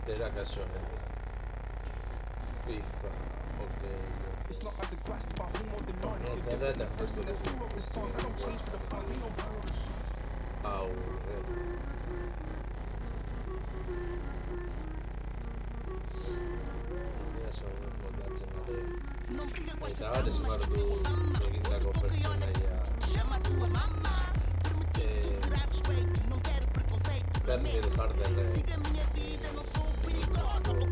de la canción FIFA, ok. No, cagata. Adesso guardo la conversione per mi far delle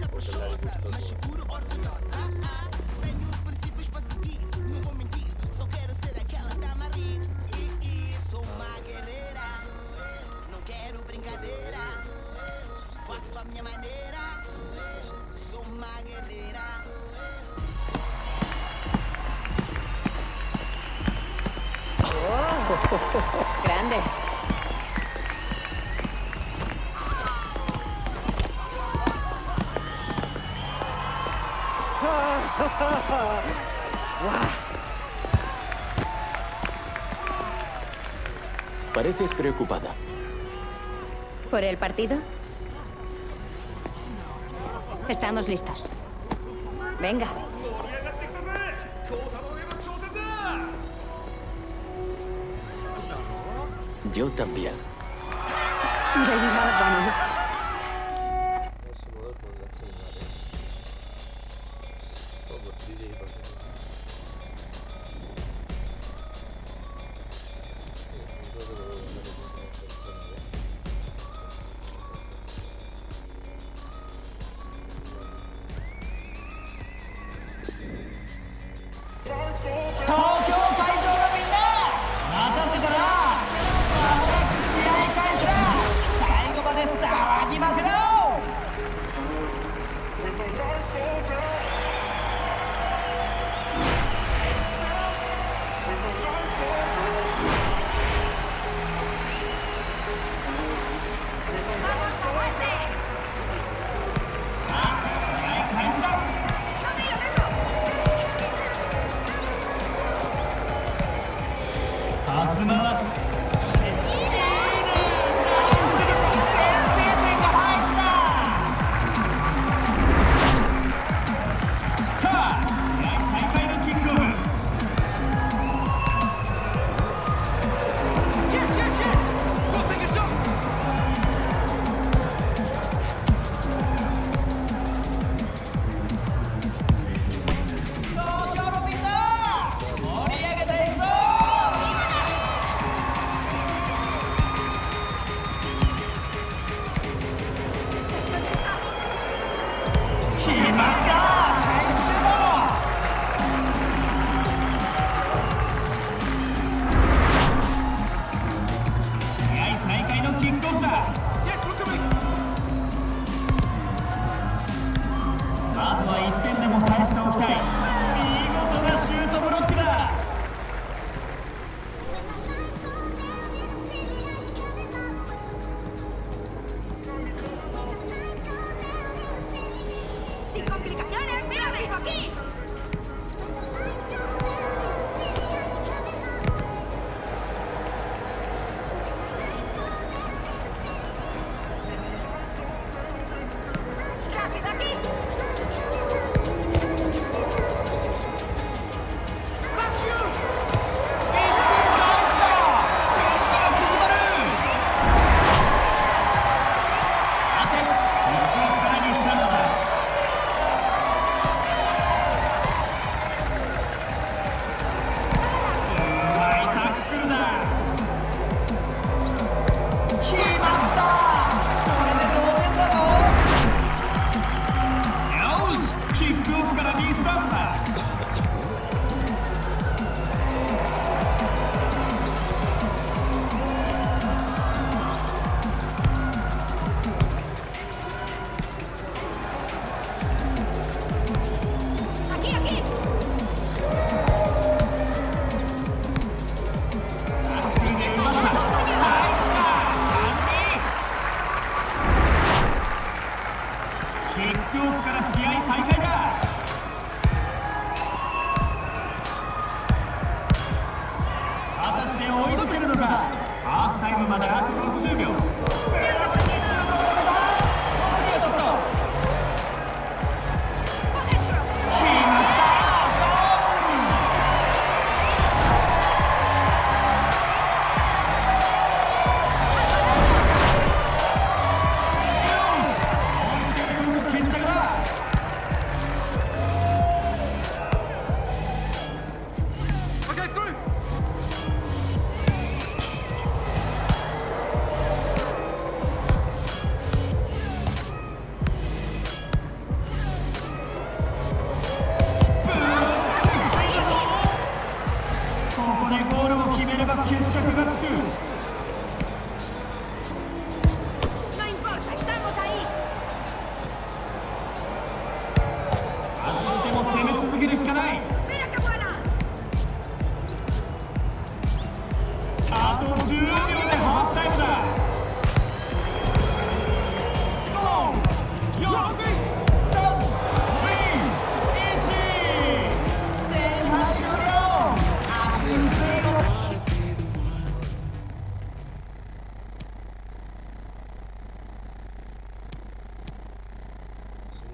potellari Tenho princípios para seguir, não vou mentir. Só quero ser aquela dama rir. Sou uma guerreira, não quero brincadeira. Faço a minha maneira, sou uma guerreira. Oh, grande. Pareces preocupada. ¿Por el partido? Estamos listos. Venga. Yo también. Venga, vamos.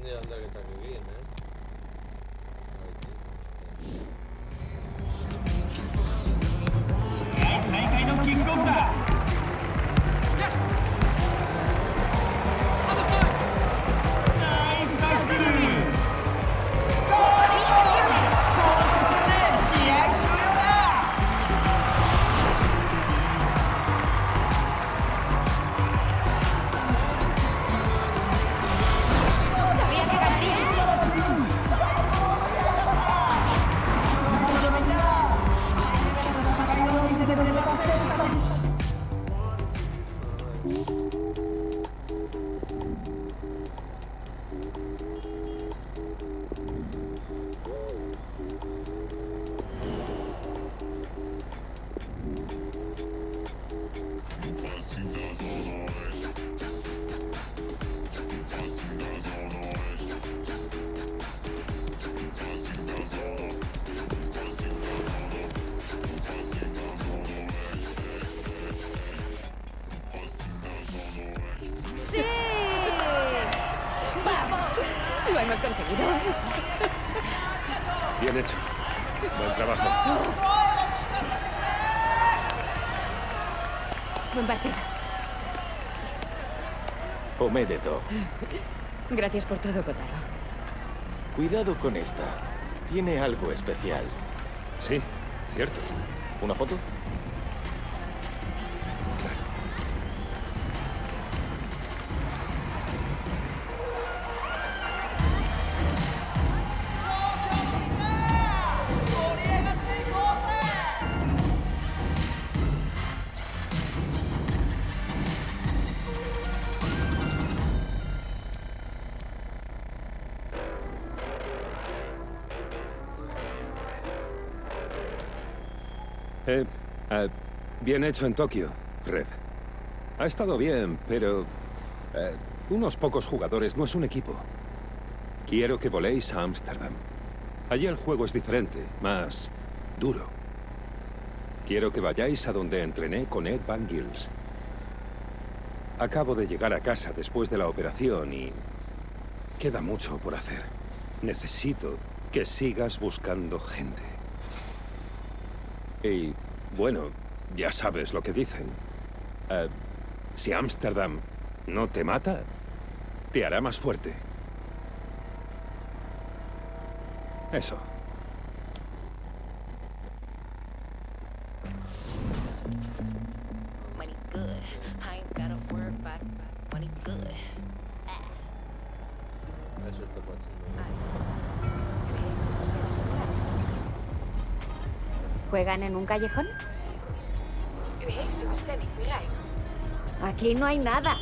handia aldaketak egin, Sabía que ganaría. ¡Sí! ¡Vamos! Lo hemos conseguido. Bien hecho. Buen trabajo. Buen partido. Omedeto. Gracias por todo, Kotaro. Cuidado con esta. Tiene algo especial. Sí, cierto. ¿Una foto? Bien hecho en Tokio, Red. Ha estado bien, pero... unos pocos jugadores no es un equipo. Quiero que voléis a Ámsterdam. Allí el juego es diferente, más duro. Quiero que vayáis a donde entrené con Ed Van Gils. Acabo de llegar a casa después de la operación y... queda mucho por hacer. Necesito que sigas buscando gente. Y, bueno, ya sabes lo que dicen. Si Ámsterdam no te mata, te hará más fuerte. Eso. Money good. I ain't gotta worry about money good. Això te pot ser. ¿Juegan en un callejón? U heeft uw bestemming bereikt. Aquí no hay nada.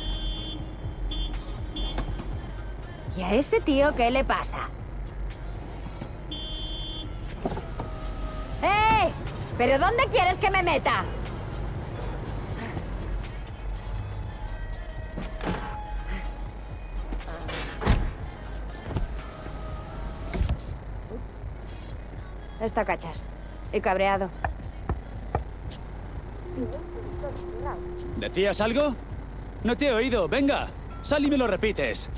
¿Y a ese tío qué le pasa? ¡Eh! ¿Pero dónde quieres que me meta? Está cachas. Y cabreado. ¿Decías algo? No te he oído. Venga, sal y me lo repites.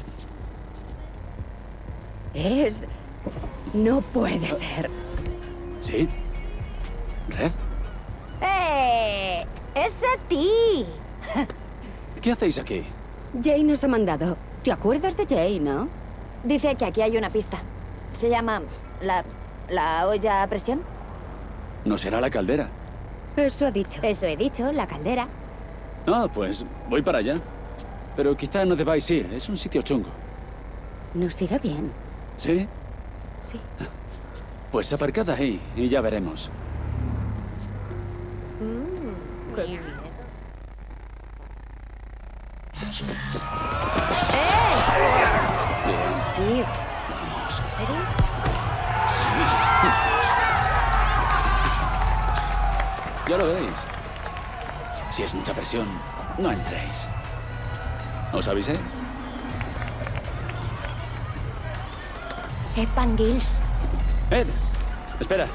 No puede ser. ¿Sí? ¿Red? ¡Ese ti! ¿Qué hacéis aquí? Jane nos ha mandado. ¿Te acuerdas de Jane, no? Dice que aquí hay una pista. Se llama... ¿La olla a presión? ¿No será la caldera? Eso ha dicho. Eso he dicho, la caldera. Ah, pues voy para allá. Pero quizá no debáis ir. Es un sitio chungo. Nos irá bien. ¿Sí? Sí. Pues aparcad ahí y ya veremos. Qué miedo. Tío. Vamos. ¿En serio? Ya lo veis. Si es mucha presión, no entréis. ¿Os avisé? Ed Van Gils. Ed, espera.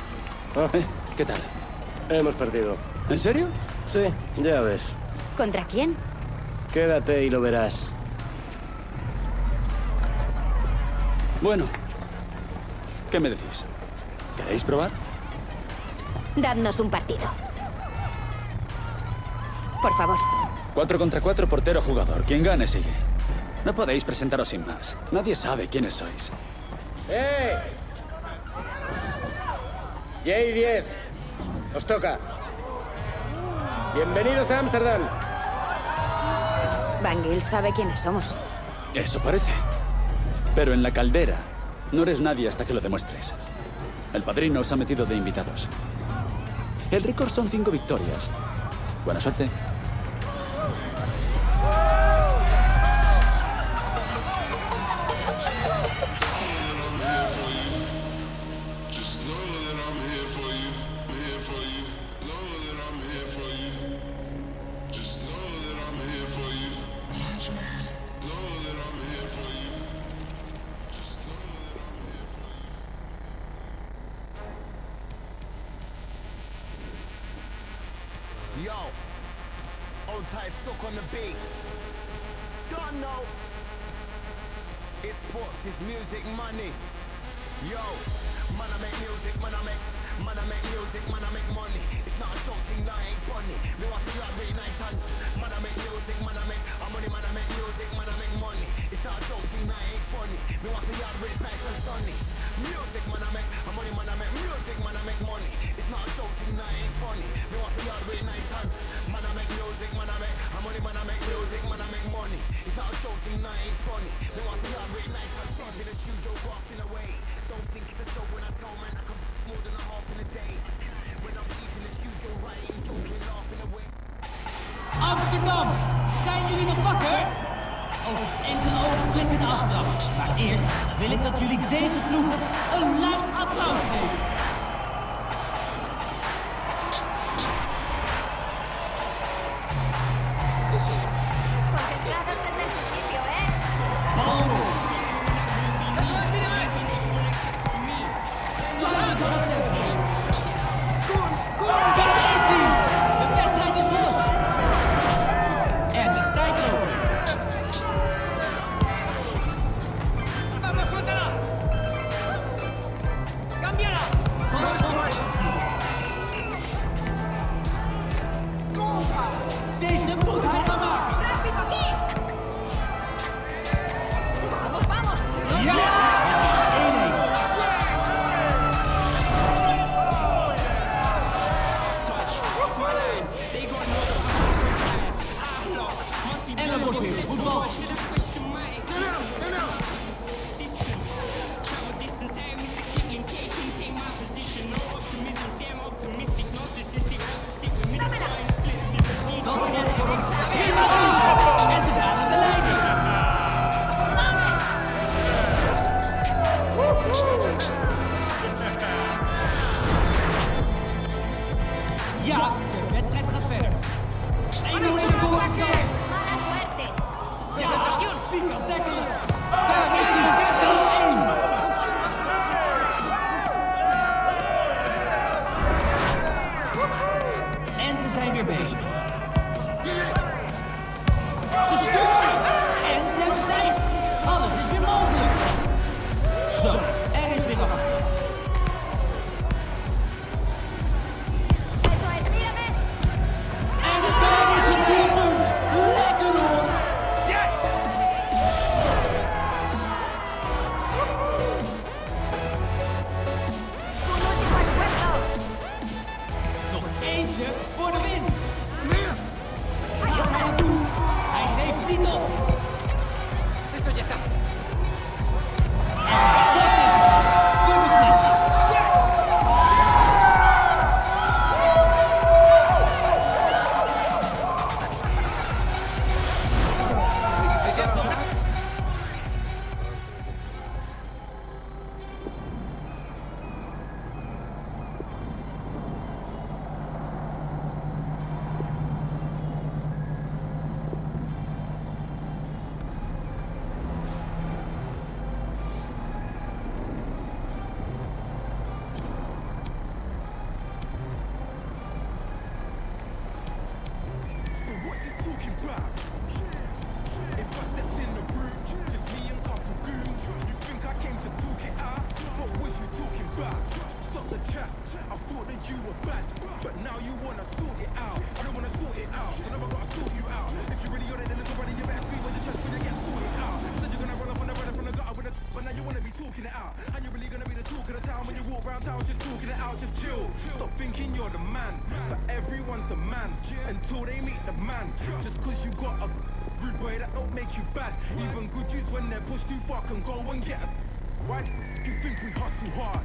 ¿Qué tal? Hemos perdido. ¿En serio? Sí, ya ves. ¿Contra quién? Quédate y lo verás. Bueno, ¿qué me decís? ¿Queréis probar? Dadnos un partido. Por favor. 4 contra 4, portero, jugador. Quien gane, sigue. No podéis presentaros sin más. Nadie sabe quiénes sois. ¡Eh! J10. Os toca. Bienvenidos a Ámsterdam. Van Gil sabe quiénes somos. Eso parece. Pero en la caldera no eres nadie hasta que lo demuestres. El padrino os ha metido de invitados. El récord son 5 victorias. Buena suerte. Yo, old tight soak on the beat. Don't know. It's force, it's music, money. Yo, man, I make music, man, I make music, man, I make money. It's not a joke thing, that ain't funny. Me want to yard really nice and man, I make music, man, I make money, man, I make music, man, I make money. It's not a joke thing, that ain't funny. Me want to yard where it's nice and sunny. Music, man, I make money, man, I make music, man, I make money. It's not a joke thing, that ain't funny. Me want to yard really nice and man, I make music, man, I make money, man, I make music, man, I make money. It's not a joke thing, that ain't funny. Me want to yard really nice and sunny. In the studio, grafting away. Don't think it's a joke when I tell man I can more than a half in a day. When I'm deep in the studio, writing, joking, laughing away. Amsterdam, zijn jullie nog wakker? Over enkele ogenblikken de aftrap. Maar eerst wil ik dat jullie deze ploeg een luid applaus geven. Concentrados desde el principio, ¿eh? Vamos! Daar is hij! De wedstrijd is los! En de tijd loopt. ¡Vamos, suéltala! ¡Cámbiala! were bad, but now you wanna sort it out. I don't wanna sort it out, so now I gotta sort you out. If you're really on it, then it's already you better speak when your chest when you get sorted out. Said you're gonna run up on the runner from the gutter with a but now you wanna be talking it out. And you're really gonna be the talk of the town when you walk around town just talking it out, just chill. Stop thinking you're the man, but everyone's the man until they meet the man. Just cause you got a rude boy that don't make you bad. Even good dudes when they're pushed too far can go and get a. Why do you think we hustle hard?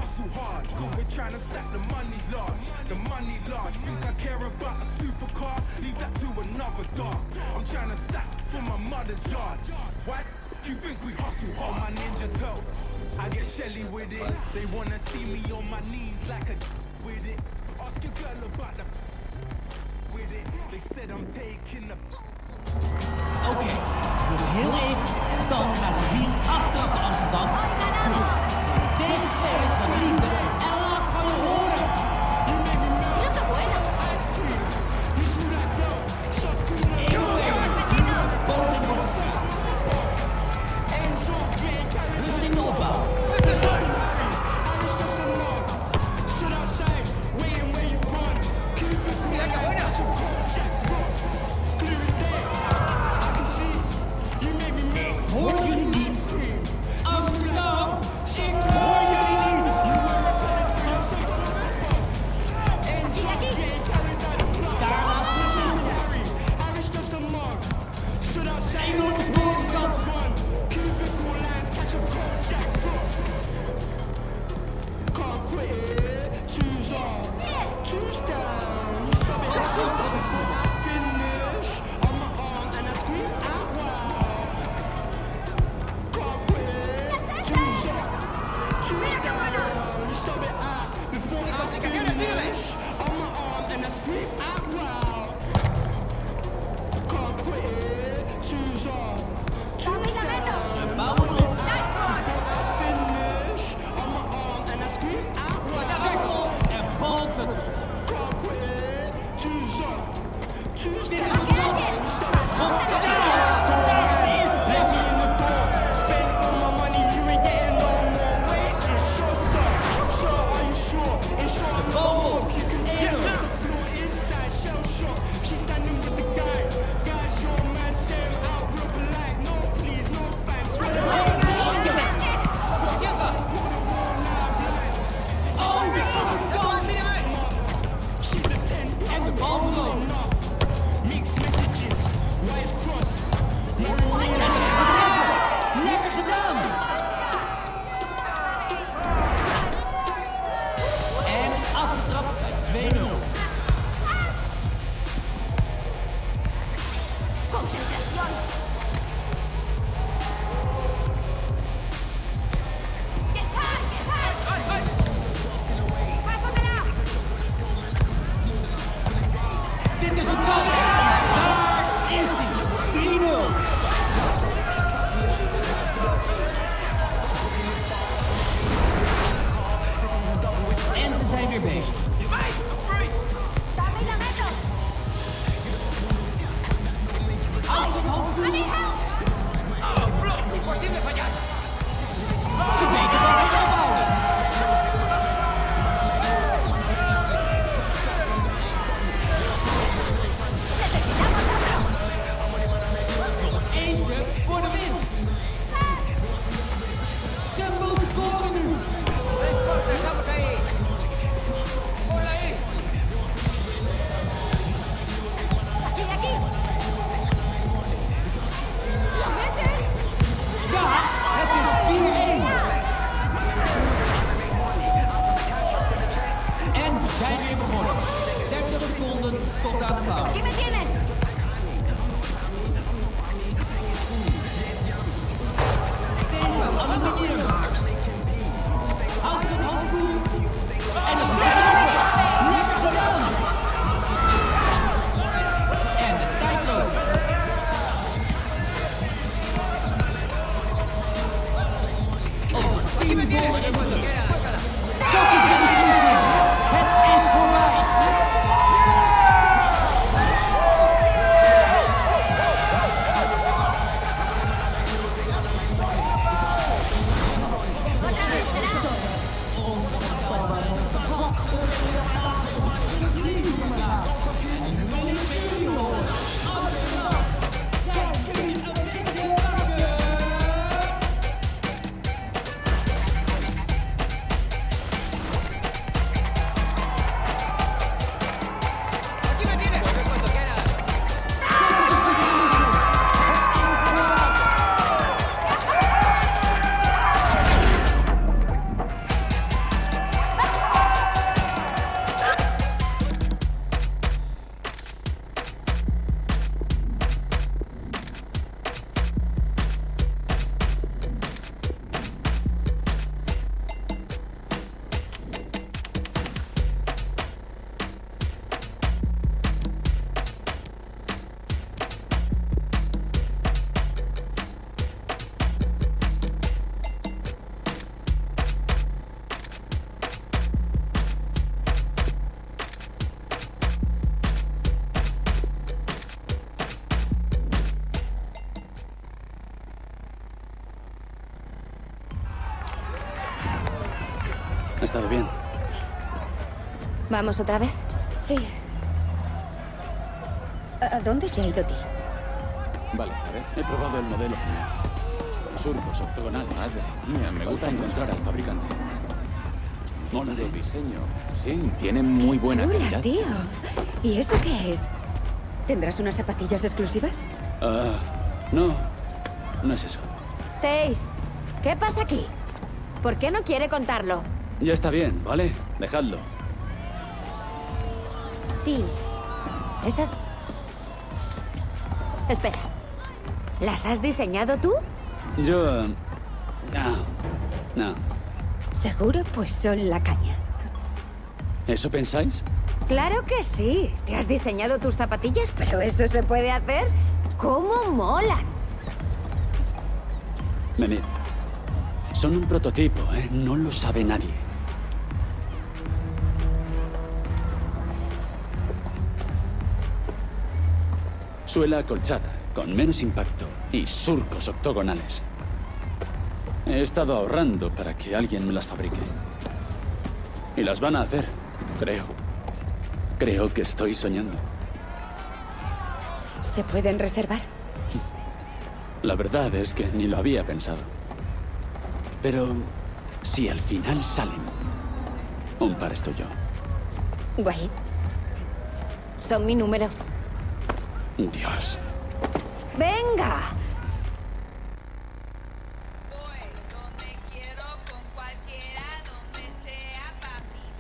Hustle hard, good, we're trying to stack the money large. The money large, think I care about a supercar? Leave that to another dog. I'm trying to stack for my mother's yard. Why do you think we hustle hard? My ninja toe, I get Shelly with it. They wanna see me on my knees like a with it. Ask your girl about the with it. They said I'm taking the. Oké, dus heel even. En dan gaan ze hier aftrap de Amsterdam. Dus deze spelers van liefde en laat van je horen. Rust in de opbouw. Hoor jullie niet? Amsterdam, ik hoor jullie niet! Daarna enorme scoringskans. Lekker gedaan! En afgetrapt bij 2-0. Dit is een kans! Daar is hij! 3-0! En ze zijn weer bezig. Als een hoofddoel. Ze weten wat ze opbouwen. Nog eentje voor de winst. Ze moeten scoren nu. Ja, het is 4-1. En we zijn weer begonnen. 30 seconden tot aan de pauze. Deze aluminium. Houdt zijn hoofd koel. En het lekker gedaan. En de tijd loopt. Over 10 voor de minuut. Dat is de beslissing. Het is voorbij. Oh, estado bien. ¿Vamos otra vez? Sí. ¿A dónde se ha ido Ti? Vale, a ver. He probado el modelo final. Con surcos octogonales. Madre mía, me gusta encontrar al fabricante. Mola de diseño. Sí, tiene muy buena Chulas, calidad. tío. ¿Y eso qué es? ¿Tendrás unas zapatillas exclusivas? No. No es eso. Tace, ¿qué pasa aquí? ¿Por qué no quiere contarlo? Ya está bien, ¿vale? Dejadlo. Ti, esas... Espera. ¿Las has diseñado tú? Yo... No. Seguro, pues son la caña. ¿Eso pensáis? Claro que sí. Te has diseñado tus zapatillas, pero ¿eso se puede hacer? ¿Cómo molan? Venid. Son un prototipo, ¿eh? No lo sabe nadie. Suela acolchada, con menos impacto y surcos octogonales. He estado ahorrando para que alguien me las fabrique. Y las van a hacer, creo. Creo que estoy soñando. ¿Se pueden reservar? La verdad es que ni lo había pensado. Pero si al final salen, un par es tuyo. Guay. Son mi número. Dios. ¡Venga!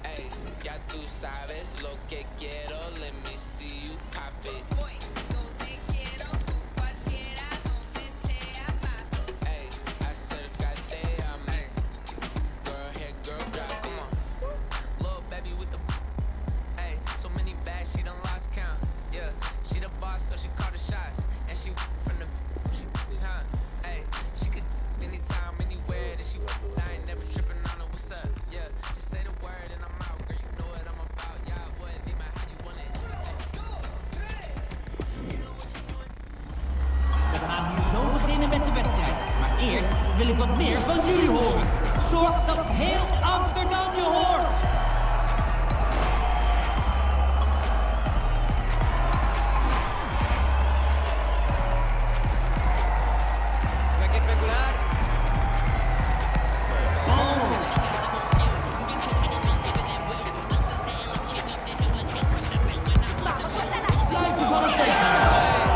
Ey, ya tú sabes lo que quiero, let me see you pop it. Ey, acércate a mí. Girl, here, girl, drop it. Little baby with the... Ey, so many bags, she done lost count. Yeah, she the boss, so she call the shots. And she from the... She, huh? Ey, she could anytime, anywhere that she... I ain't never tripping on her, what's up? Yeah, just say the word and I'm out, girl, you know what I'm about. Yeah, boy, leave my how you want it. We gaan hier zo beginnen met de wedstrijd. Maar eerst wil ik wat meer van jullie horen. Zorg dat heel Amsterdam je hoort. Hay que especular. Sluit je ballen tegen.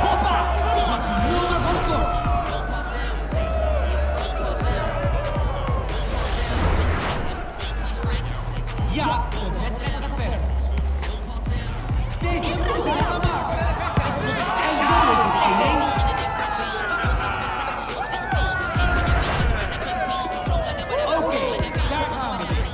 Hoppa! Pak die nummer van het kort. Ja, de wedstrijd gaat verder. Deze moet hij gaan maken. En zo is het 1-1. Oké, daar gaan we weer.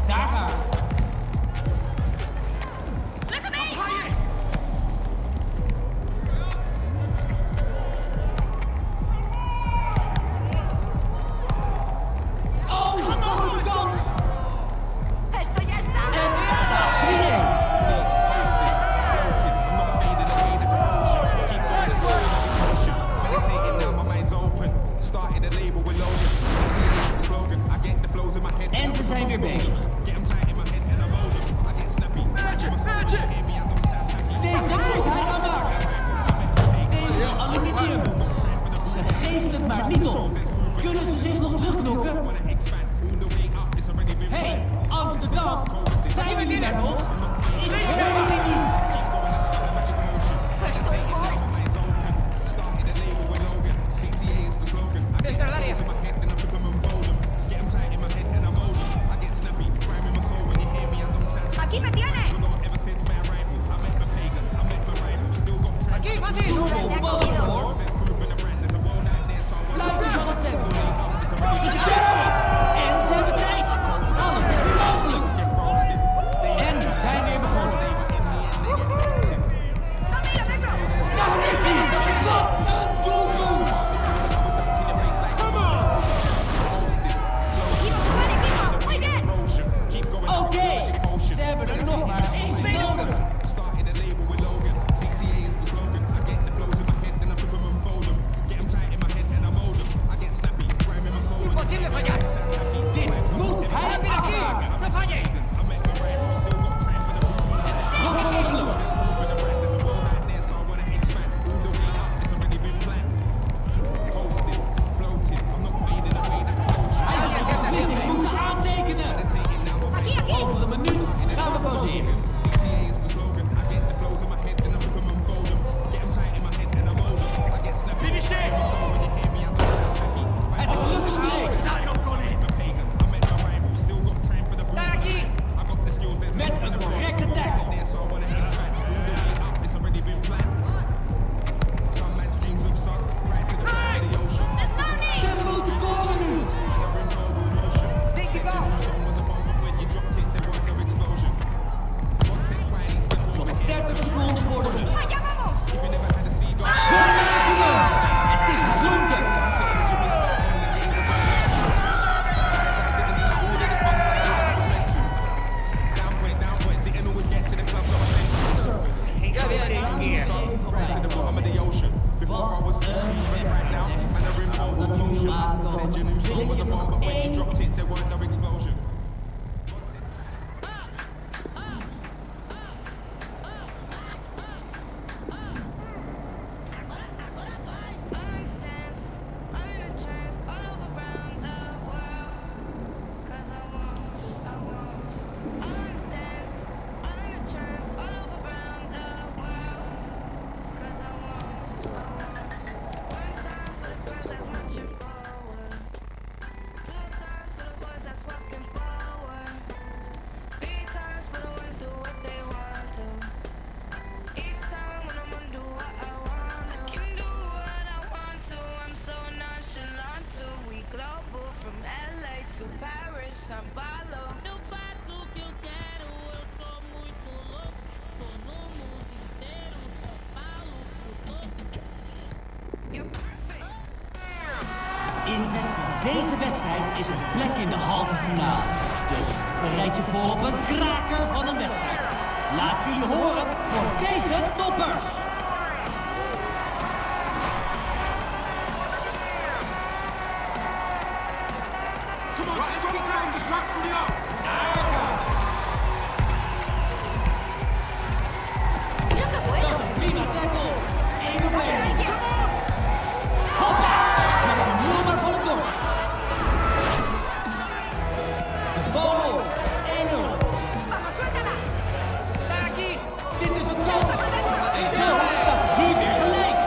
Daar gaan we. Oh, grote kans! ¡Esto ya está! En er staat 3-1. Meditating now, my mind's open. Started a label with Logan. CTA is the slogan. I get the flows in my head. En ze zijn weer bezig. Get 'em tight in my head and I'm older. I get snappy. Magic, magic. Hear me, I don't sound tacky. Deze moet hij gaan maken. Deze aluminium. Ze geven het maar niet op. Kunnen ze zich nog terugknokken? Hey, Amsterdam. Zijn jullie daar nog? Ik hoor jullie niet. Dentro del área. ¡Aquí me tienes! Aquí, Mati. ¡Duda se ha comido! Blijf je van het tempo. Ze scoren! En ze hebben tijd. Alles is weer mogelijk. En we zijn weer begonnen. one, but when you dropped it, there weren't no explosion. Inzet voor deze wedstrijd is een plek in de halve finale. Dus bereid je voor op een kraker van een wedstrijd. Laat jullie horen voor deze toppers. Come on, let's keep going straight from the off. Dat is een prima tackle. 1 op 1. Hoppa! Met een nummer van het bord. De bal. 1-0. Dit is een kans. En zo staat hier weer gelijk.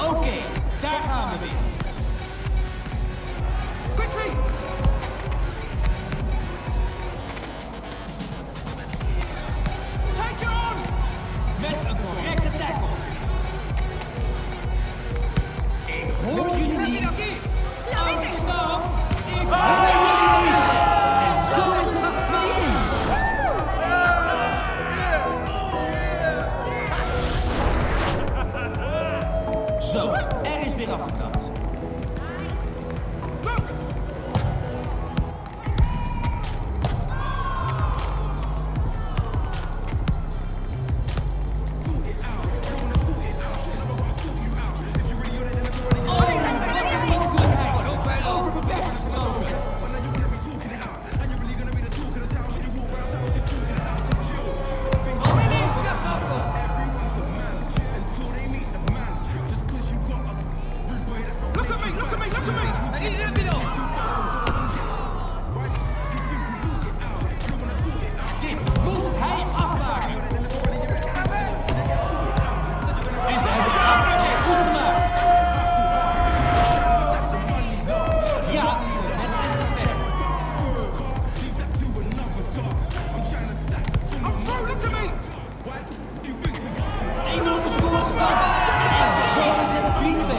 Oké, daar gaan we weer. Quickly! Take it on! Met een correcte tackle. Ik hoor jullie niet. Amsterdam, ik hoor jullie niet. En zo is het 2-1. Zo, er is weer afgetrapt. Look at me, look at me, look at me! Dit moet hij afmaken. En ze hebben het afmaken goed gemaakt. Ja, het gaat verder. I'm through, look at me! 1-0 de scorestand. En zo is het 3-2.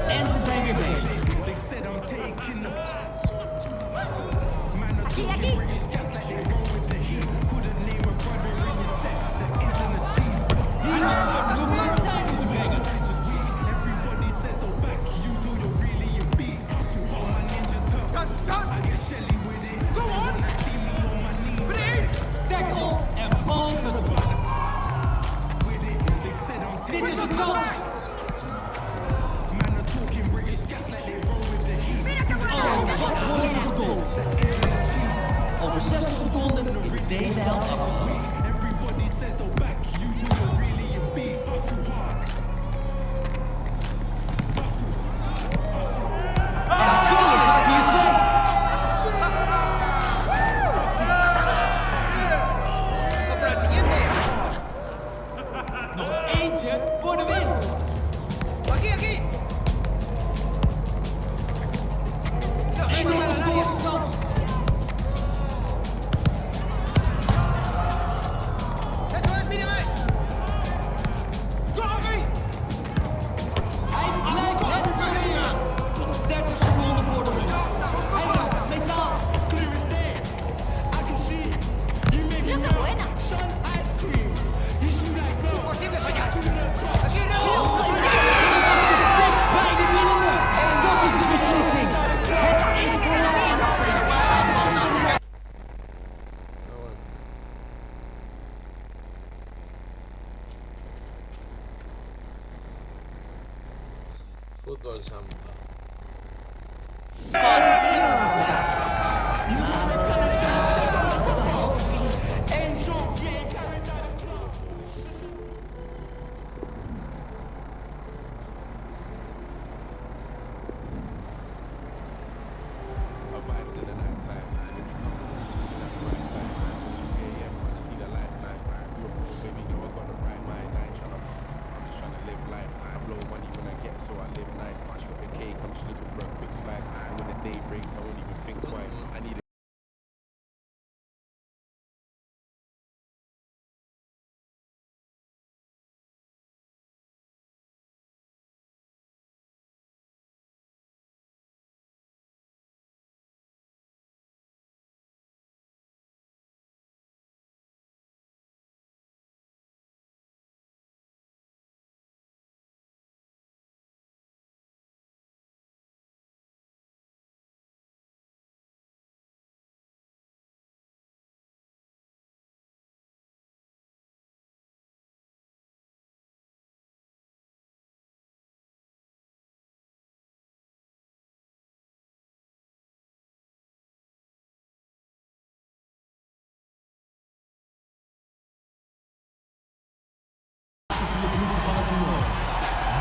En ze zijn weer bezig. Niemand zou het nog maar tijd moeten brengen. Tackle en bal vertrokken. Dit is een kans. Oh, wat worden ze gedold. Over 60 seconden is deze helft afgelopen. En zo is het 4-2. Nog eentje voor de winst. Aquí! 1-0 de scorestand. Fútbol samba.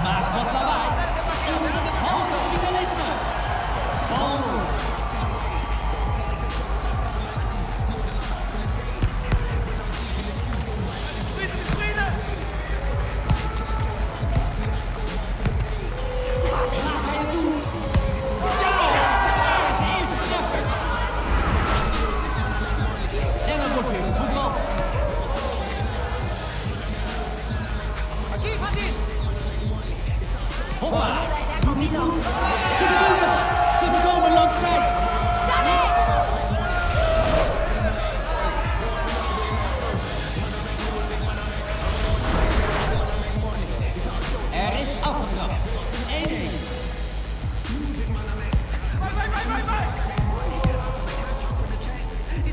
Maakt wat lawaai. Halve finalisten. Bal. En dan wordt weer voetbal. Hoppa! Ze komen langs mij. Er is afgetrapt. 1-1. Oh, wat een kans! Dat is 2-1.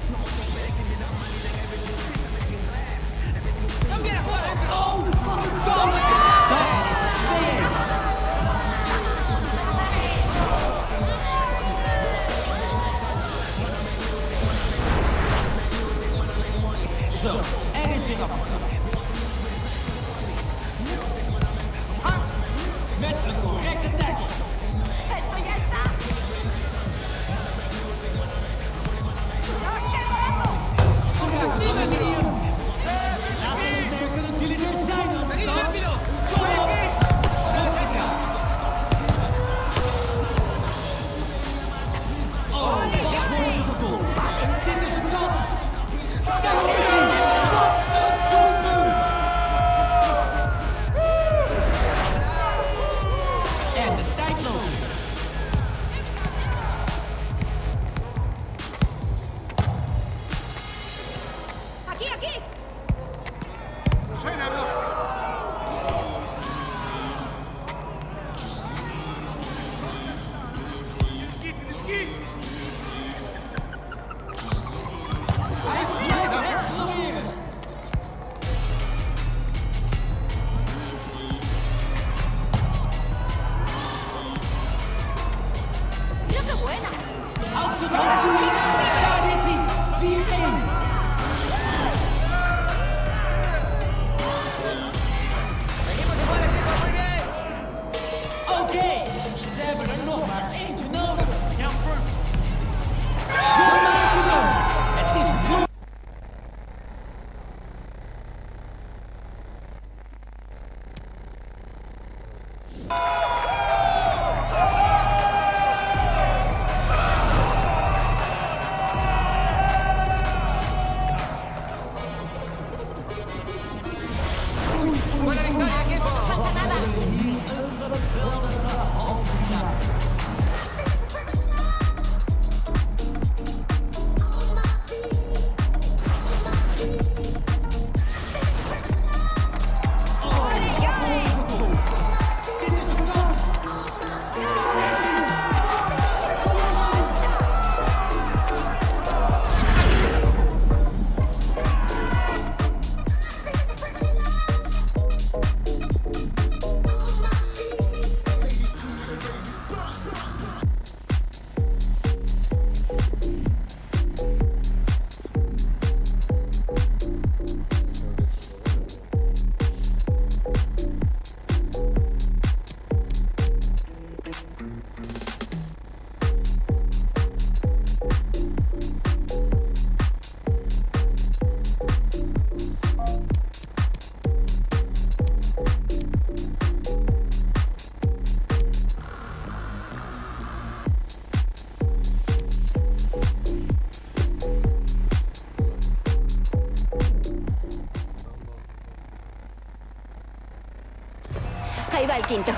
Ahí va el quinto.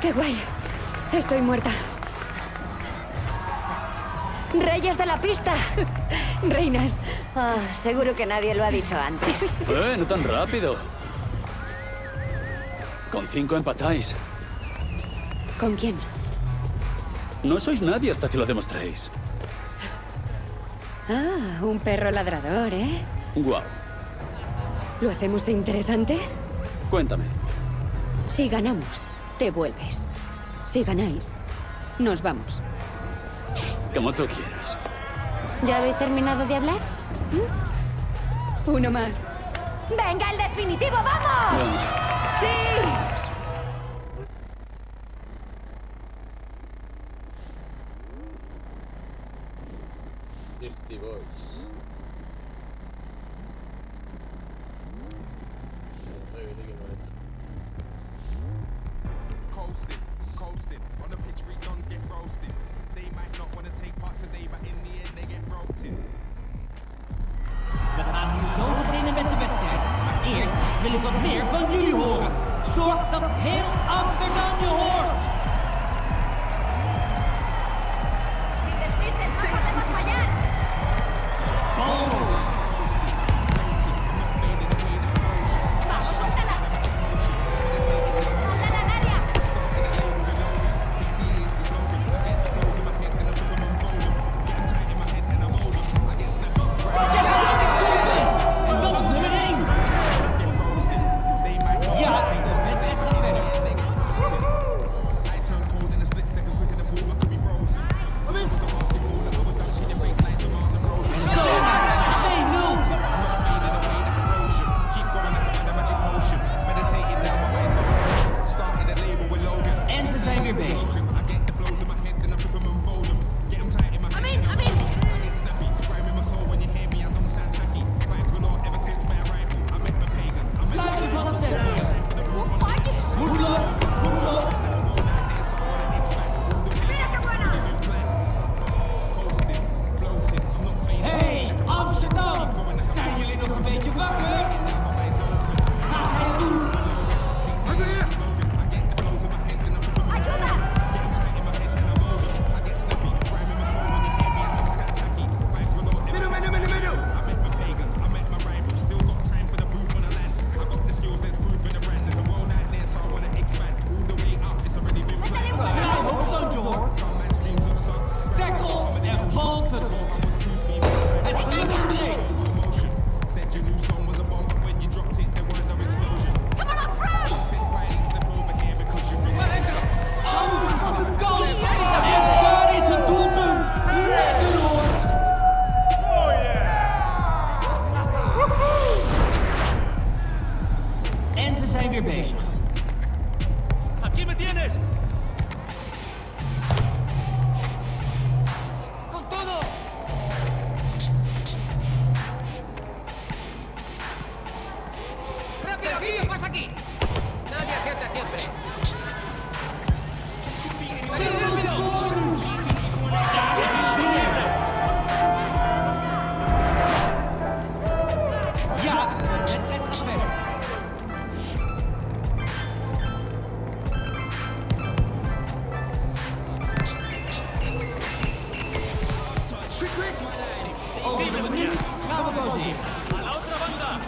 ¡Qué guay! Estoy muerta. ¡Reyes de la pista! Reinas. Ah, seguro que nadie lo ha dicho antes. No tan rápido. Con 5 empatáis. ¿Con quién? No sois nadie hasta que lo demostréis. Ah, un perro ladrador, ¿eh? Guau. ¿Lo hacemos interesante? Cuéntame. Si ganamos, te vuelves. Si ganáis, nos vamos. Como tú quieras. ¿Ya habéis terminado de hablar? Uno más. ¡Venga, el definitivo, vamos! Vamos. ¡Sí! Dirty Boys. Coasting. On the pitch, dons get roasted. They might not want to take part today, but in the end they get roped in. We gaan nu zo beginnen met de wedstrijd. Maar eerst wil ik wat meer van jullie horen. Zorg dat heel Amsterdam je hoort. Gaan we pauzeren. A la otra banda.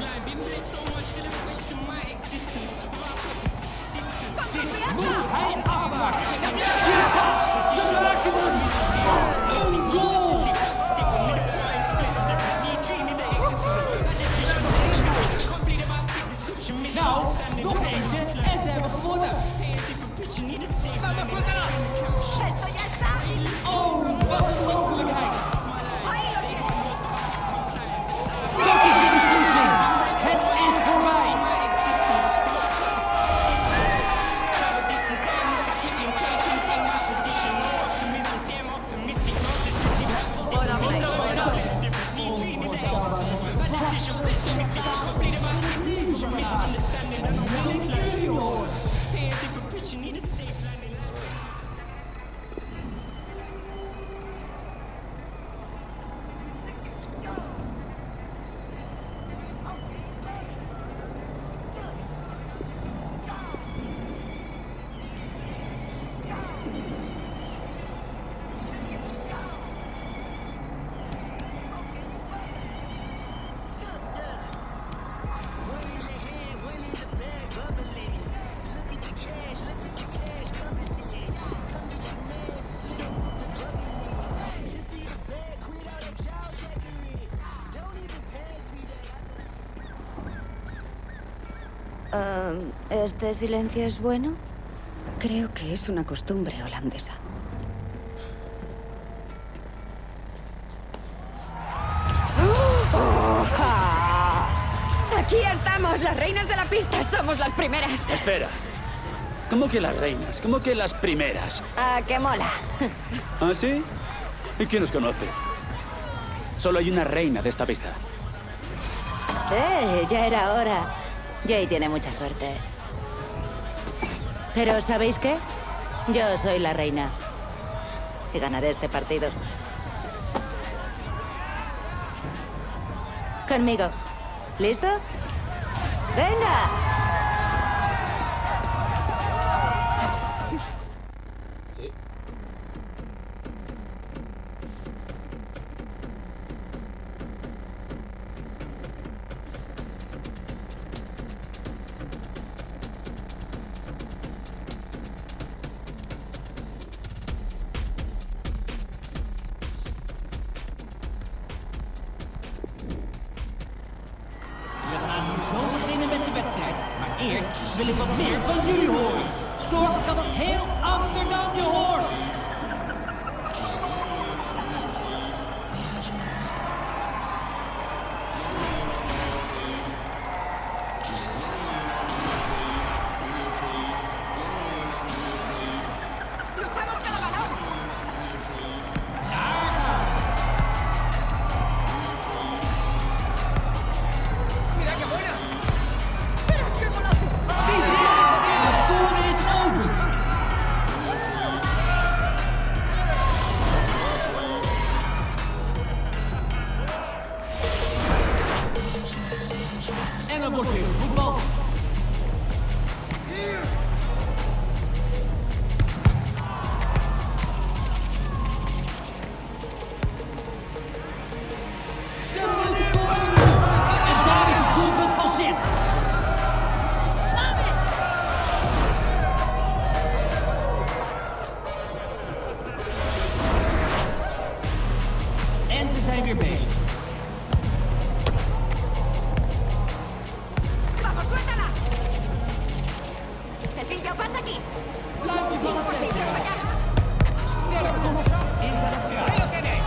¿Este silencio es bueno? Creo que es una costumbre holandesa. ¡Aquí estamos, las reinas de la pista! ¡Somos las primeras! Espera. ¿Cómo que las reinas? ¿Cómo que las primeras? ¡Ah, qué mola! ¿Ah, sí? ¿Y quién nos conoce? Solo hay una reina de esta pista. Ya era hora. Jay tiene mucha suerte. Pero ¿sabéis qué? Yo soy la reina. Y ganaré este partido. Conmigo. ¿Listo? ¡Venga! We gaan nu zo beginnen met de wedstrijd. Maar eerst wil ik wat meer van jullie horen. Zorg dat heel Amsterdam je hoort. ¡Luchamos cada balón! ¡Mira qué buena! ¡Pero es que golazo! De score is open. En dan wordt weer voetbal. Zo moet het komen. En daar is het doelpunt van Zet. En ze zijn weer bezig. ¡Vamos, suéltala! Sencillo, pasa aquí. Blijf je van het Imposible centrum. fallar. Sterk goed. Is aan het kruis. ¡Ahí lo tenéis!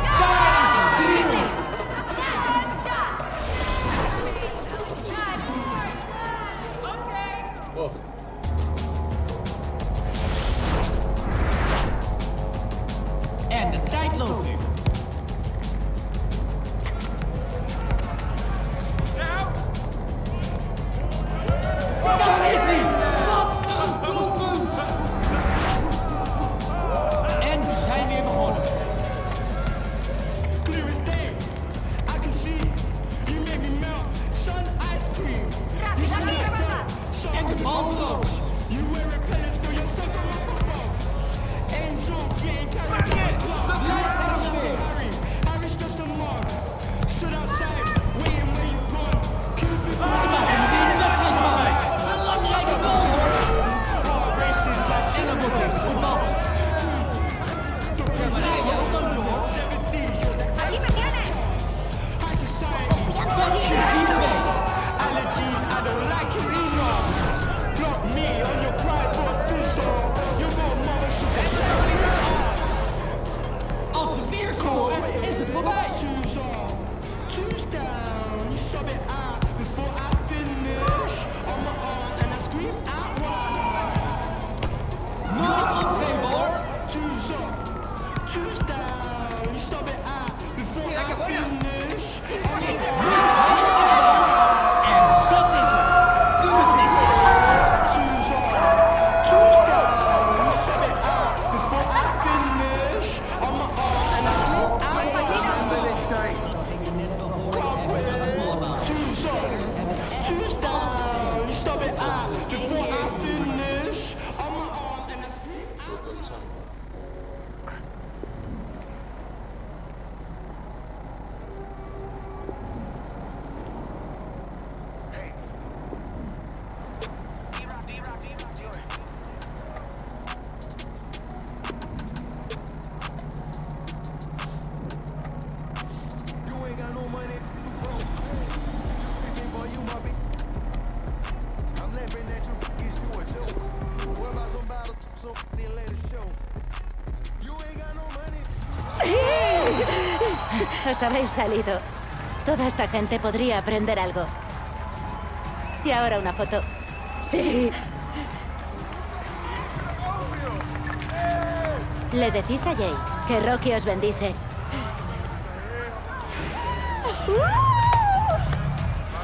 Daar is het 3-0. En de tijd loopt weer. Daar is hij! Wat een doelpunt! En we zijn weer begonnen. Clear as day. I can see you make me melt. Sun ice cream. You Rápido, smell aquí, like Rebecca. that. So En de bal moet op. you wear repellents for your sucker up above. Angel gang carry Blijf aan de weer. Harry, Irish just a mark. Stood outside, waiting where you gone. Cupid, Ze maken er weer een wedstrijd van. Belangrijke goal. races like En dan wordt weer voetbal. Vrij jouw stootje hoor. 17. ¡Aquí me tienes! High society. Wat is die geweest? Allergies, I don't like it enough. Block me Os habéis salido. Toda esta gente podría aprender algo. Y ahora una foto. Sí. Le decís a Jay que Rocky os bendice.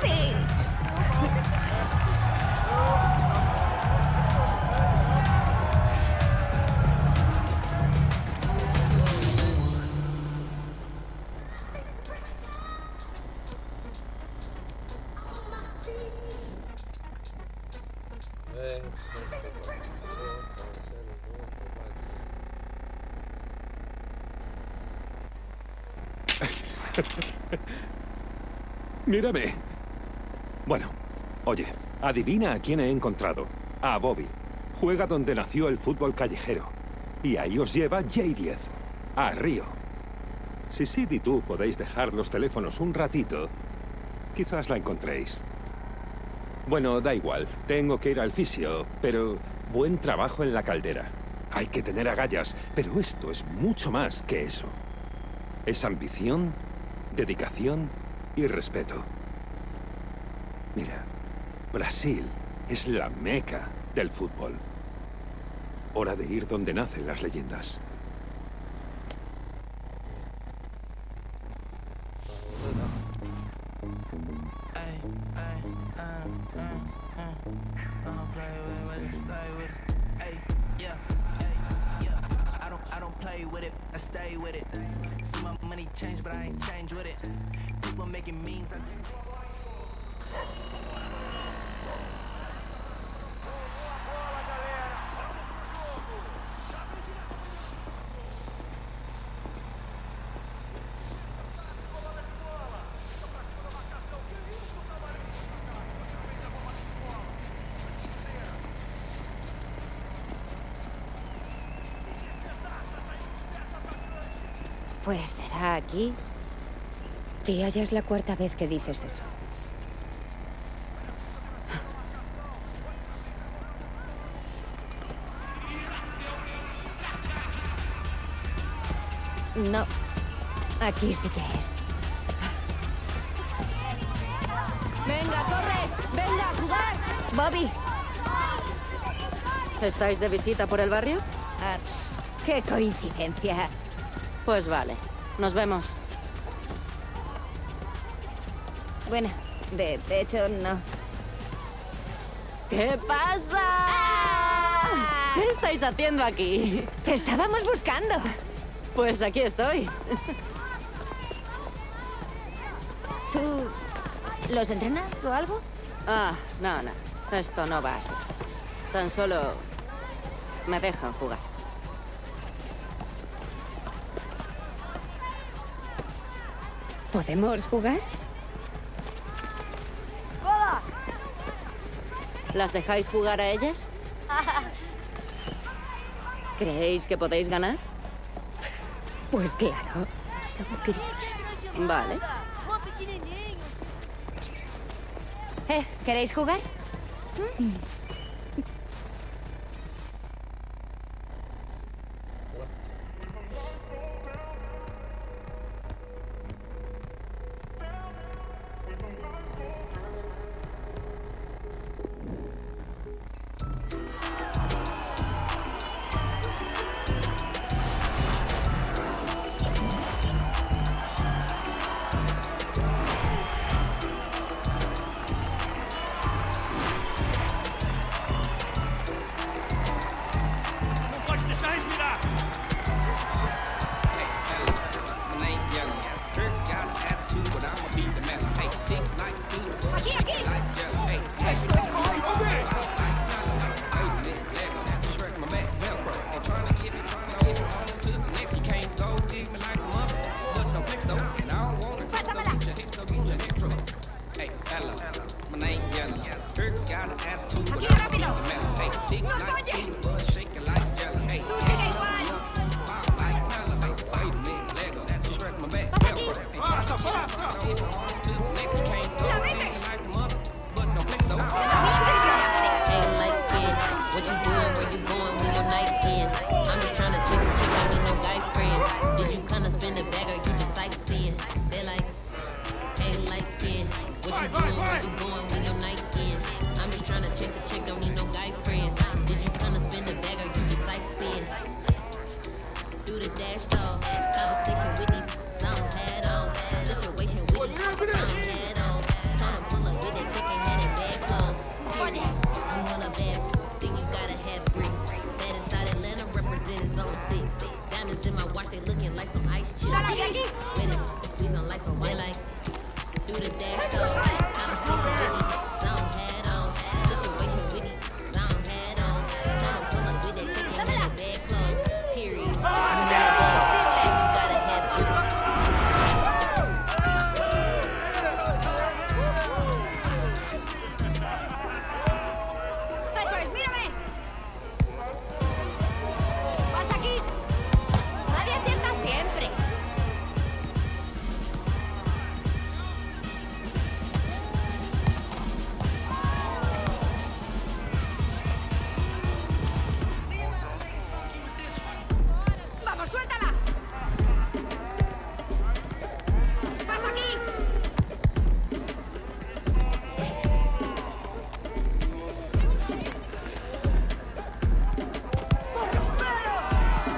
Sí. Mírame. Bueno, oye, adivina a quién he encontrado. A Bobby. Juega donde nació el fútbol callejero. Y ahí os lleva J10. A Río. Si Sid y tú podéis dejar los teléfonos un ratito, quizás la encontréis. Bueno, da igual. Tengo que ir al fisio, pero buen trabajo en la caldera. Hay que tener agallas, pero esto es mucho más que eso. Es ambición, dedicación y respeto. Mira, Brasil es la meca del fútbol. Hora de ir donde nacen las leyendas. I don't play with it, I stay with it. See my money change, but I ain't change with it. People making memes, I just... Pues será aquí. Tía, ya es la cuarta vez que dices eso. No. Aquí sí que es. Venga, corre. Venga, a jugar. Bobby. ¿Estáis de visita por el barrio? Ah, qué coincidencia. Pues vale. Nos vemos. Bueno, de hecho, no. ¿Qué pasa? ¿Qué estáis haciendo aquí? Te estábamos buscando. Pues aquí estoy. ¿Tú los entrenas o algo? Ah, no. Esto no va así. Tan solo me dejan jugar. ¿Podemos jugar? ¡Hola! ¿Las dejáis jugar a ellas? ¿Creéis que podéis ganar? Pues claro. Son gris. Vale. ¿Queréis jugar? I'm just trying to check, I need no guy friends. Did you kinda spin it back or you just sightseeing? Dale aquí. Eso es, mírame. Pasa aquí. Nadie acierta siempre. Vamos, suéltala. Pasa aquí.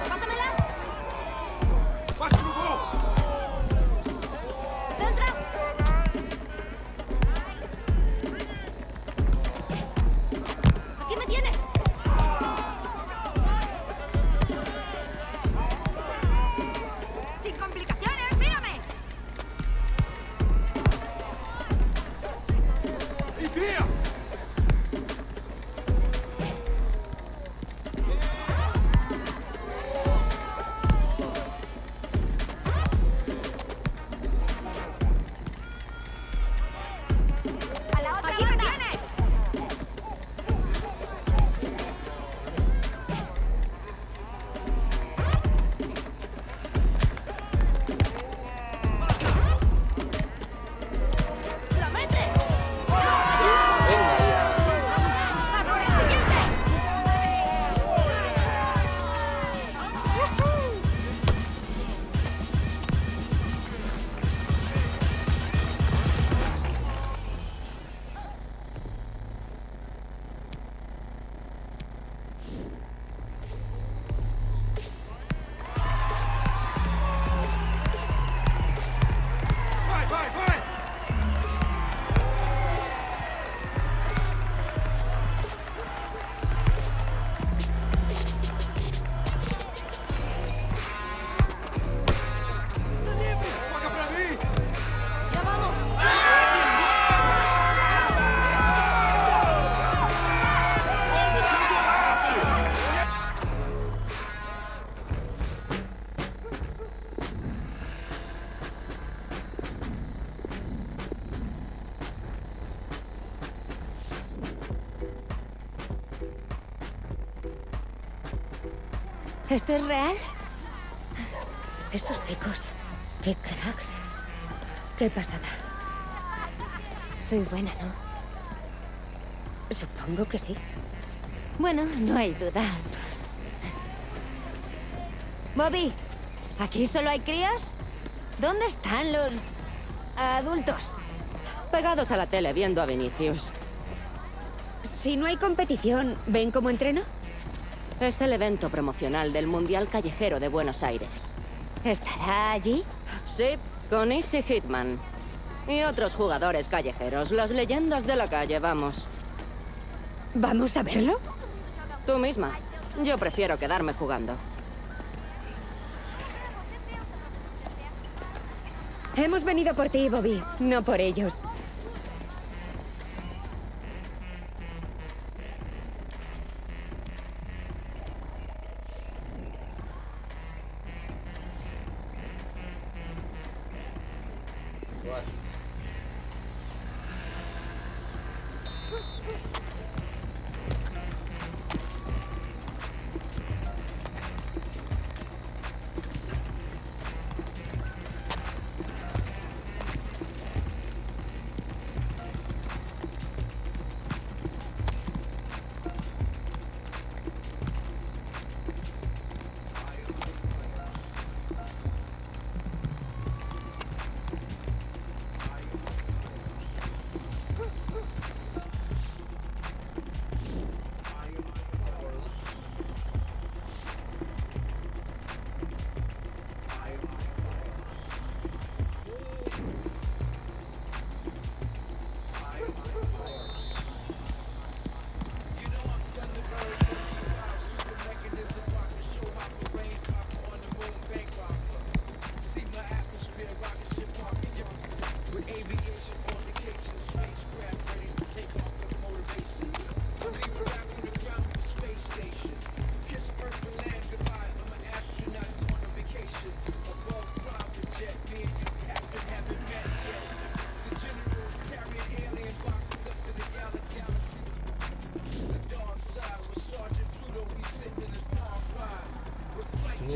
Pásamela. Centra. Aquí me tienes. Sin complicaciones, mírame. A la otra. Aquí me tienes. ¡Lo metes! Venga ya. ¡A por el siguiente! ¡Ya vamos! ¿Esto es real? Esos chicos, qué cracks. Qué pasada. Soy buena, ¿no? Supongo que sí. Bueno, no hay duda. Bobby, ¿aquí solo hay crías? ¿Dónde están los adultos? Pegados a la tele viendo a Vinicius. Si no hay competición, ¿ven cómo entreno? Es el evento promocional del Mundial Callejero de Buenos Aires. ¿Estará allí? Sí, con Easy Hitman. Y otros jugadores callejeros, las leyendas de la calle, vamos. ¿Vamos a verlo? Tú misma. Yo prefiero quedarme jugando. Hemos venido por ti, Bobby, no por ellos.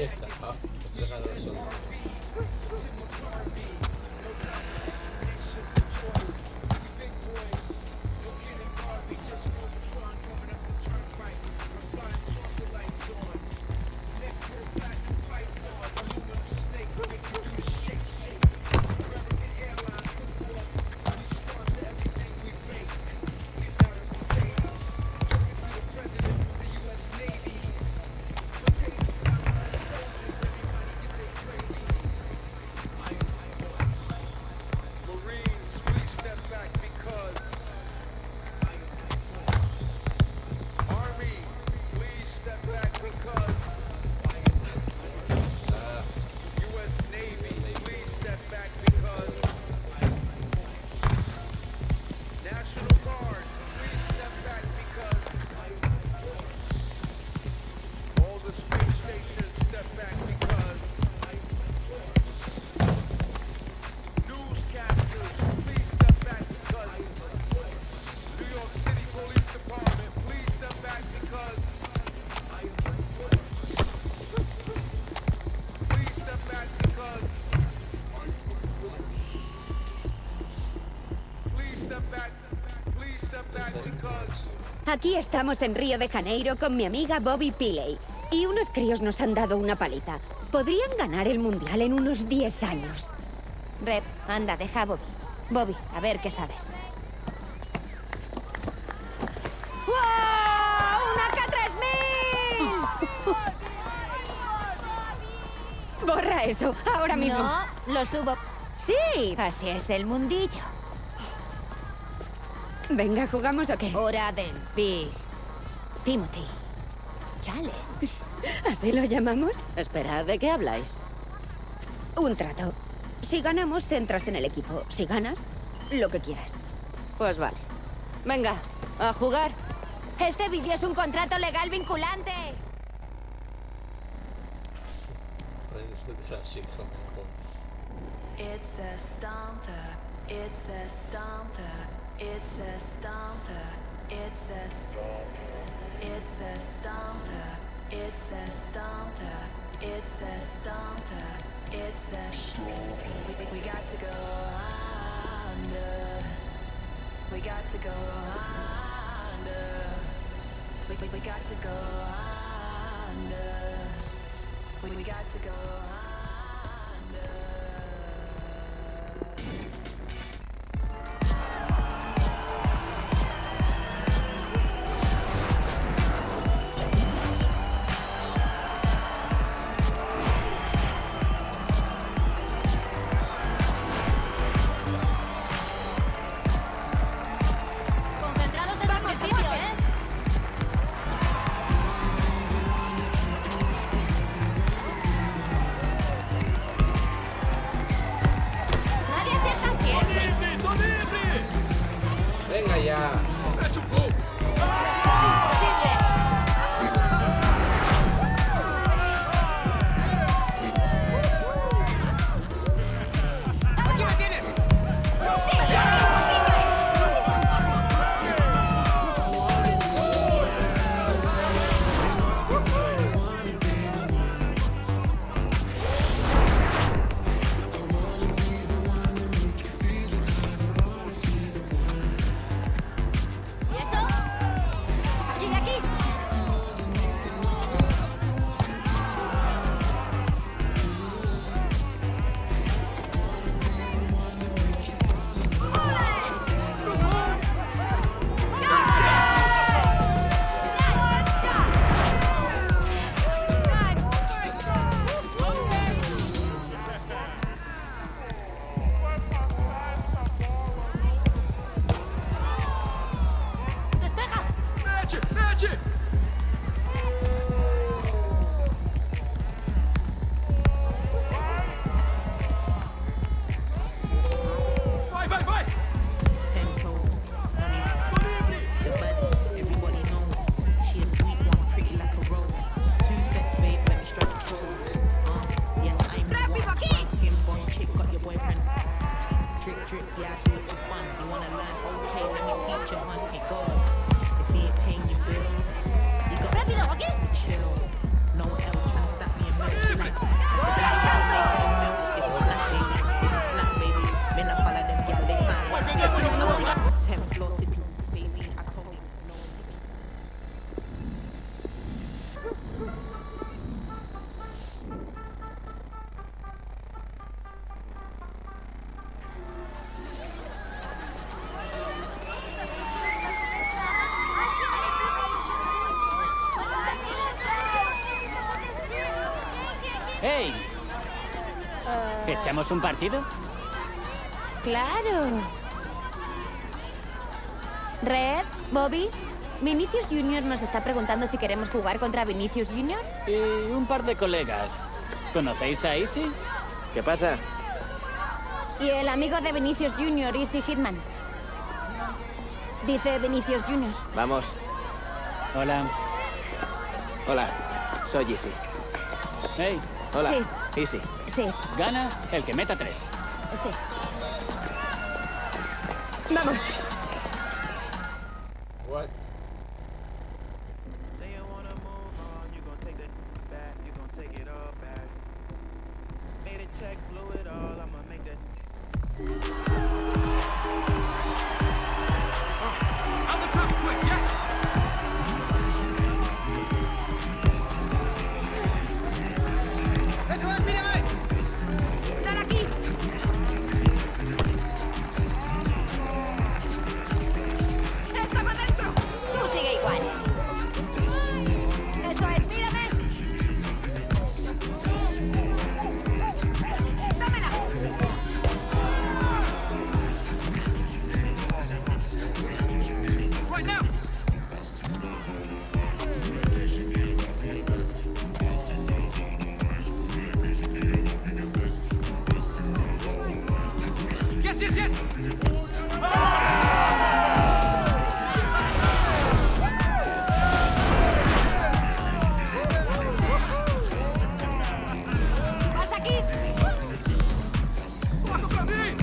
Ya está. Ah, pues se ganó el sol. Aquí estamos en Río de Janeiro con mi amiga Bobby Pilley. Y unos críos nos han dado una paliza. Podrían ganar el mundial en unos 10 años. Red, anda, deja a Bobby. Bobby, a ver qué sabes. ¡Wow! ¡Una K3000! Borra eso, ahora mismo. No, lo subo. Sí. Así es el mundillo. Venga, ¿jugamos o qué? Hora del Big Timothy Challenge. ¿Así lo llamamos? Espera, ¿de qué habláis? Un trato. Si ganamos, entras en el equipo. Si ganas, lo que quieras. Pues vale. Venga, a jugar. Este vídeo es un contrato legal vinculante. Así como... It's a stomper, it's a stomper, it's a stomper, it's a stomper, it's a stomper, it's a stomper, it's a we got to go under, we got to go under, we got to go under, we got to go under. Concentrados desde el principio, ¿eh? Nadie acierta siempre. Venga ya. ¡Aquí me tienes! ¿Y eso? ¡Aquí de aquí! ¡Despeja! ¡Vai, vai, vai! 10 toes on his the body, everybody knows. She a sweet one, pretty like a rose. 2 sets, babe, let me strike the pose. Yes, I'm the one. Brown skin, boss chick, got your boyfriend. Drip, drip, yeah, I do it for fun. You wanna learn? Okay, let me teach you, hun. It goes. If he ain't paying your bills, ¡Hey! ¿Echamos un partido? Claro. Red, Bobby, Vinicius Junior nos está preguntando si queremos jugar contra Vinicius Junior. Y un par de colegas. ¿Conocéis a Easy? ¿Qué pasa? Y el amigo de Vinicius Junior, Easy Hitman. Dice Vinicius Junior. Vamos. Hola. Hola, soy Easy. Hey. Hola, Sí. Easy. Sí, Gana el que meta 3. sí. Vamos. What? ¡Dale aquí! ¡Está para adentro! Tú sigue igual. ¡Eso es! ¡Mírame! ¡Dámela! Right now! Yes, yes, yes! ¡Hasta aquí! Fuck, come in!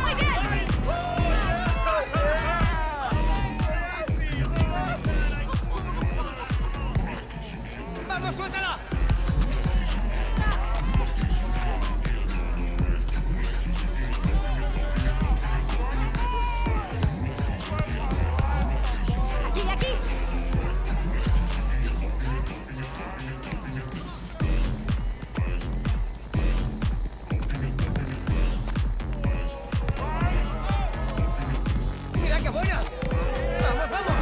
¡Muy bien! ¡Vamos, suéltala! ¡Y aquí! ¡Mira qué buena! ¡Vamos, vamos!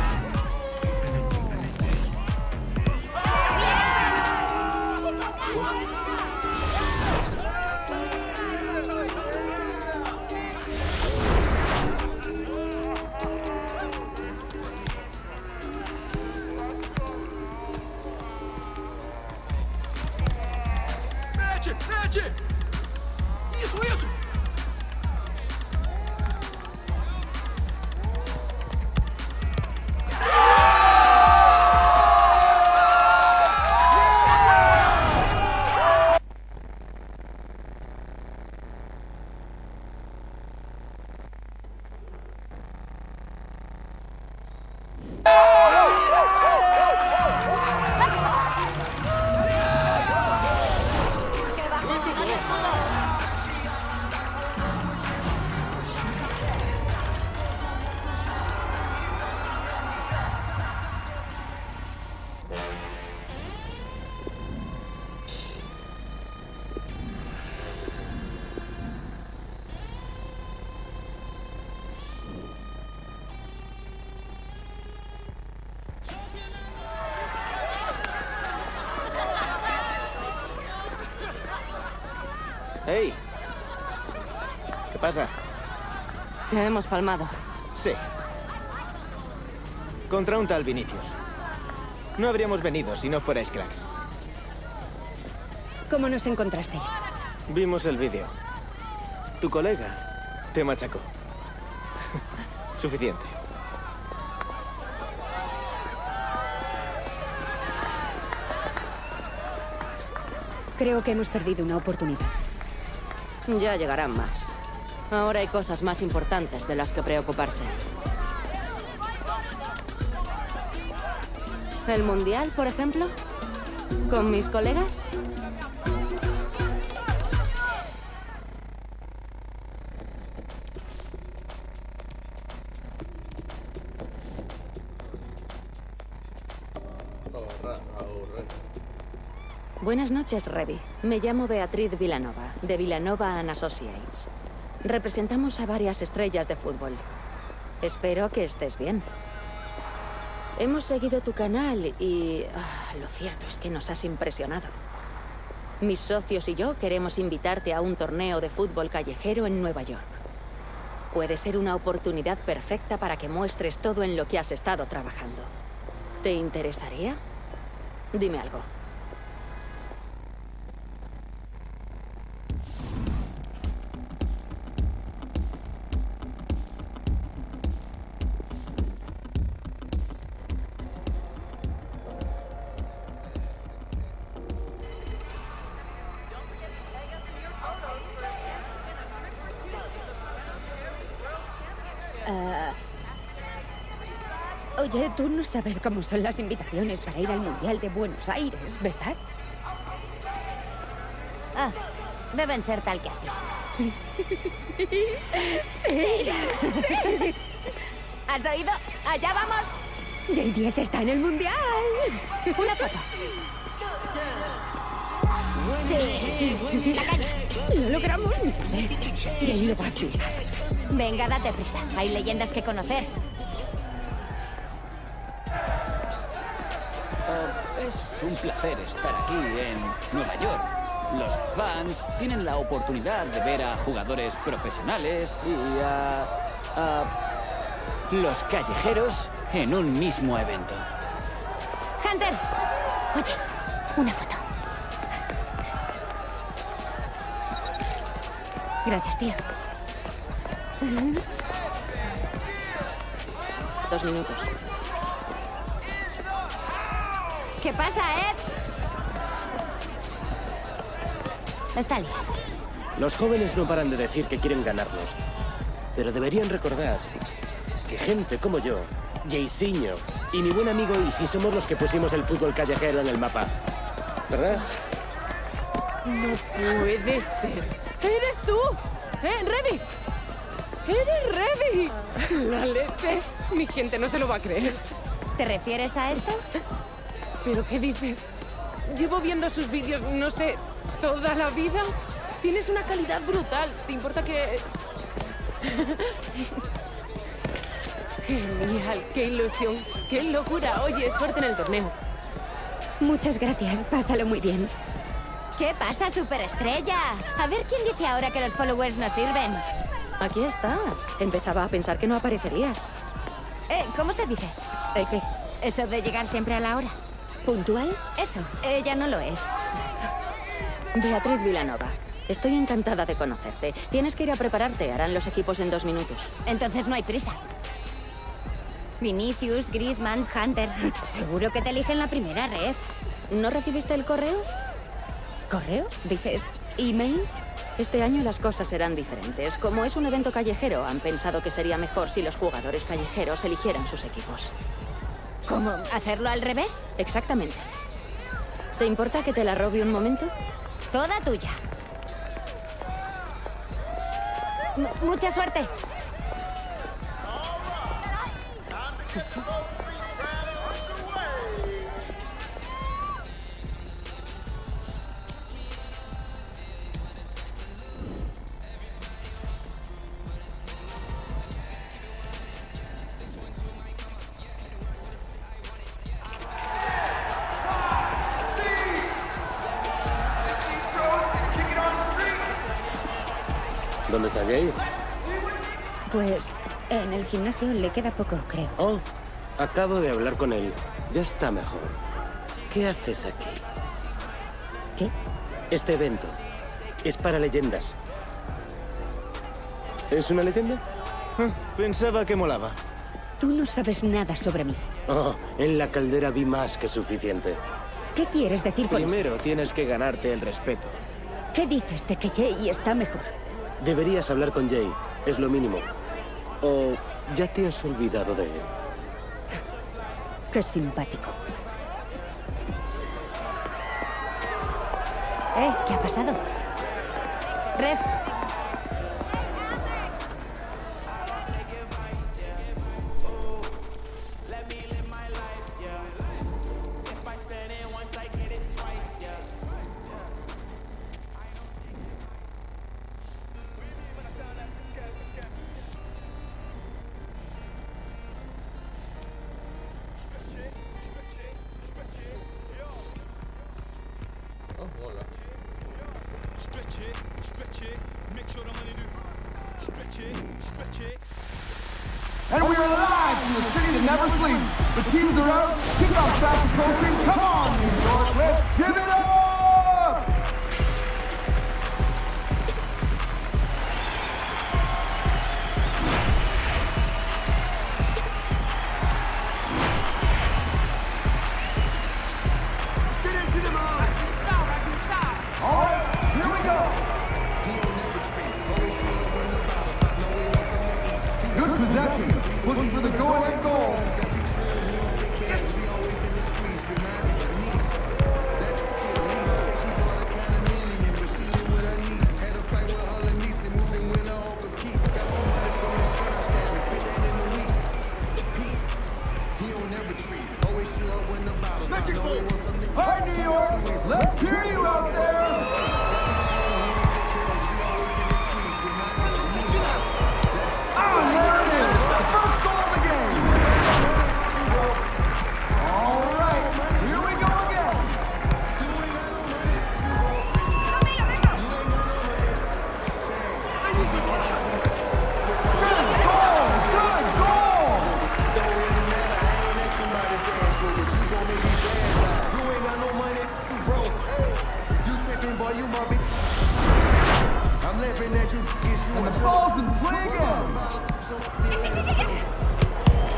Mete, mete! Isso, isso! ¡Que bajo! ¡No te escudo! Hey. ¿Qué pasa? Que hemos palmado. Sí. Contra un tal Vinicius. No habríamos venido si no fuerais cracks. ¿Cómo nos encontrasteis? Vimos el vídeo. Tu colega te machacó. Suficiente. Creo que hemos perdido una oportunidad. Ya llegarán más. Ahora hay cosas más importantes de las que preocuparse. ¿El mundial, por ejemplo? ¿Con mis colegas? Buenas noches, Revi. Me llamo Beatriz Vilanova, de Vilanova & Associates. Representamos a varias estrellas de fútbol. Espero que estés bien. Hemos seguido tu canal y... lo cierto es que nos has impresionado. Mis socios y yo queremos invitarte a un torneo de fútbol callejero en Nueva York. Puede ser una oportunidad perfecta para que muestres todo en lo que has estado trabajando. ¿Te interesaría? Dime algo. Oye, tú no sabes cómo son las invitaciones para ir al Mundial de Buenos Aires, ¿verdad? Ah, deben ser tal que así. Sí. ¿Has oído? ¡Allá vamos! J10 está en el Mundial. Una foto. Sí. La caña. Lo logramos. Jay lo va a flipar. Venga, date prisa. Hay leyendas que conocer. Es un placer estar aquí en Nueva York. Los fans tienen la oportunidad de ver a jugadores profesionales y a los callejeros en un mismo evento. Hunter, oye, una foto. Gracias, tío. 2 minutos. ¿Qué pasa, Ed? Está liado. Los jóvenes no paran de decir que quieren ganarnos. Pero deberían recordar que gente como yo, Jayciño y mi buen amigo Easy somos los que pusimos el fútbol callejero en el mapa. ¿Verdad? No puede ser. ¡Eres tú! ¡Revy! ¡Eres Revy! La leche. Mi gente no se lo va a creer. ¿Te refieres a esto? ¿Pero qué dices? Llevo viendo sus vídeos, no sé, toda la vida. Tienes una calidad brutal. ¿Te importa que...? Genial, qué ilusión, qué locura. Oye, suerte en el torneo. Muchas gracias, pásalo muy bien. ¿Qué pasa, superestrella? A ver quién dice ahora que los followers no sirven. Aquí estás. Empezaba a pensar que no aparecerías. ¿Cómo se dice? ¿El qué? Eso de llegar siempre a la hora. ¿Puntual? Eso, ella no lo es. Beatriz Vilanova. Estoy encantada de conocerte. Tienes que ir a prepararte. Harán los equipos en 2 minutos. Entonces no hay prisa. Vinicius, Griezmann, Hunter. Seguro que te eligen la primera red. ¿No recibiste el correo? ¿Correo? ¿Dices email? Este año las cosas serán diferentes. Como es un evento callejero, han pensado que sería mejor si los jugadores callejeros eligieran sus equipos. ¿Cómo? ¿Hacerlo al revés? Exactamente. ¿Te importa que te la robe un momento? Toda tuya. Mucha suerte. ¿Dónde está Jay? Pues en el gimnasio le queda poco, creo. Oh, acabo de hablar con él. Ya está mejor. ¿Qué haces aquí? ¿Qué? Este evento es para leyendas. ¿Es una leyenda? Pensaba que molaba. Tú no sabes nada sobre mí. Oh, en la caldera vi más que suficiente. ¿Qué quieres decir con eso? Primero tienes que ganarte el respeto. ¿Qué dices de que Jay está mejor? Deberías hablar con Jay. Es lo mínimo. ¿O ya te has olvidado de él? Qué simpático. ¿Qué ha pasado? Rev. Mola. And we are live from the city that never sleeps. The teams are out. Kick off fast approaching. Come on, New York. Let's give it up! Let's get into the mode. All right, here we go. Good possession. Looking for the go-ahead goal. Hi, New York. Let's hear you out there. Ah, there it is. First goal of the game. All right, here we go again. Good goal. Good goal. I'm laughing at you. And the ball's in play again.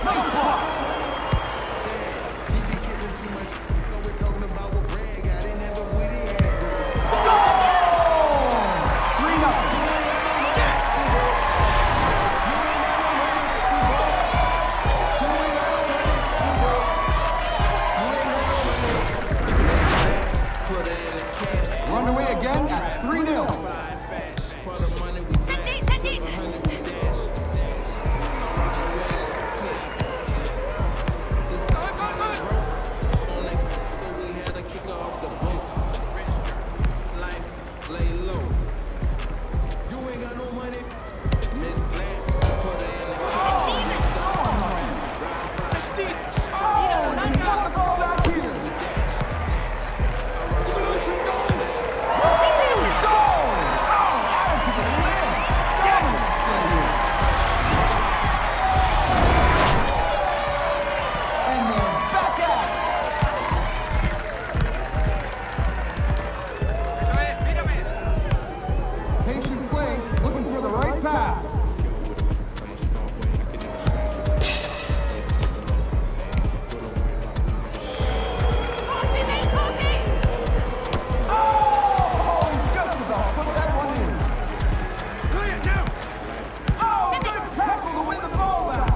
Nice ball. We're underway again at 3-0. Patient play, looking for the right pass. Oh, just about put that one in. Clear now. Oh, good tackle to win the ball back.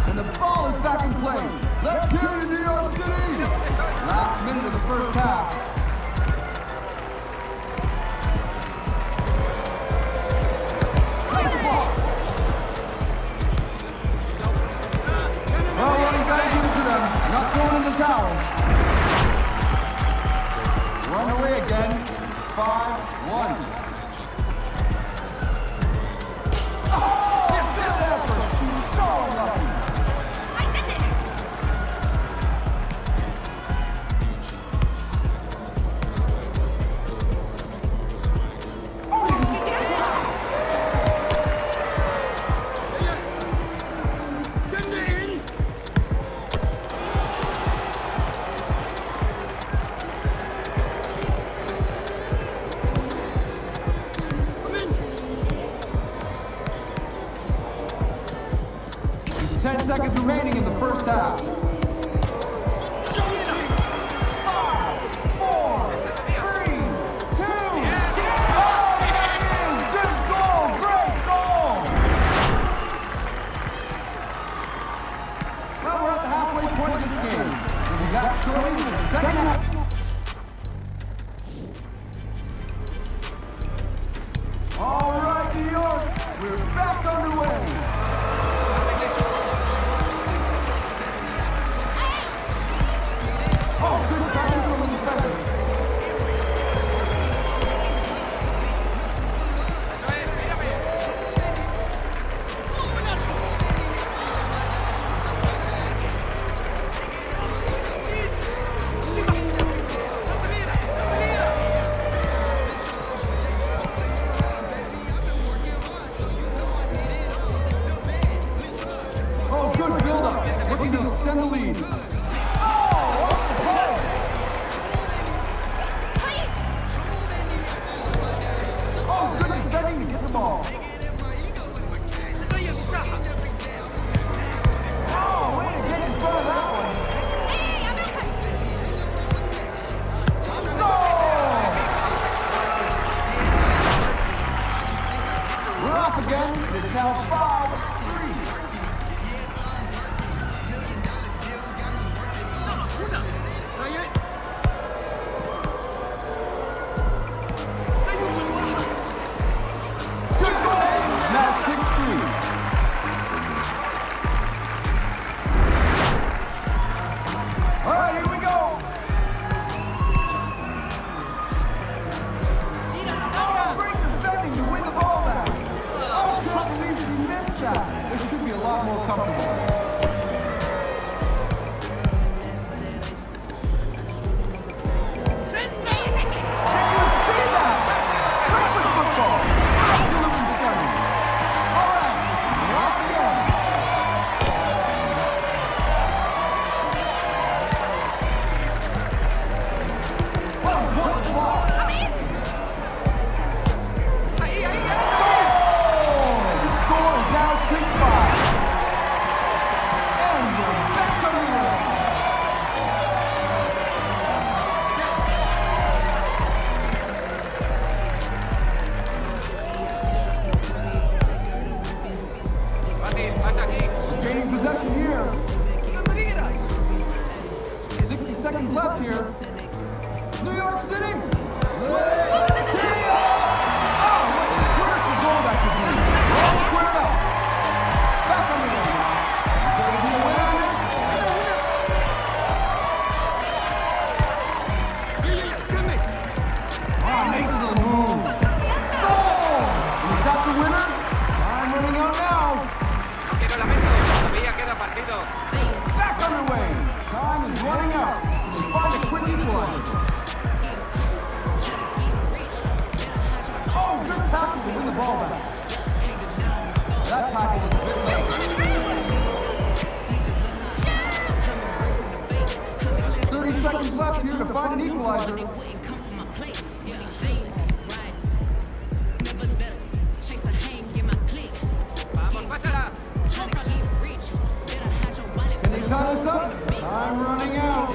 And the ball is back in play. Let's hear you, New York City. Last minute of the first half. Nice ball. Oh, well, you gotta give it to them. Not throwing in the towel. Run away again. 5-1. Oh, good effort. So lucky. Send it in. There's 10 seconds remaining in the first half. 5, 4, 3, 2. Oh, there it is. Good goal. Great goal. Well, we're at the halfway point of this game. We'll be back shortly with the second half. All right, New York, we're back underway. extend the lead. Oh, good defending to get the ball. Oh, way to get in front of that one. We're off again. It's now 5-3. Good play. Now 6-3. All right, here we go. Oh, great defending to win the ball back. I can't believe he missed that. This should be a lot more comfortable. Gaining possession here. 60 seconds left here. New York City. Oh, what a critical goal that could be. All squared up. Back on the line. Is there to be a winner in this? Ah, makes a little move. Goal! Is that the winner? Time running out now. Back underway. Time is running out. We'll find a quick equalizer. Oh, good tackle to win the ball back. That tackle was a bit late. 30 seconds left here to find an equalizer. Can they tie this up? Time running out.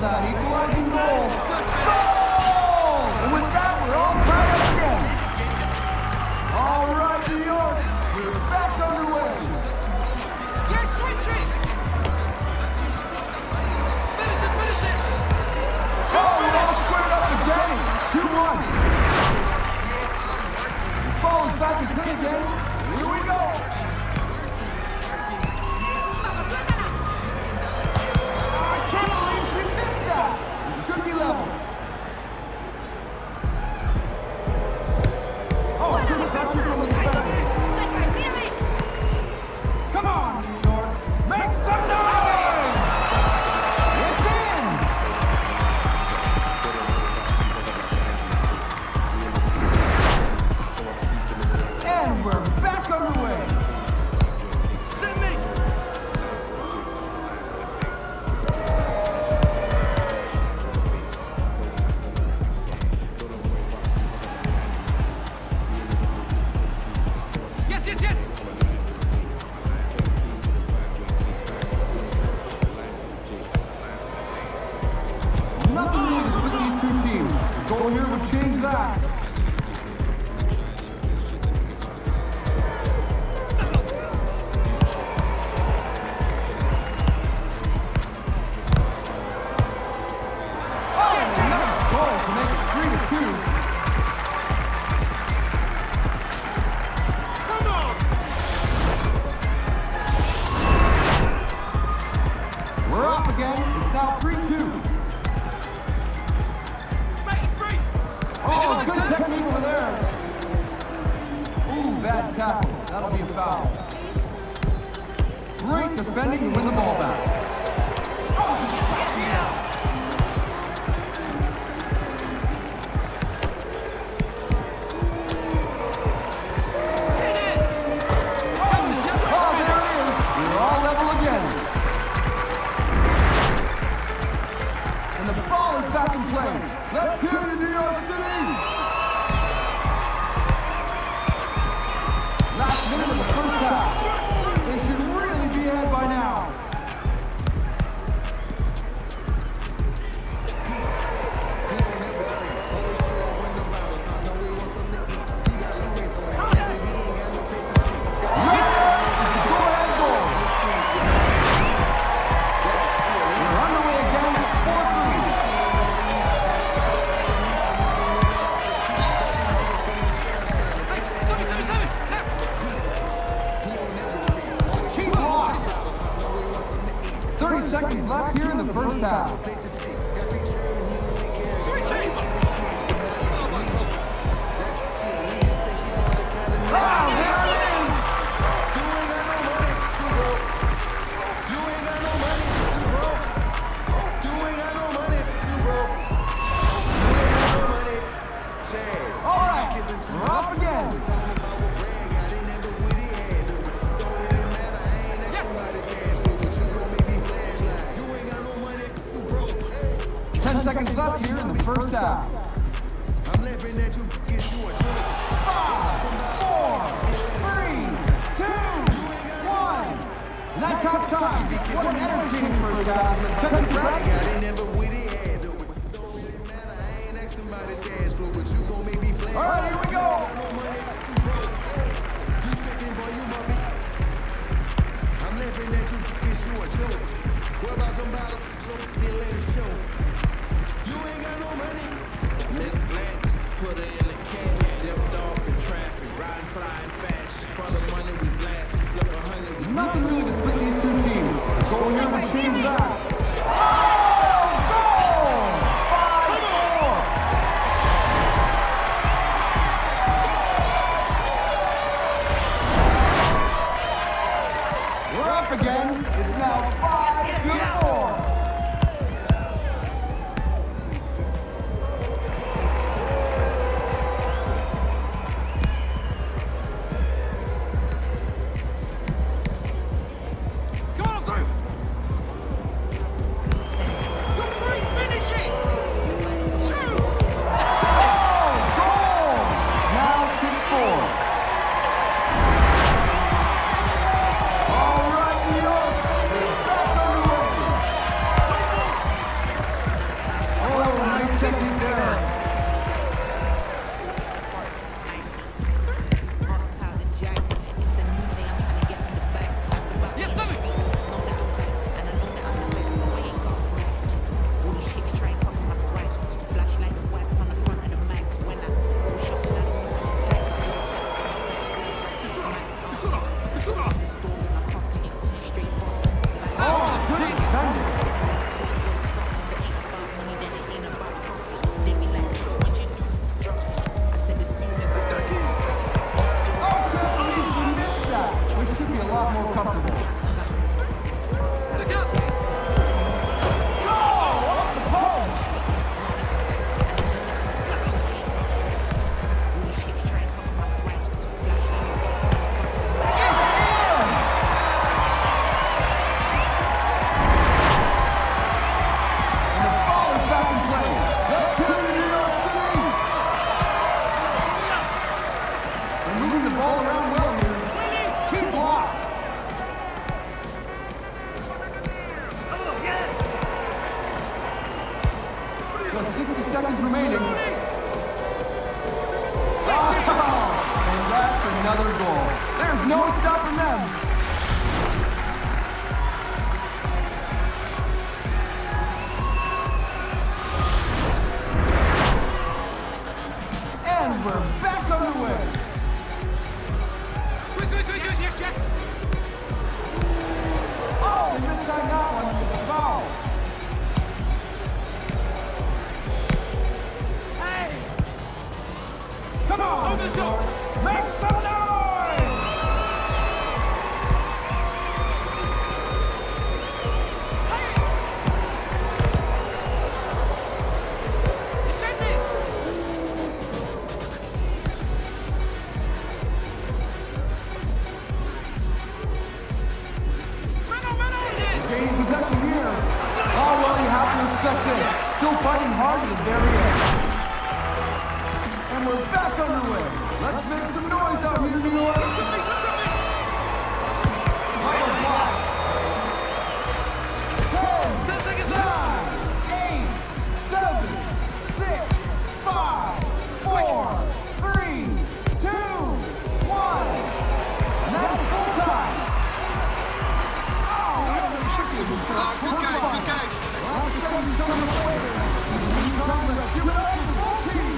that equalizing goal. Goal! And with that, we're all tied up again. All right, New York, we're back underway. Yes, switch it! Finish it! Oh, we're all squared up again. 2-1. The ball is back in play again. Here we go. I can't believe she missed that. It should be level. Oh, good pressure from the defender. Come on, New York. Make some noise! It's in! And we're back underway. Sydney! Yes! Nothing really to split these two teams. The goal here would change that. Oh, nice goal to make it 3-2. Come on! We're up again. It's now 3-2. Oh, good technique over there. Ooh, bad tackle. That'll be a foul. Great defending to win the ball back. Oh, he scratched me out. Oh, there it is. We're all level again. And the ball is back in play. Let's hear you, New York City! Last minute of the first half. They should really be ahead by now. Go-ahead goal. We're underway again at 4-3. Keep alive. 30 seconds left here in the first half. Ah, there it is. All right, we're up again. 10 seconds left here in the first half. I'm laughing at you, get you a 5, 4, 3, 2, 1. That's half time. What an entertaining first half. Check the All right, here we go. I'm laughing at you, get you a joke. What about somebody, so they let it show. You ain't got no money. Miss Black, put her in the cash. Dipped off in traffic, riding flying fast. For the money we blast, flip 100. Nothing really to split these two teams. The goal here would change that. Just 60 seconds remaining. And that's another goal. There's no stopping them. And we're back underway. Quick, yes, yes. Oh, they missed on that one. Foul. Hey! Come on! Over the top! Make some noise! Hey! Send it! Gaining possession here. Oh, well, you have to expect this. Still fighting hard to the very end. And we're back underway. Let's make some noise out here, New York. Final block. 10 seconds left. 9, 8, 7, 6, 5, 4, 3, 2, 1. And that's full time. Good game, good game. Last seconds coming away. Give it up to the full team.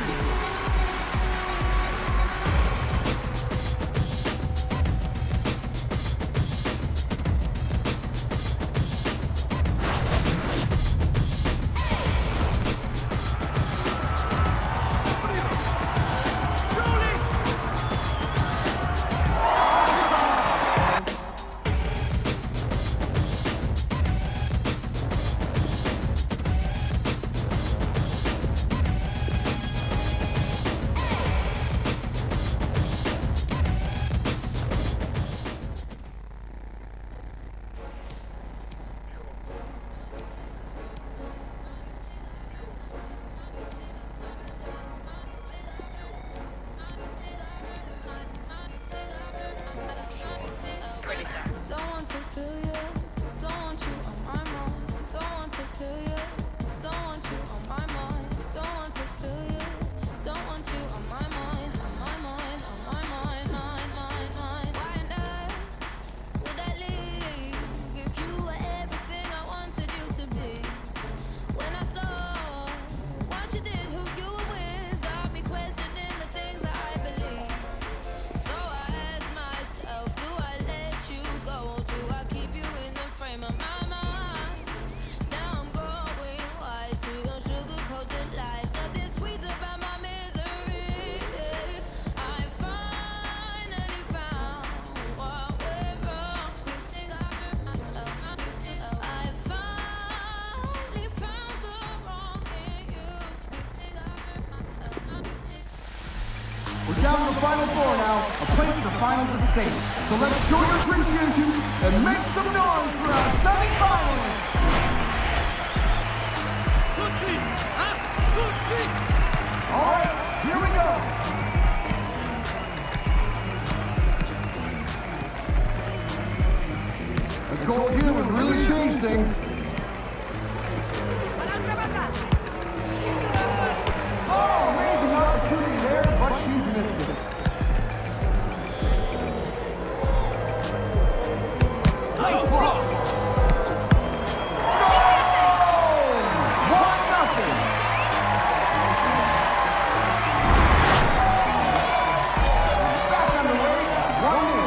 We're down to the final four now, a place for the finals at stake. So let's show your appreciation and make some noise for our semi-finalists. All right, here we go. A goal here would really change things. Oh, amazing opportunity there, but she's missed it. Nice block. Goal! 1-0. Back underway, 1-0.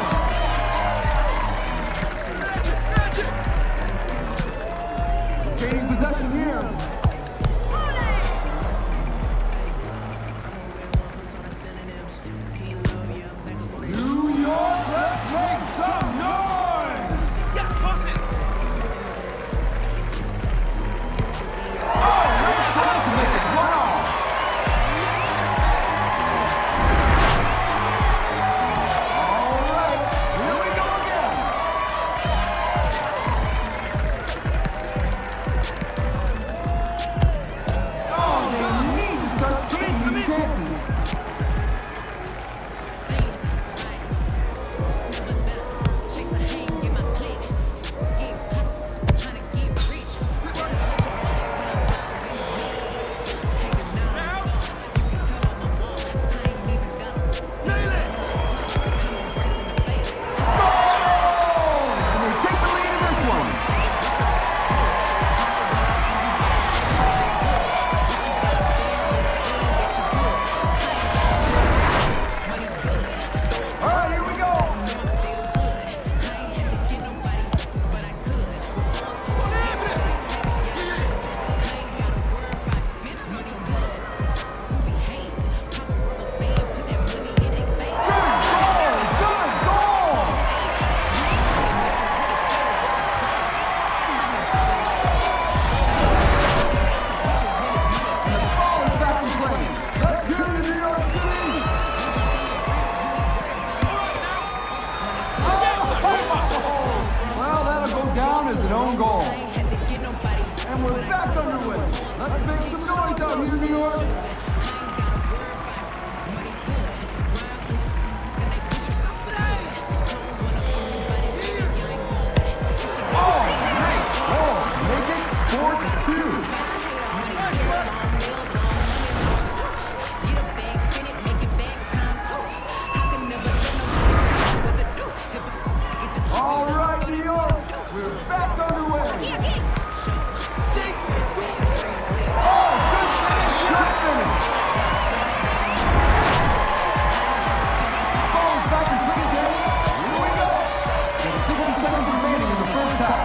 Gaining possession here. Let's make some noise out here, New York. All right, New York, we're back underway. Oh, good finish, good finish. Ball's back in play again. Here we go. There's 60 seconds remaining in the first half.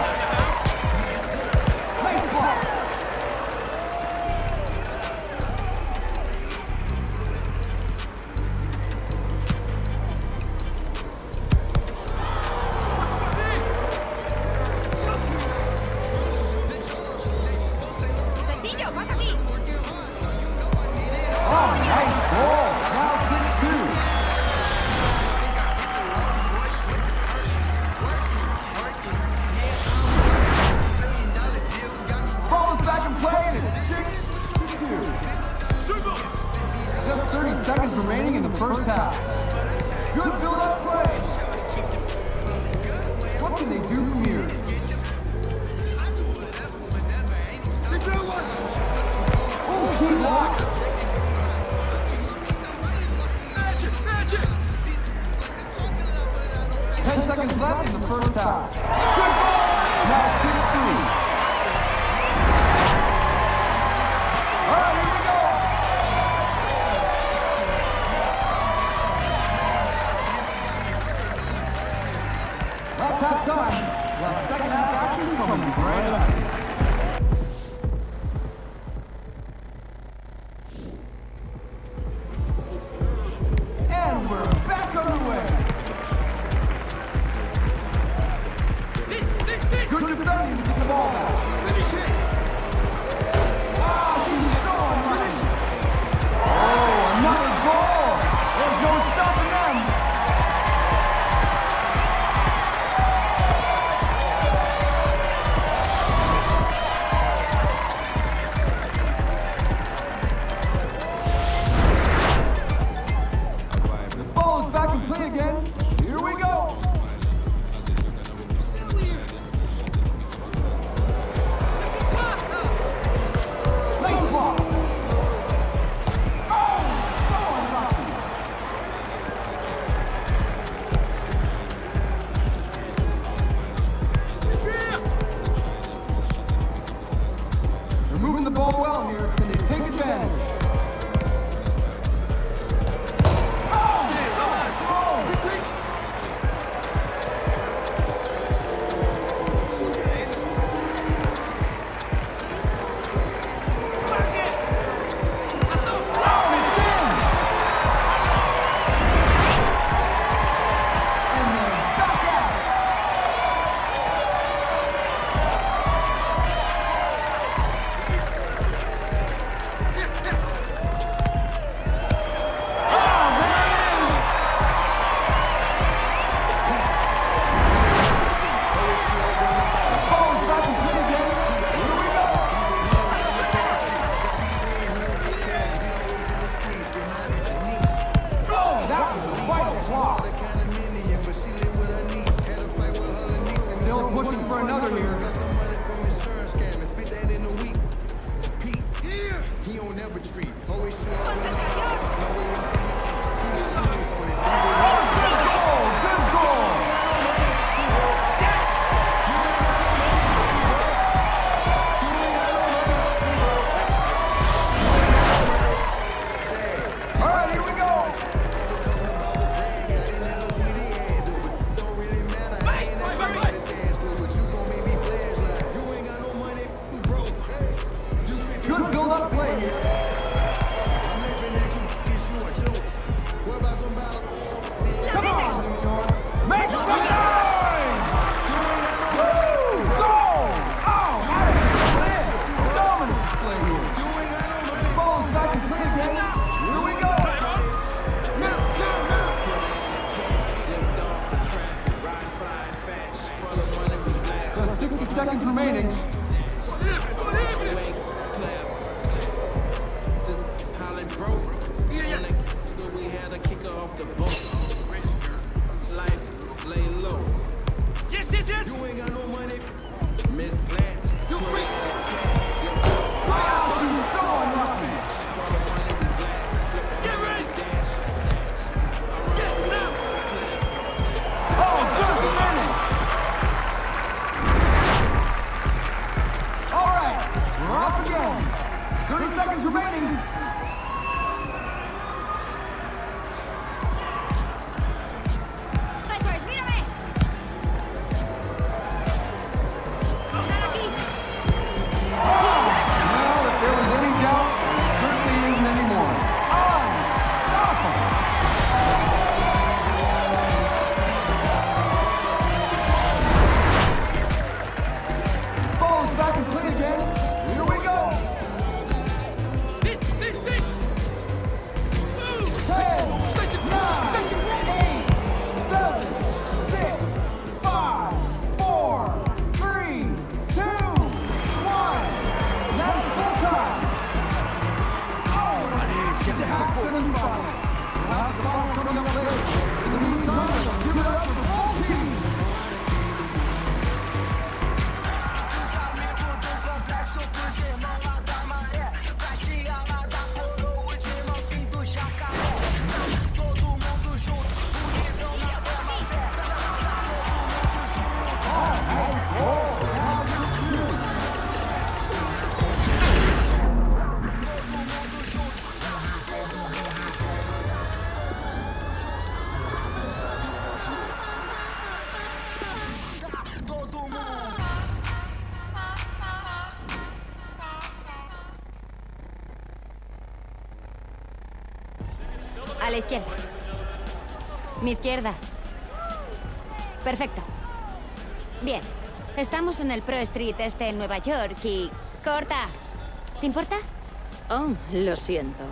Nice block. Sencillo, pasa aquí. Oh, nice ball. Now 6-2. Ball is back in play and it's 6-2. Just 30 seconds remaining in the first half. Good build-up play. What can they do from here? Oh, key lock. Magic! 10 seconds left in the first half. Good ball! Now 6-3. All right, here we go. That's half time. Well, second half action coming right up. And we're back underway. Good defending to get the ball back. Finish it. Ah, she's so unlucky. Oh, another goal. There's no stopping them. The ball is back in play again. Here we go. Nice block. Oh, so unlucky. They're moving the ball well here. Can they take advantage? Still pushing for another here. Good goal! All right, here we go. Good build-up play here. Come on, New York. Make some noise! Woo! Goal! Oh, nice! Dominant play here. Ball is back in play again. Here we go. Just 60 seconds remaining. seconds remaining. ¡Eso es, mírame! Now, if there was any doubt, there certainly isn't anymore. Ball is back in play again. Here we go. 10, 9, 8, 7, 6, 5, 4, 3, 2, 1. Now it's full time. Oh, it's accident foul. We'll have the ball coming up later. In the meantime, give it up for the full team. A la izquierda. Mi izquierda. Perfecto. Bien. Estamos en el Pro Street en Nueva York y... ¡Corta! ¿Te importa? Oh, lo siento.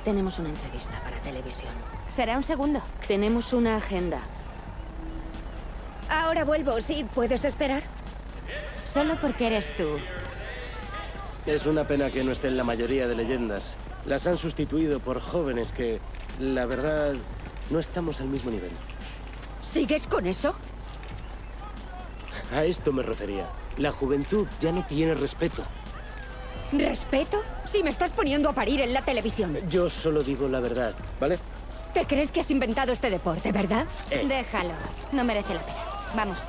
Tenemos una entrevista para televisión. Será un segundo. Tenemos una agenda. Ahora vuelvo, ¿sí? ¿Puedes esperar? Solo porque eres tú. Es una pena que no estén la mayoría de leyendas. Las han sustituido por jóvenes que, la verdad, no estamos al mismo nivel. ¿Sigues con eso? A esto me refería. La juventud ya no tiene respeto. ¿Respeto? Si me estás poniendo a parir en la televisión. Yo solo digo la verdad, ¿vale? ¿Te crees que has inventado este deporte, verdad? Déjalo. No merece la pena. Vamos.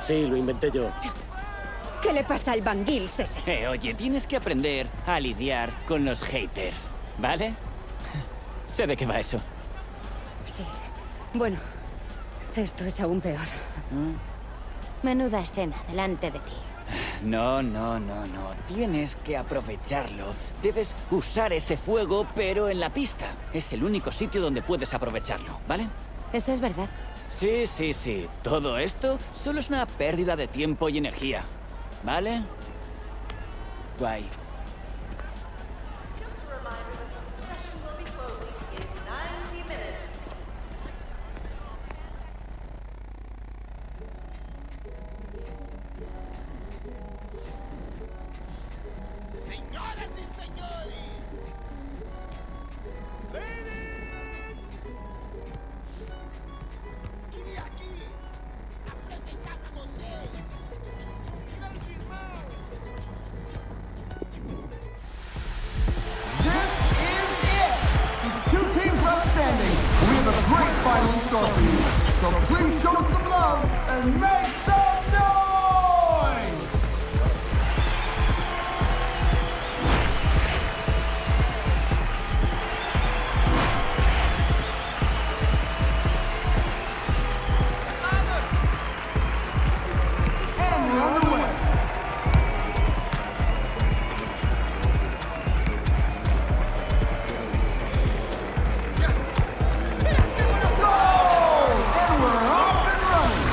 Sí, lo inventé yo. ¿Qué le pasa al Van Gils ese? Oye, tienes que aprender a lidiar con los haters, ¿vale? Sé de qué va eso. Sí. Bueno, esto es aún peor. Menuda escena delante de ti. No. Tienes que aprovecharlo. Debes usar ese fuego, pero en la pista. Es el único sitio donde puedes aprovecharlo, ¿vale? Eso es verdad. Sí. Todo esto solo es una pérdida de tiempo y energía. ¿Vale? Guay. Señoras y señores, vine aquí a presentar a vocês. This is it. There's 2 teams left standing. We have a great final in store for you. So please show some love and make some noise. And we're on the way. Goal! And we're off and running.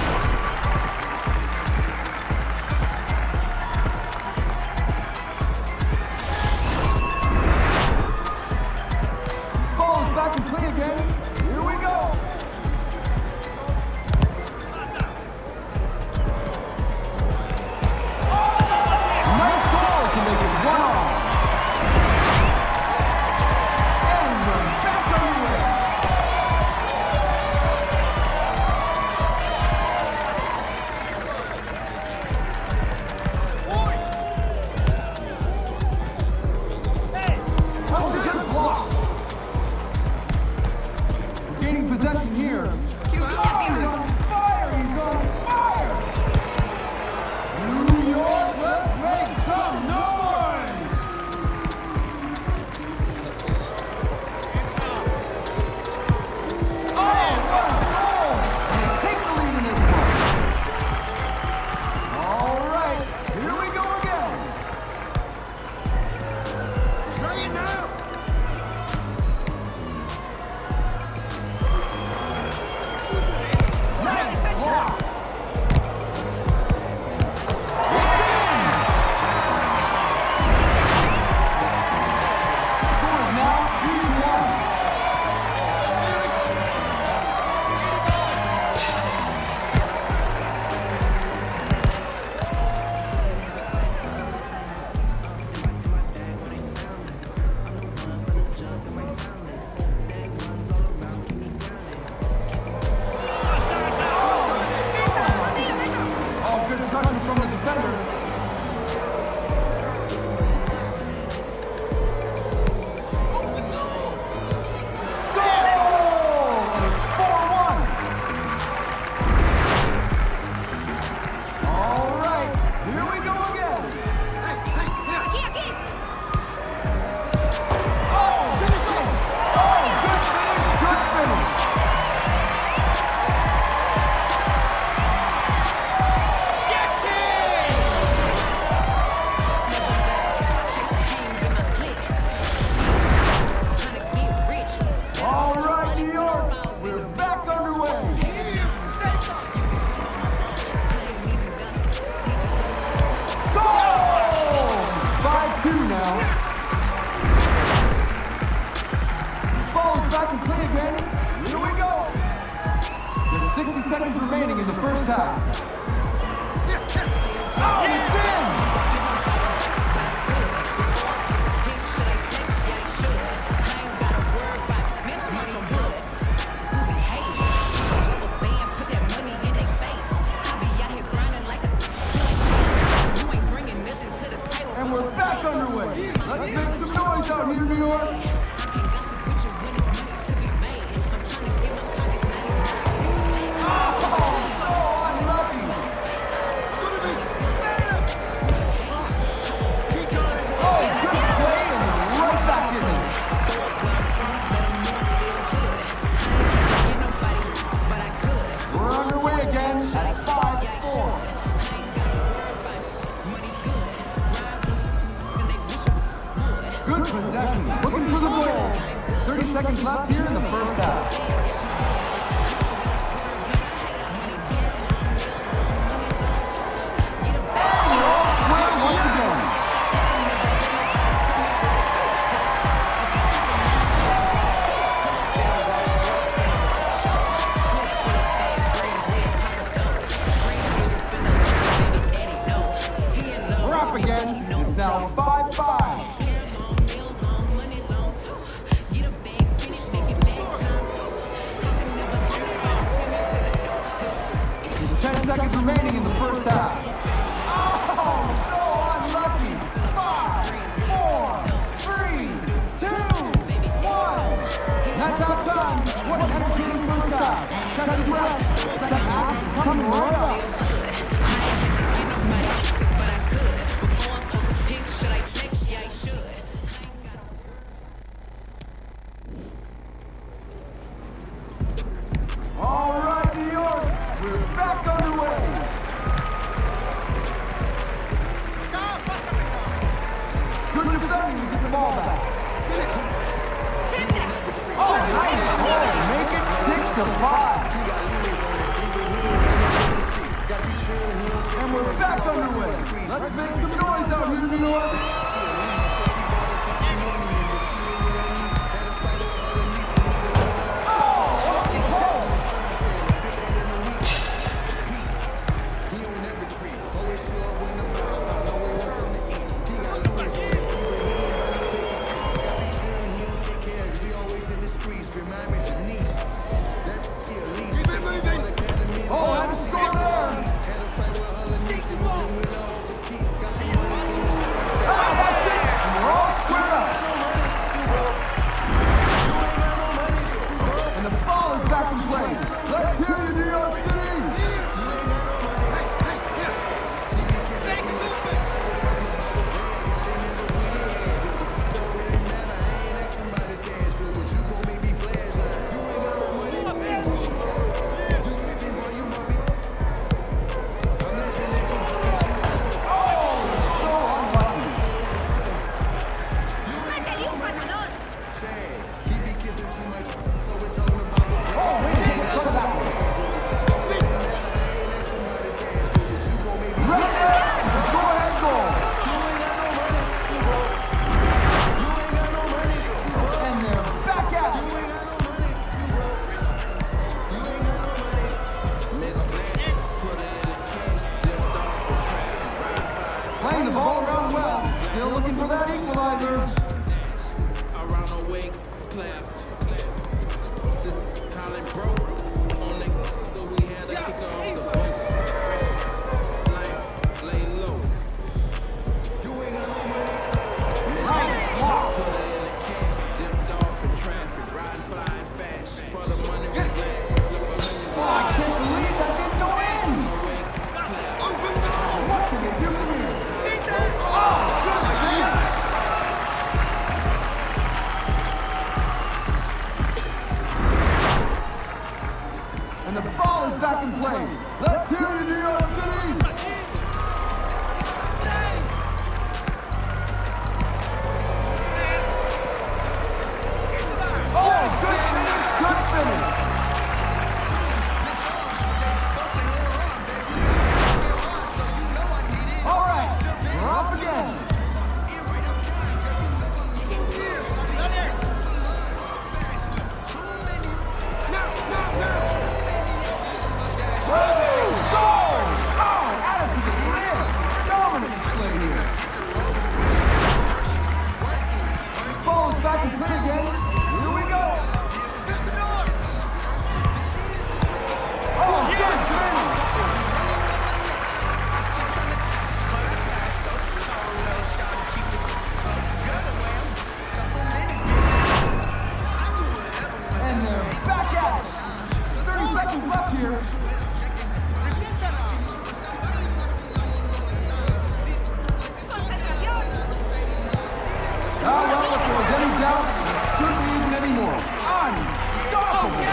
Shouldn't be using anymore. Unstoppable!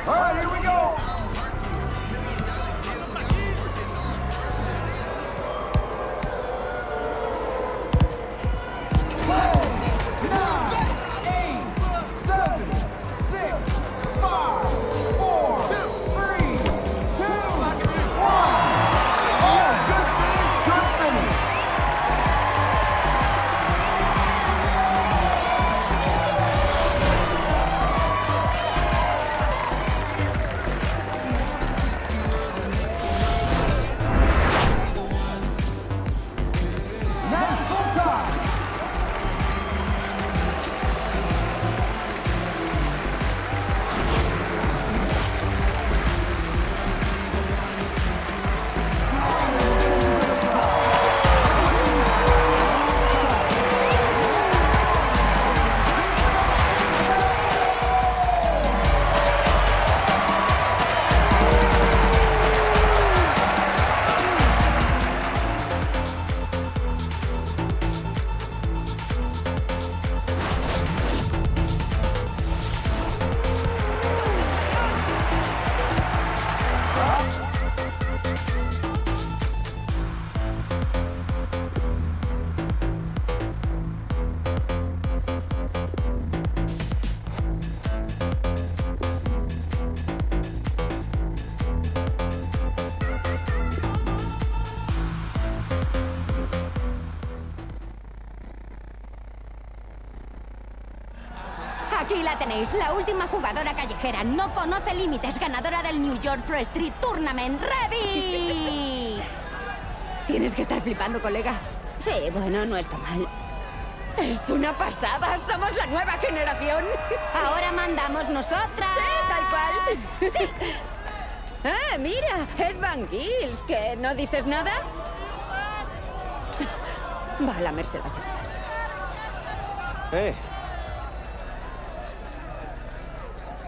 All right, here we go. Aquí la tenéis, la última jugadora callejera. No conoce límites, ganadora del New York Pro Street Tournament, Revy. Tienes que estar flipando, colega. Sí, bueno, no está mal. Es una pasada, somos la nueva generación. Ahora mandamos nosotras. Sí, tal cual. Sí. Ah, mira, Ed Van Gils, ¿que no dices nada? Va a lamerse las heridas.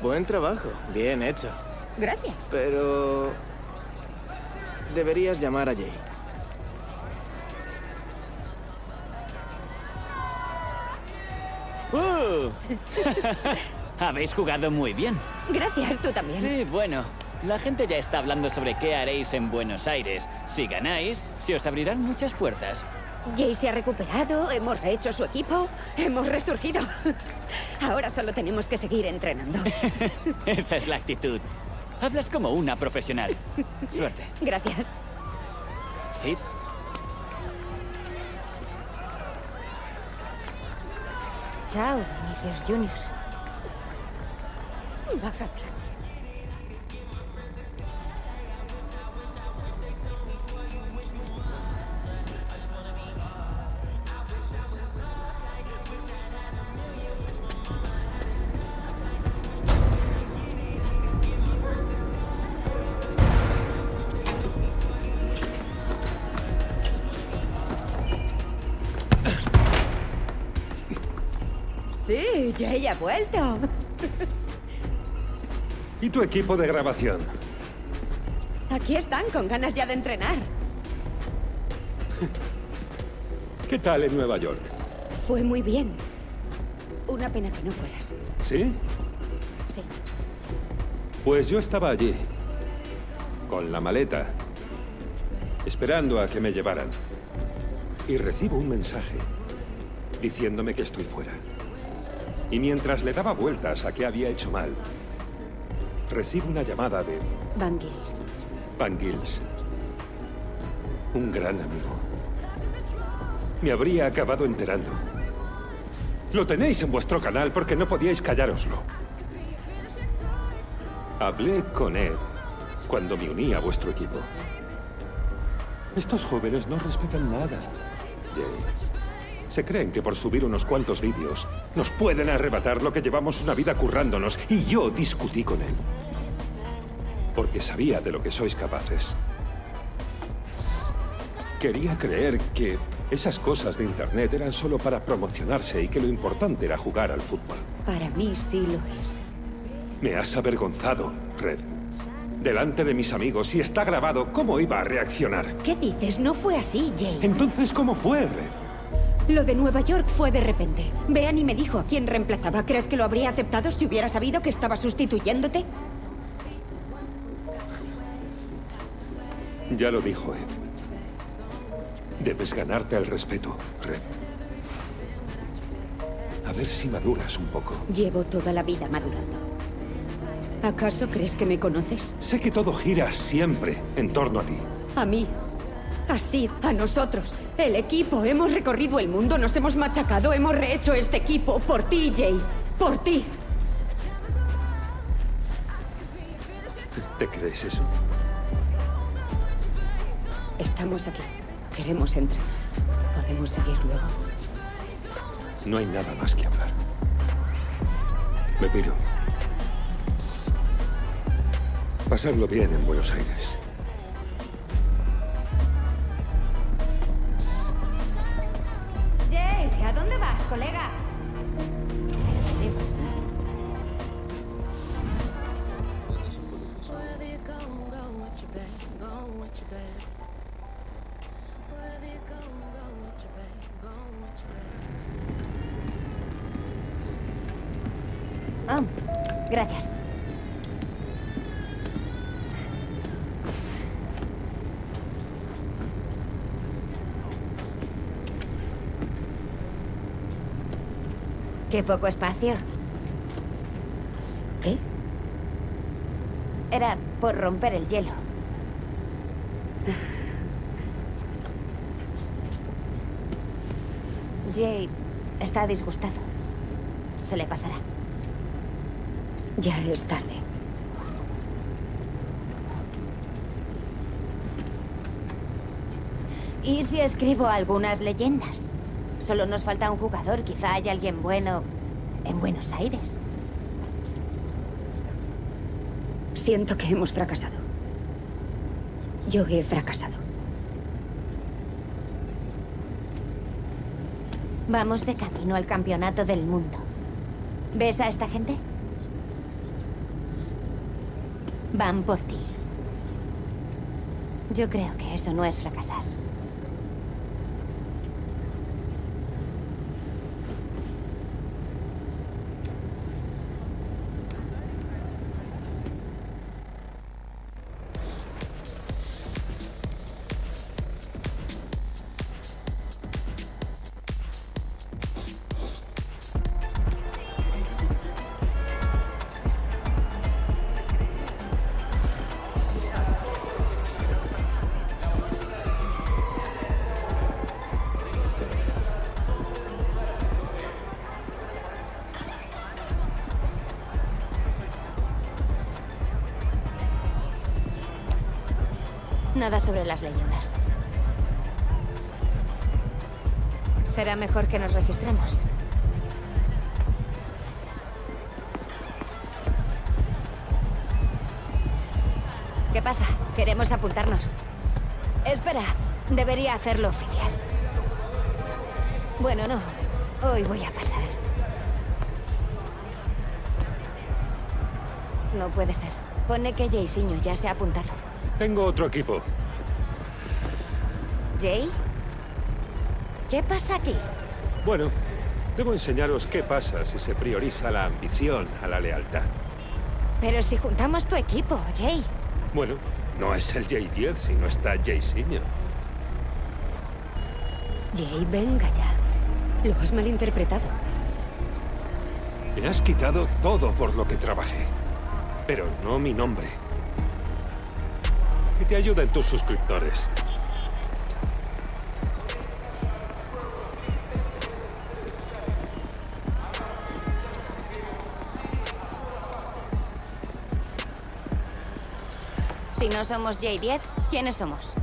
Buen trabajo, bien hecho. Gracias. Pero... deberías llamar a Jay. Habéis jugado muy bien. Gracias, tú también. Sí, bueno. La gente ya está hablando sobre qué haréis en Buenos Aires. Si ganáis, se os abrirán muchas puertas. Jay se ha recuperado, hemos rehecho su equipo, hemos resurgido. Ahora solo tenemos que seguir entrenando. Esa es la actitud. Hablas como una profesional. Suerte. Gracias. Sí. Chao, Vinicius Junior. Baja. Sí, Jay ha vuelto. ¿Y tu equipo de grabación? Aquí están, con ganas ya de entrenar. ¿Qué tal en Nueva York? Fue muy bien. Una pena que no fueras. ¿Sí? Sí. Pues yo estaba allí, con la maleta, esperando a que me llevaran. Y recibo un mensaje diciéndome que estoy fuera. Y mientras le daba vueltas a qué había hecho mal, recibo una llamada de Van Gils. Van Gils. Un gran amigo. Me habría acabado enterando. Lo tenéis en vuestro canal porque no podíais callároslo. Hablé con Ed cuando me uní a vuestro equipo. Estos jóvenes no respetan nada, Jay. Se creen que por subir unos cuantos vídeos nos pueden arrebatar lo que llevamos una vida currándonos. Y yo discutí con él. Porque sabía de lo que sois capaces. Quería creer que esas cosas de Internet eran solo para promocionarse y que lo importante era jugar al fútbol. Para mí sí lo es. Me has avergonzado, Red. delante de mis amigos, y está grabado, ¿cómo iba a reaccionar? ¿Qué dices? No fue así, Jay. Entonces, ¿cómo fue, Red? Lo de Nueva York fue de repente. Beani me dijo a quién reemplazaba. ¿Crees que lo habría aceptado si hubiera sabido que estaba sustituyéndote? Ya lo dijo Ed. Debes ganarte el respeto, Red. A ver si maduras un poco. Llevo toda la vida madurando. ¿Acaso crees que me conoces? Sé que todo gira siempre en torno a ti. A mí. A Sid, a nosotros. El equipo. Hemos recorrido el mundo, nos hemos machacado, hemos rehecho este equipo. Por ti, Jay. Por ti. ¿Te crees eso? Estamos aquí. Queremos entrenar. Podemos seguir luego. No hay nada más que hablar. Me piro. Pasadlo bien en Buenos Aires. Jay, ¿a dónde vas, colega? ¿Qué le pasa? Oh, gracias. Qué poco espacio. ¿Qué? Era por romper el hielo. Jay está disgustado. Se le pasará. Ya es tarde. ¿Y si escribo algunas leyendas? Solo nos falta un jugador. Quizá haya alguien bueno en Buenos Aires. Siento que hemos fracasado. Yo he fracasado. Vamos de camino al campeonato del mundo. ¿Ves a esta gente? Van por ti. Yo creo que eso no es fracasar. Nada sobre las leyendas. Será mejor que nos registremos. ¿Qué pasa? Queremos apuntarnos. Espera, debería hacerlo oficial. Bueno, no. Hoy voy a pasar. No puede ser. Pone que Jaysinho ya se ha apuntado. Tengo otro equipo. ¿Jay? ¿Qué pasa aquí? Bueno, debo enseñaros qué pasa si se prioriza la ambición a la lealtad. Pero si juntamos tu equipo, Jay. Bueno, no es el Jay-10 si no está Jaysinho. Jay, venga ya. Lo has malinterpretado. Me has quitado todo por lo que trabajé. Pero no mi nombre. Que te ayuden tus suscriptores. Si no somos Jay-10, ¿quiénes somos?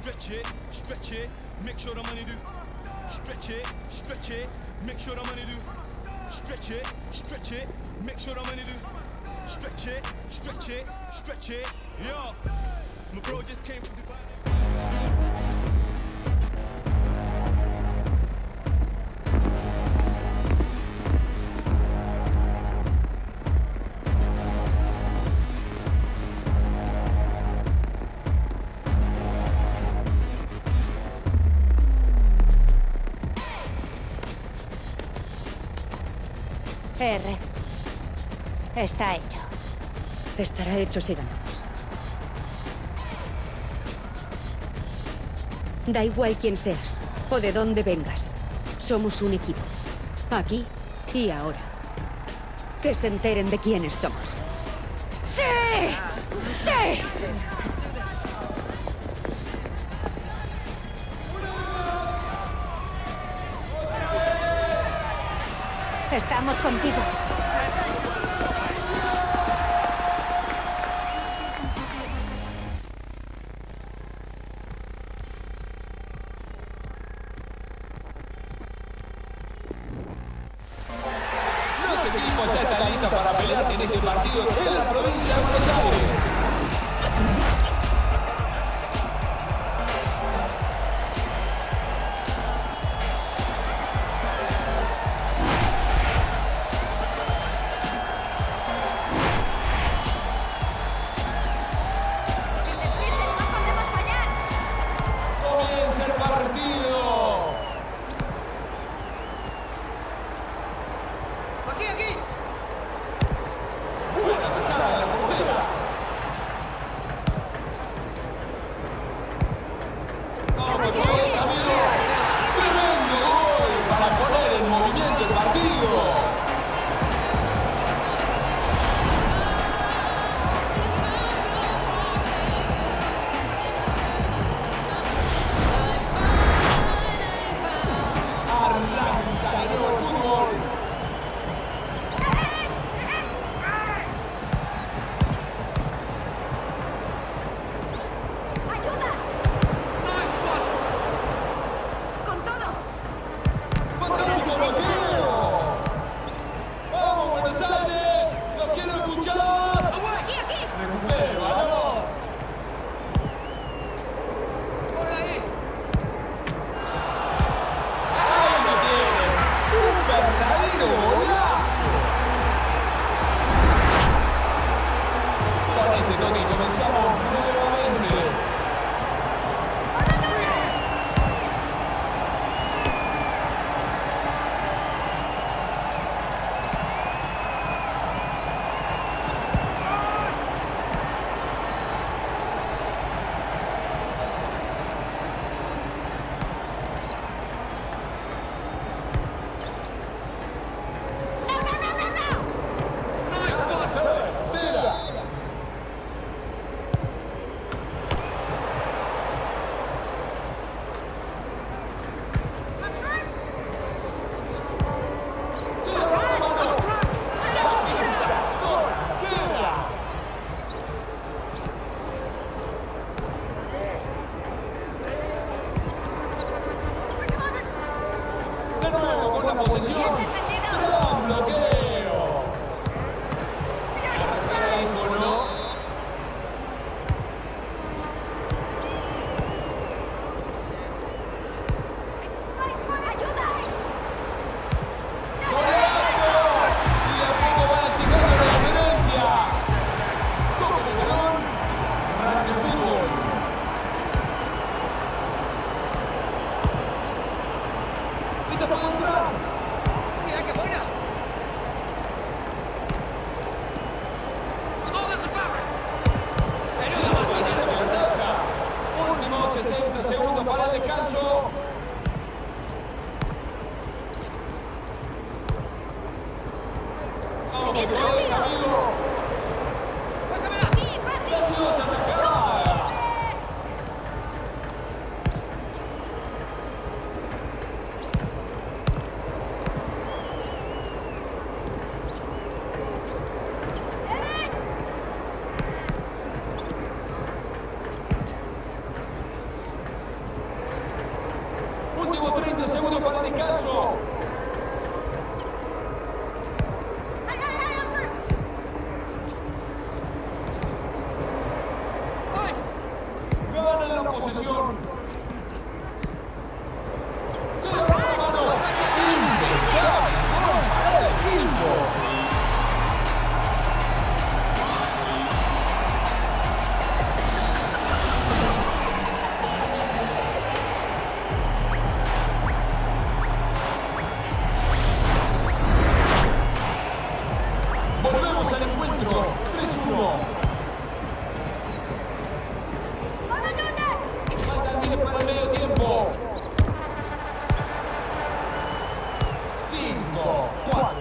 Stretch it, make sure the money do. Stretch it, make sure the money do. Stretch it, make sure the money do. Stretch it, yeah. My bro just came from Dubai. Red. Está hecho. Estará hecho si ganamos. Da igual quién seas o de dónde vengas. Somos un equipo. Aquí y ahora. Que se enteren de quiénes somos. ¡Sí! ¡Sí! Estamos contigo. Los equipos ya están listos para pelear en este partido en la provincia de Buenos Aires. 5, 4,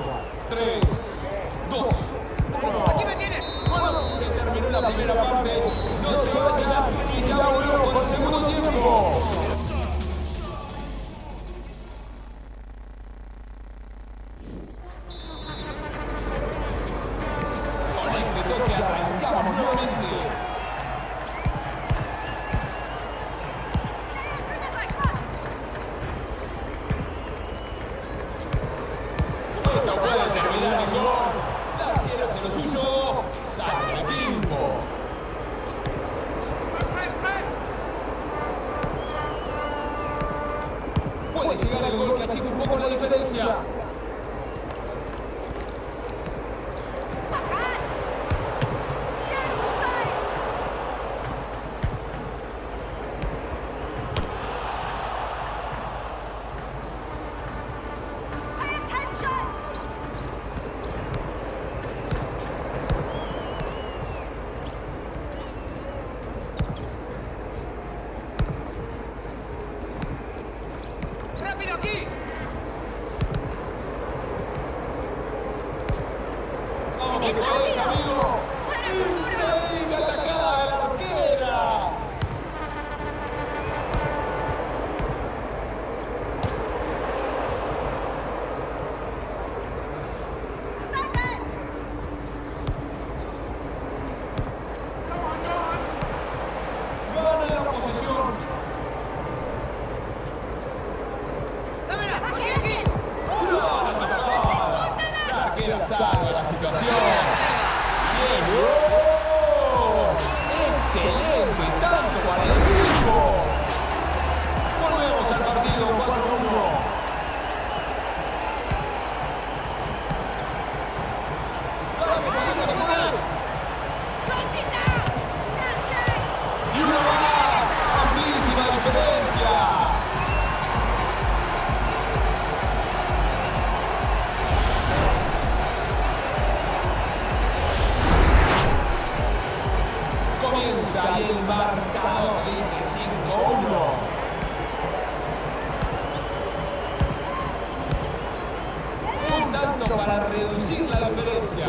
3, 2, 1. ¡Aquí me tienes! Bueno, se terminó la primera parte. No se vayan y ya volvemos con el segundo tiempo. Con este toque arrancamos nuevamente. Esto puede terminar en gol. La arquera hace lo suyo. Saca el equipo. Puede llegar el gol que achica un poco la diferencia. ¡Rápido aquí! ¡Vamos que podés, amigo! ¡Increíble atacada de la arquera! ¡Gana la posesión! ¡Dámela! ¡Aquí, aquí! La arquera salva la situación. ¡Bien! ¡Oh! ¡Excelente! ¡Tanto para el equipo! Volvemos al partido 4-1. ¡Dale, Paquito, que podés! ¡Y uno más! ¡Amplísima diferencia! Comienza y el marcador dice 5-1. Un tanto para reducir la diferencia.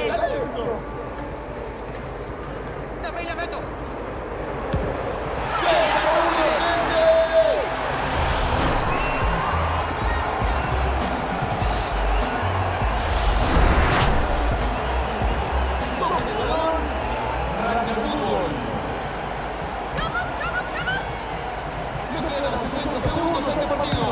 ¡Talento! ¡Dame y la meto! Toque de balón. Arranca el fútbol. Le quedan 60 segundos a este partido.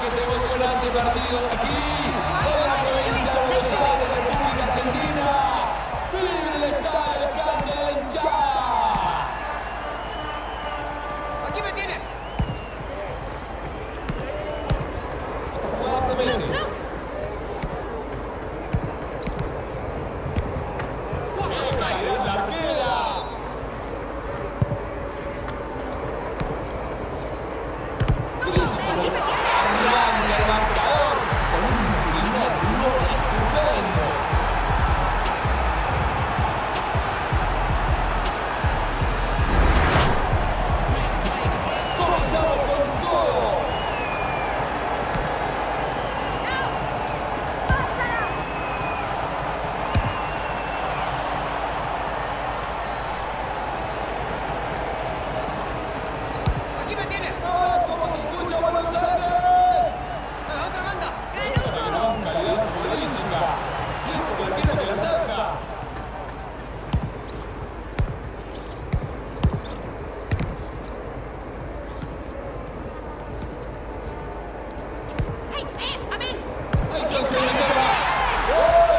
este emocionante partido aquí, en la provincia de Buenos Aires, República Argentina. ¡Vive el estadio, la cancha de la hinchada! Aquí me tienes. Jugada promete. ¡Esa es la arquera! Arranca el marcador con un primer gol estupendo. Comenzamos con todo. Aquí me tienes. ¡Ah, cómo se escucha Buenos Aires! A la otra banda. De gran calidad futbolística. Y es por la arquera que la ataja. ¡Hay chance de meterla! ¡Gol!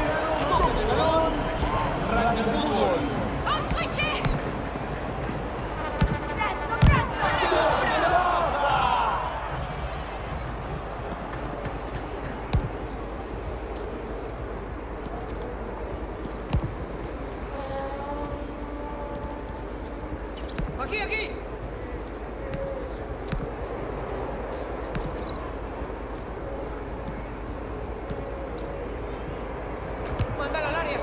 2-0. Toque de balón. Arranca el fútbol. Aquí, aquí. Mándala al área.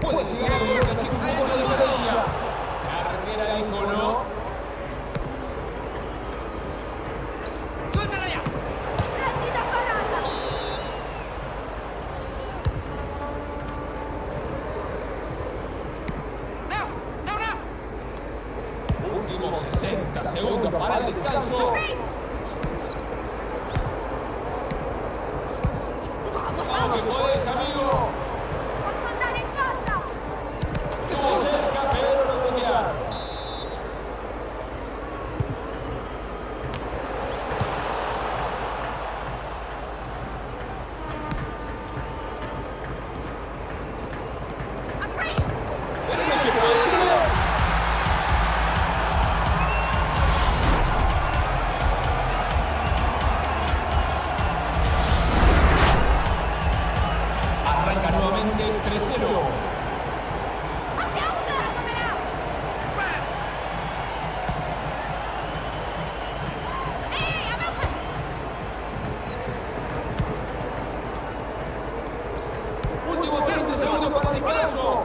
Puede llegar a ver la chica un poco de diferencia. La arquera dijo no. Suéltala ya. Últimos 60 segundos para el descanso. Vamos que podés, amigo. Estuvo cerca, pero no bloquearon. Pero no se puede creer. Arranca nuevamente 3-0. Últimos 30 segundos para el descanso.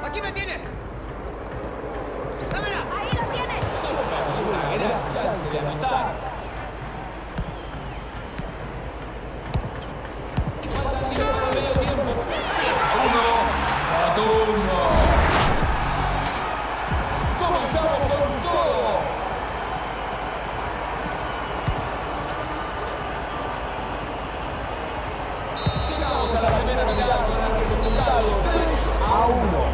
Aquí me tienes. Dámela. Ahí lo tienes. Se perdió una gran chance de anotar. Faltan 5 para el medio tiempo. 3-1. Rotundo. Comenzamos con todo. Llegamos a la primera mitad con el resultado 3-1.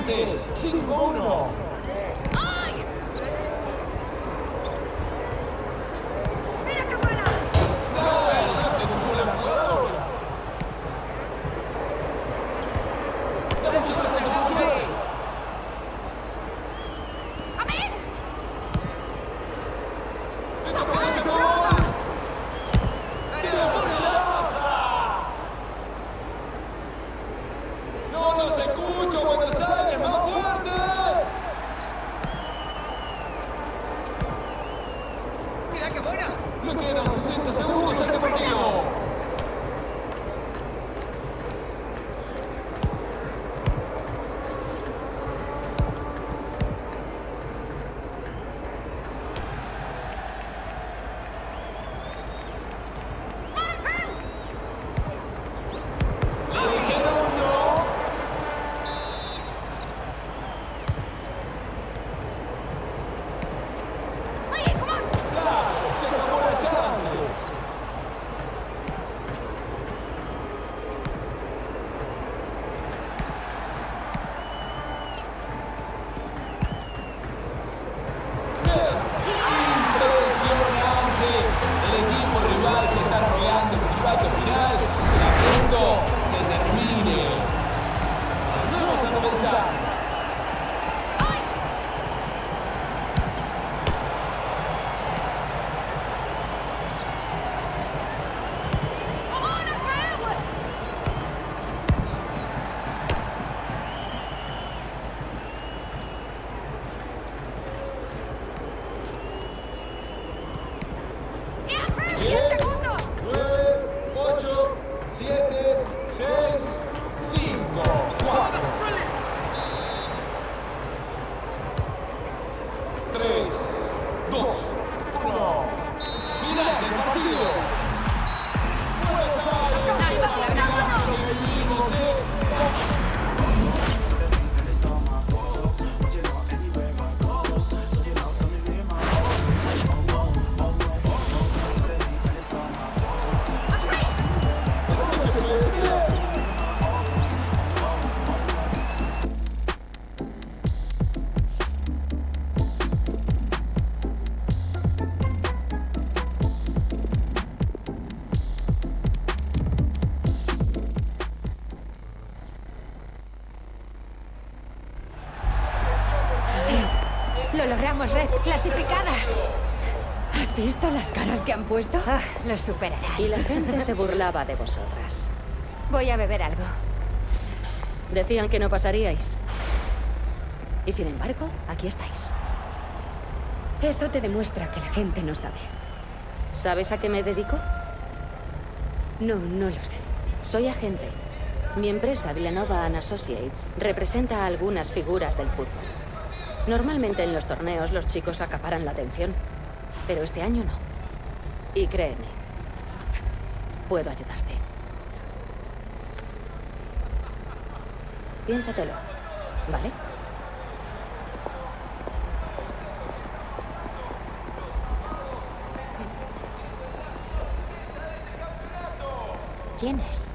Gigantes 5-1. No nos escucho, Buenos Aires, más fuerte. Mira qué buena. Le quedan 60 segundos a este partido. Impresionante. El equipo rival se está rogando el silbato final para que esto se termine. Volvemos a comenzar. Lo logramos, Red. Clasificadas. ¿Has visto las caras que han puesto? Ah, lo superarán. Y la gente se burlaba de vosotras. Voy a beber algo. Decían que no pasaríais. Y sin embargo, aquí estáis. Eso te demuestra que la gente no sabe. ¿Sabes a qué me dedico? No, no lo sé. Soy agente. Mi empresa, Villanova & Associates, representa a algunas figuras del fútbol. Normalmente en los torneos los chicos acaparan la atención, pero este año no. Y créeme, puedo ayudarte. Piénsatelo, ¿vale? ¿Quién es?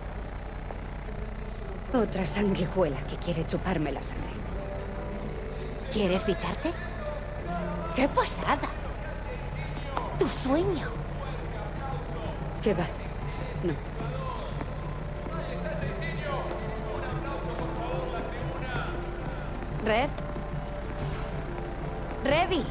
Otra sanguijuela que quiere chuparme la sangre. ¿Quiere ficharte? ¡Qué pasada! ¡Tu sueño! ¿Qué va? No. ¿Red? ¡Revi!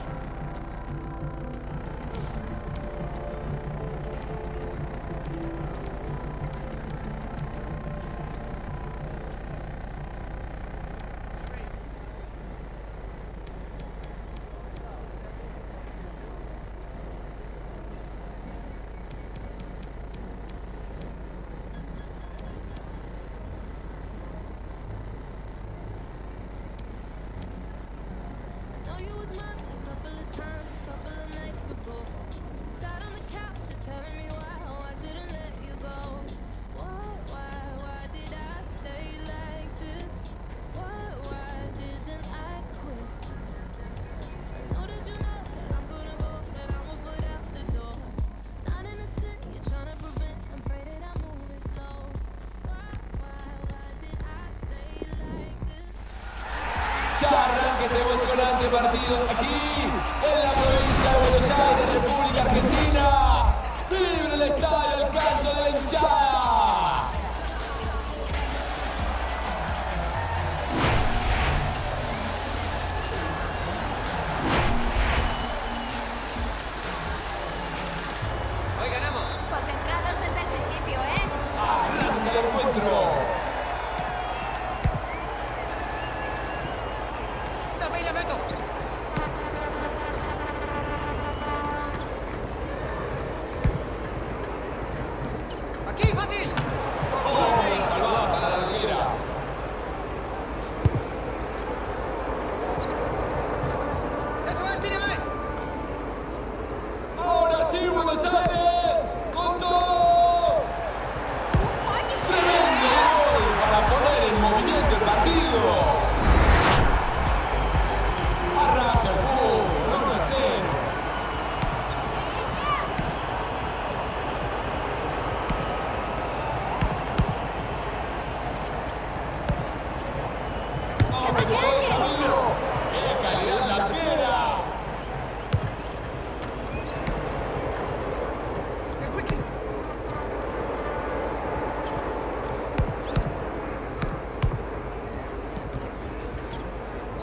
Know you was mine a couple este emocionante partido aquí, en la provincia de Buenos Aires, República Argentina. ¡Vive el estadio, el canto de la hinchada! Hoy ganamos. Concentrados desde el principio, ¿eh? ¡Arranca el encuentro! ¡Dame y la meto! ¡Aquí, fácil! ¡Oh, salvada para la arquera! ¡Eso es, mírame! ¡Ahora sí, Buenos Aires! ¡Con todo! ¡Tremendo gol para poner en movimiento el partido! ¡Arranca el fútbol! ¡1 a 0! ¡Oh, qué gol, Ramiro! ¡Qué calidad la arquera!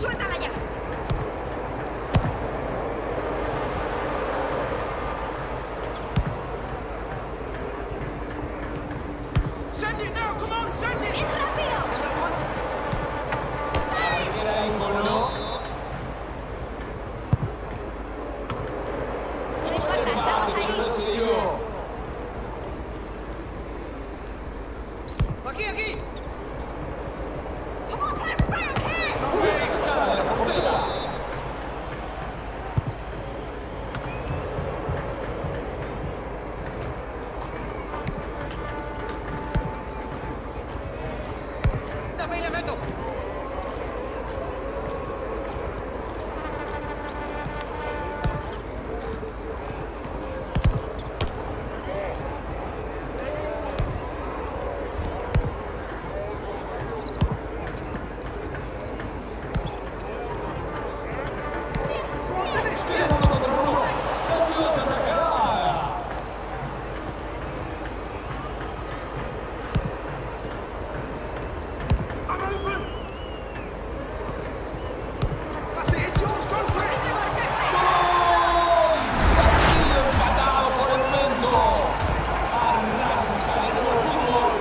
¡Suéltala ya! Send it now, come on, send it! ¡Bien rápido! La arquera dijo no. No importa, estamos Pero no ahí. se dio. ¡Aquí, aquí! Cara de la portera. ¡Dame y la meto! Uno contra uno. Grandiosa tajada. I'm open! That's it, it's yours, go for it! ¡Gol! Partido empatado por el momento. Arranca de nuevo el fútbol.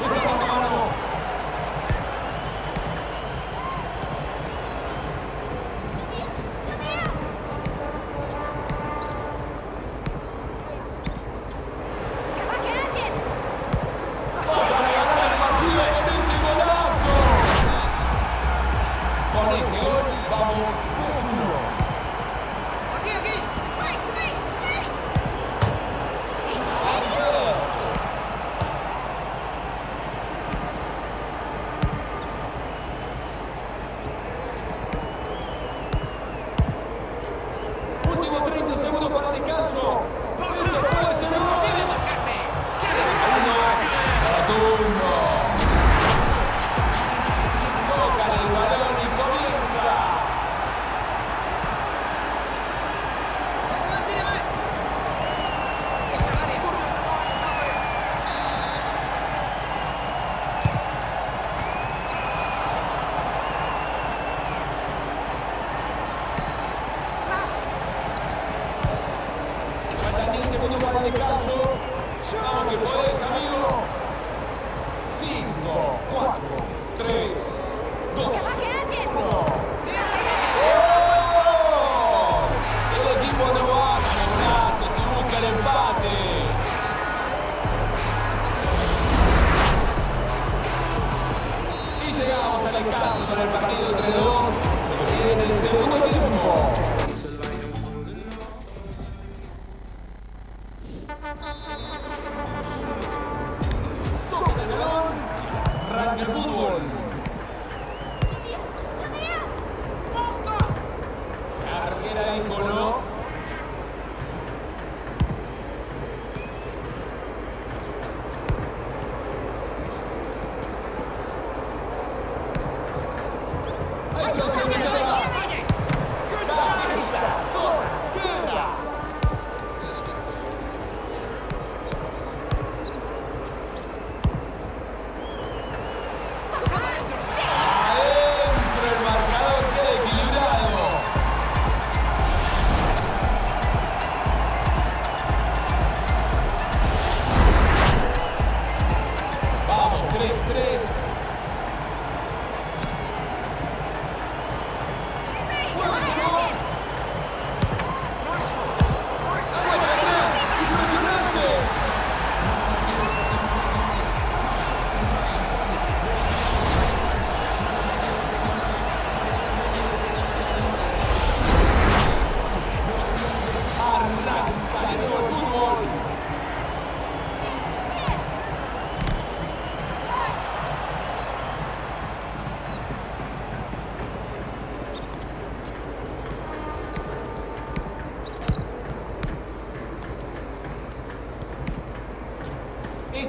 Esta mano a mano. ¡Que baje alguien! Para ganar el partido con ese golazo. Con este gol vamos 2-1. ¡Aquí, aquí! Último 30 segundos para el descanso. Esto puede ser gol. Saturno. Tocan el balón y comienza.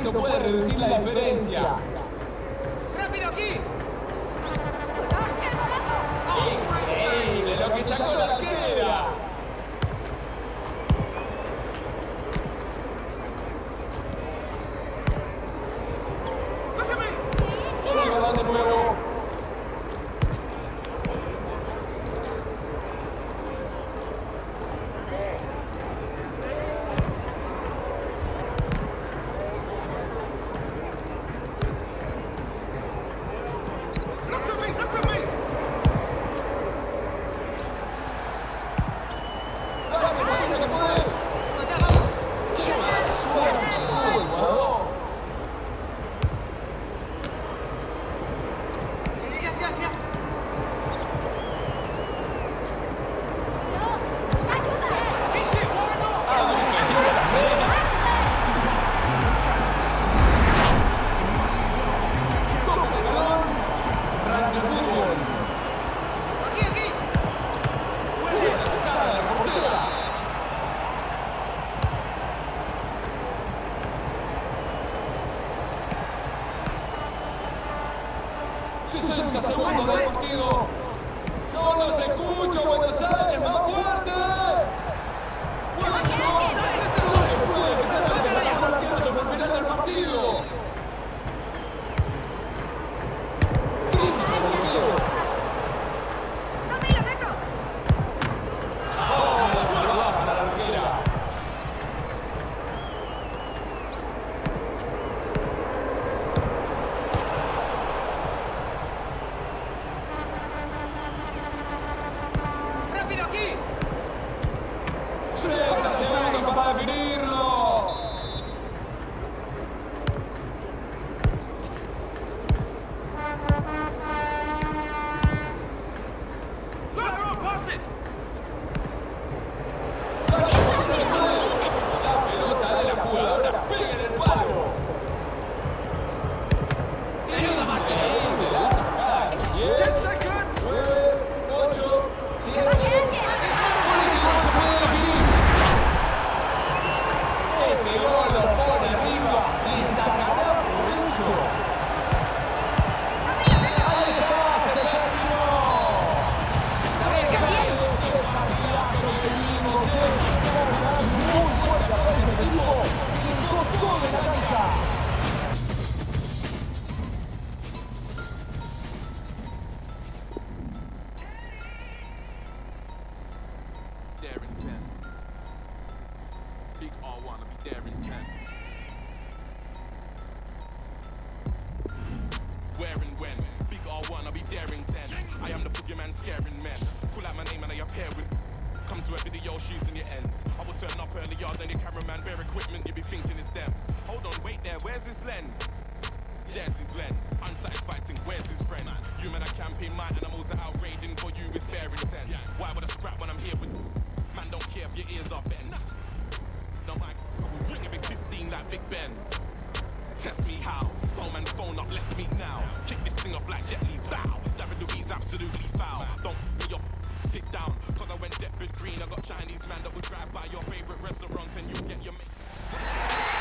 Esto puede reducir la diferencia. ¡Rápido aquí! Increíble lo que sacó la arquera. Con el balón de nuevo.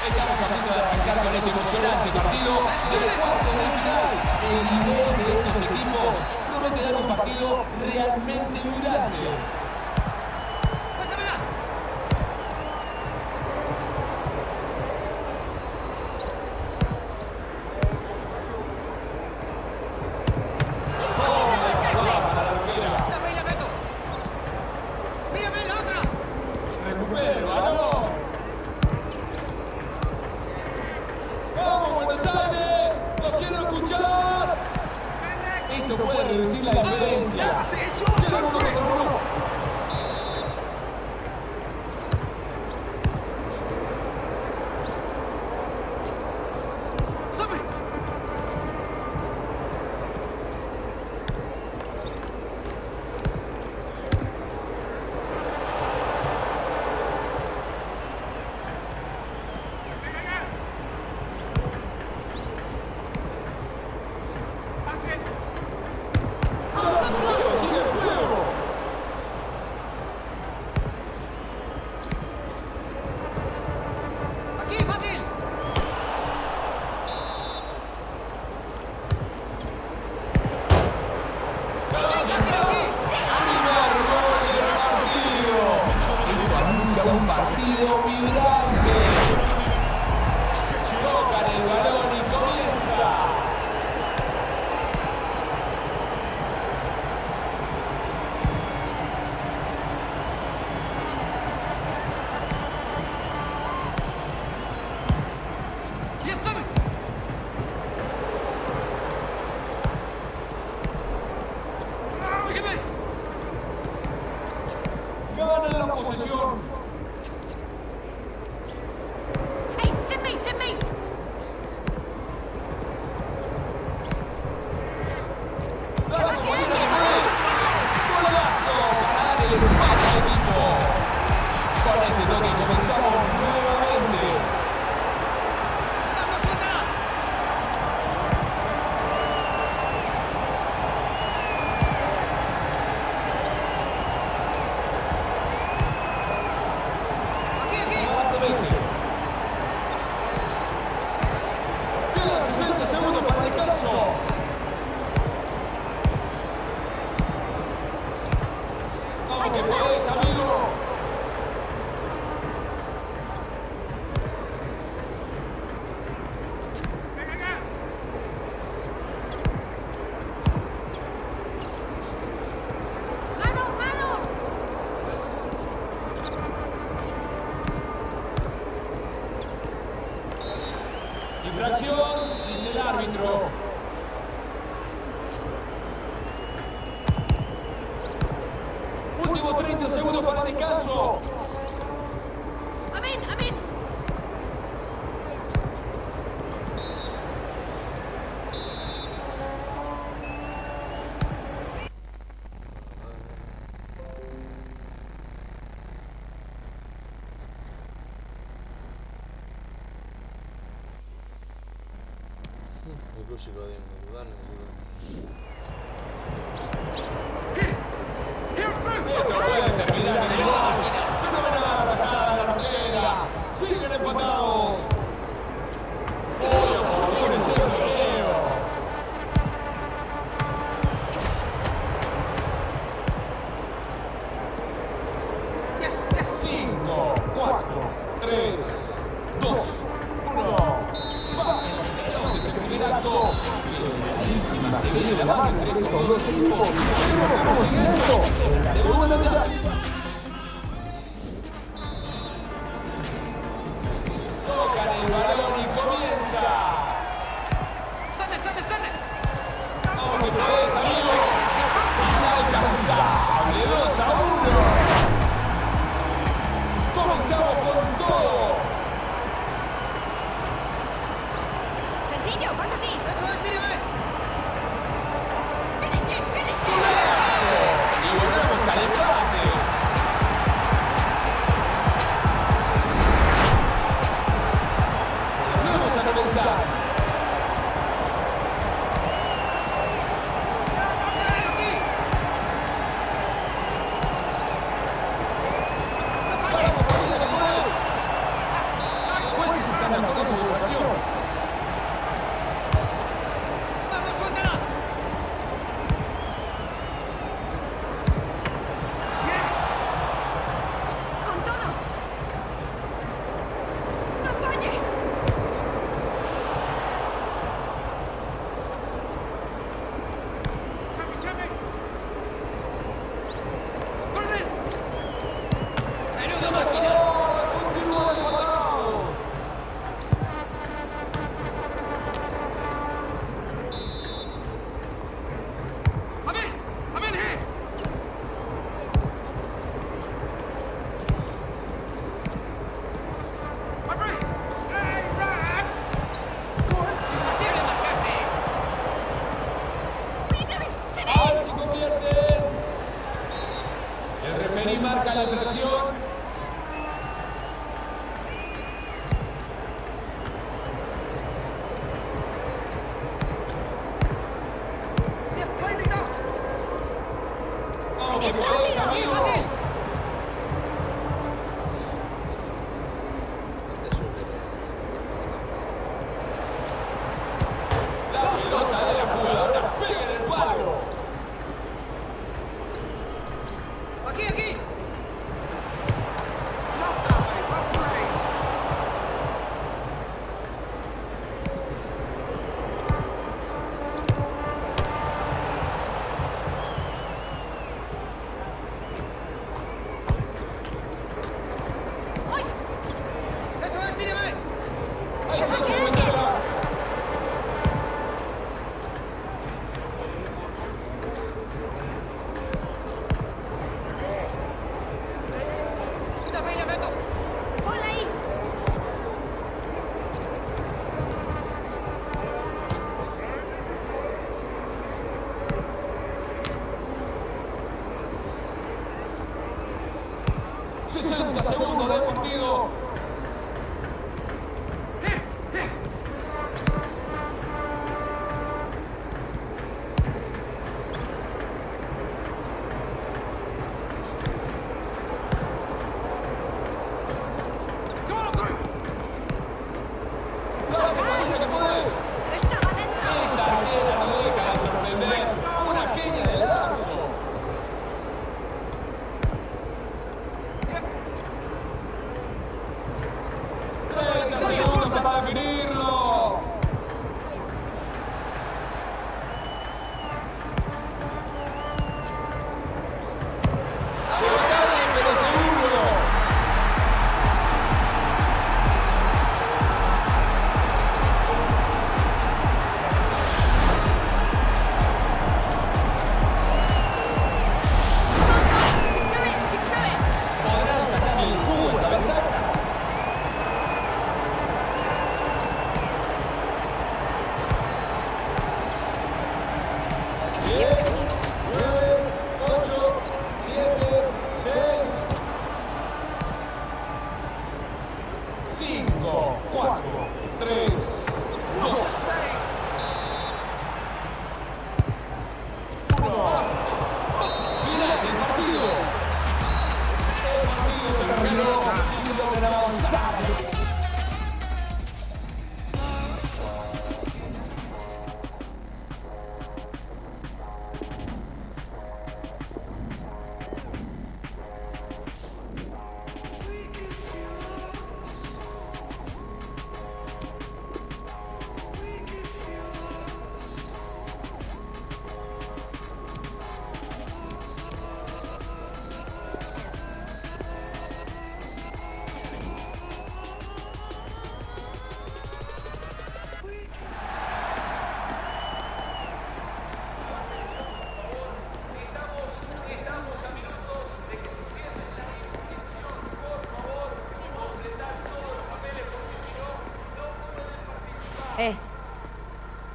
Estamos a punto de arrancar con este emocionante partido de cuartos de final. El nivel de estos equipos promete dar un partido realmente vibrante. Esto puede reducir la diferencia. Llegan uno contra uno. posesión. ¡Ey! ¡Send me! ¡Send me! ¡Golazo! Ganar el empate al equipo. Con este toque comenzamos nuevamente. Quedan 60 segundos para el descanso. ¡Vamos que podés, amigo! ¡Manos, manos! Infracción, dice el árbitro. Últimos 30 segundos para el descanso. ¡Amén, amén! Incluso lo de dudar, Esto puede terminar en igual. Fenomenal bajada la arquera. Siguen empatados. Hoy oportuno es el bloqueo. Yes, yes. 5, 4, 3, 2, 1. Vamos, de primer acto. Clarísima, se viene la mano entre estos dos equipos. Segunda mitad. Tocan el balón y comienza. ¡Sane, sane, sane! Vamos que podés, amigos. Inalcanzable, 2-1. Comenzamos con todo. Sencillo, pasa a ti. ¡Eso es, mírame! Finish it, finish it. Y volvemos al empate. Volvemos a comenzar. Los jueces están de acuerdo con tu infracción. ¡Vamos, suéltala! Con todo. No falles. ¡Sami, Sami! ¡Corner! ¡Menuda máquina! Continúan empatados. ¡Amén! ¡Amén, eh! ¡Arre! ¡Hey, Rafs! ¡Gol! ¡Imposible marcarte! Ahora se convierten. El referí marca la infracción. ¡Bien, play me now! Vamos que podés, amigo. La pelota de la jugadora pega en el palo. ¡Aquí, aquí! Love that, mate. Well played. 60 segundos del partido.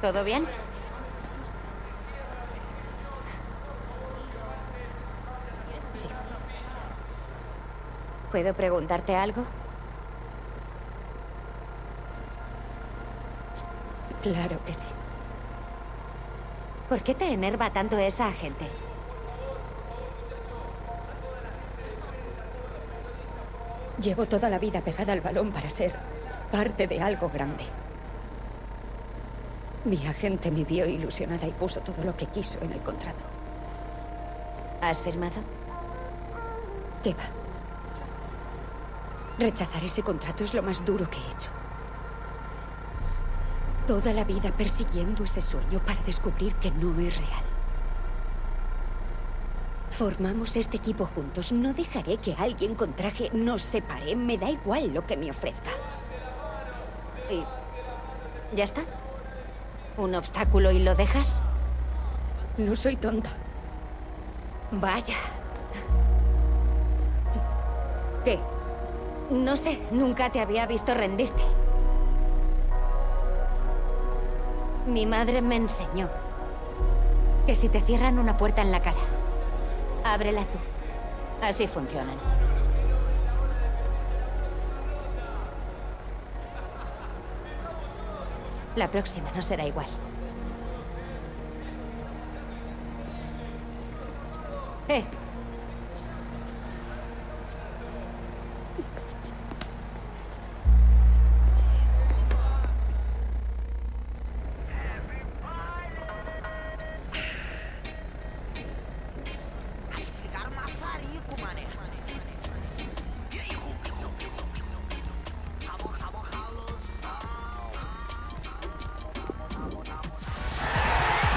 ¿Todo bien? Sí. ¿Puedo preguntarte algo? Claro que sí. ¿Por qué te enerva tanto esa gente? Llevo toda la vida pegada al balón para ser parte de algo grande. Mi agente me vio ilusionada y puso todo lo que quiso en el contrato. ¿Has firmado? ¿Qué va? Rechazar ese contrato es lo más duro que he hecho. Toda la vida persiguiendo ese sueño para descubrir que no es real. Formamos este equipo juntos. No dejaré que alguien con traje nos separe. Me da igual lo que me ofrezca. ¿Y ya está? ¿Un obstáculo y lo dejas? No soy tonta. Vaya. ¿Qué? No sé, nunca te había visto rendirte. Mi madre me enseñó que si te cierran una puerta en la cara, ábrela tú. Así funcionan. La próxima no será igual.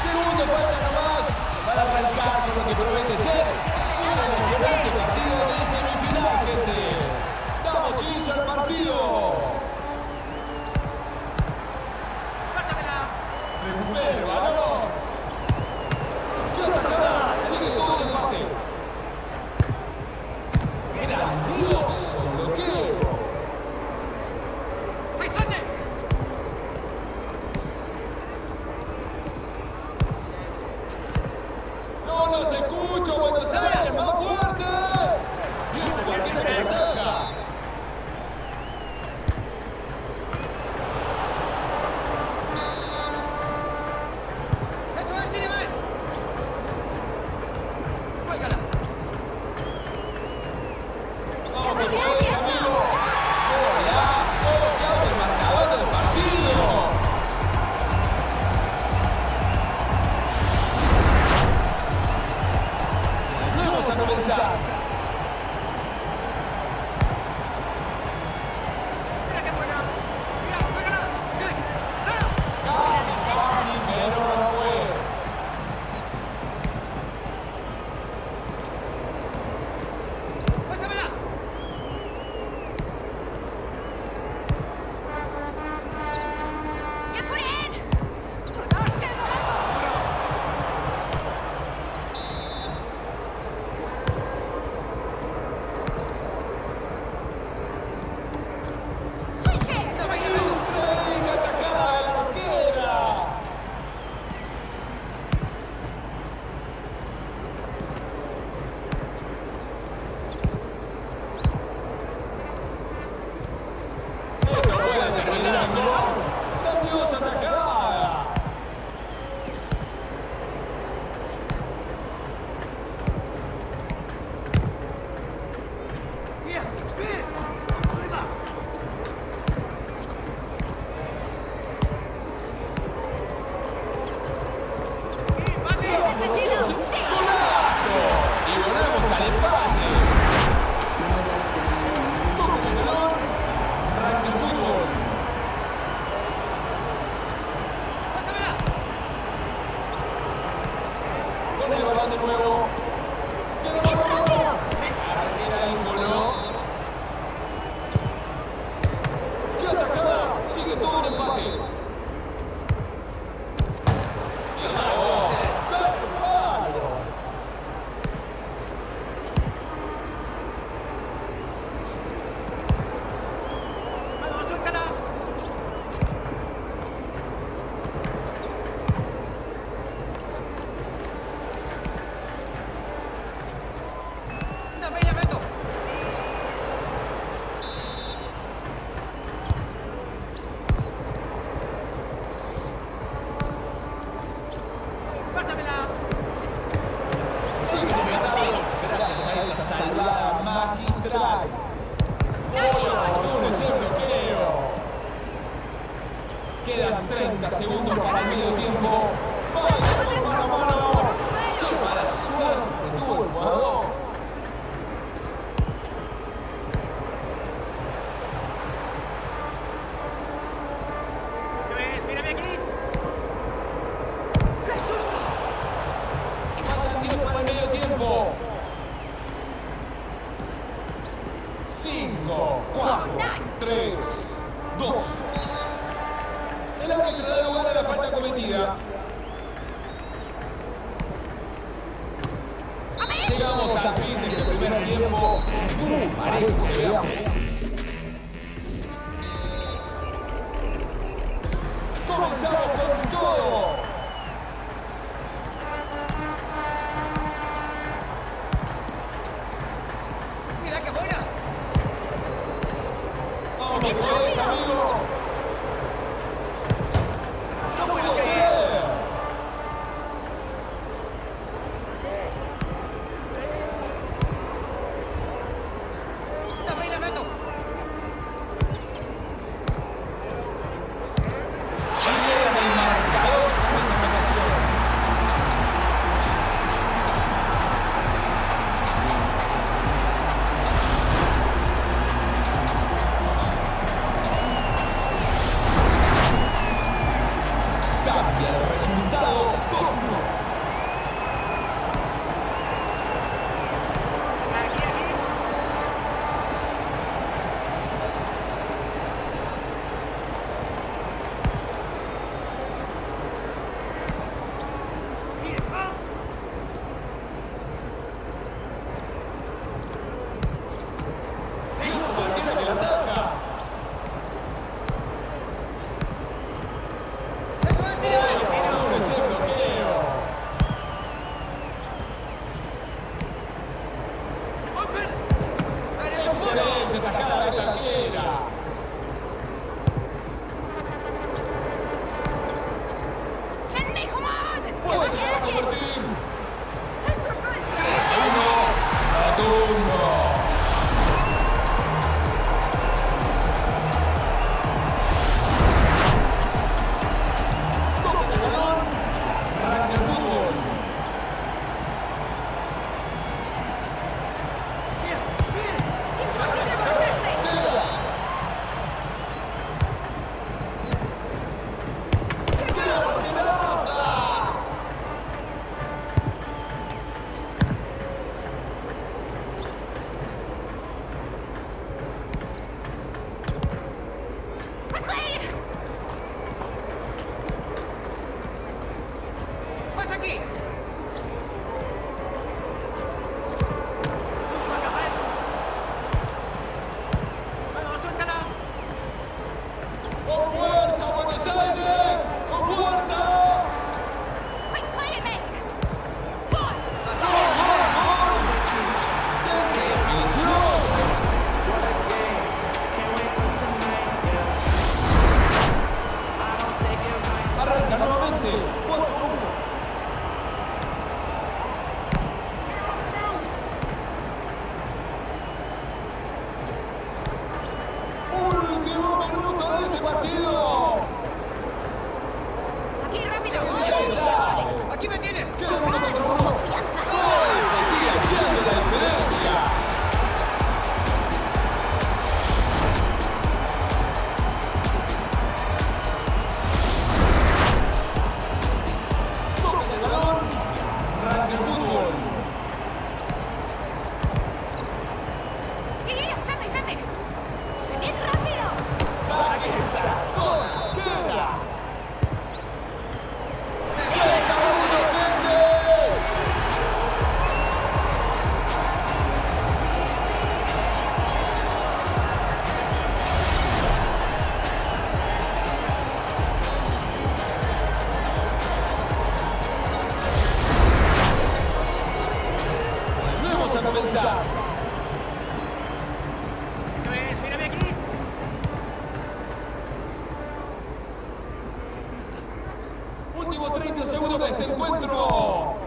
Segundo falta nomás para arrancar con lo que promete ser finalizar. Casi, pero no fue. ¡Pásamela! ¡Ya por él! ¡Dios, qué golazo! Increíble atajada de la arquera. Esto puede terminar en gol. Grandiosa atajada. ¡Golazo! Y volvemos al empate. Toca el balón. Arranca el fútbol. Con el balón de nuevo. Llega el balón. Arquera íngulo. ¡Qué atajada! Sigue todo en empate. ¡Y el gol! ¡Qué palo! ¡Vamos, suéltala! ¡Dame, ya meto! ¡Pásamela! Sigue ganado gracias a esa salvada magistral. Oportuno ese bloqueo. Quedan 30 segundos para el medio tiempo. ¡Vaya mano a mano! ¡Qué mala suerte tuvo el jugador! ¡Eso es! ¡Mírame aquí! ¡Qué susto! Faltan 10 para el medio tiempo. 5, 4, 3, 2. El árbitro da lugar a la falta cometida. Llegamos al fin de este primer tiempo. Muy parejo que veamos. Comenzamos con todo. ¡Mira qué buena! ¡Vamos, podés, amigo! ¡No puedo ser! ¡Dame y la meto! Llega el marcador con esa anotación. comenzar. Eso es, mírame aquí. Último 30 segundos de este encuentro.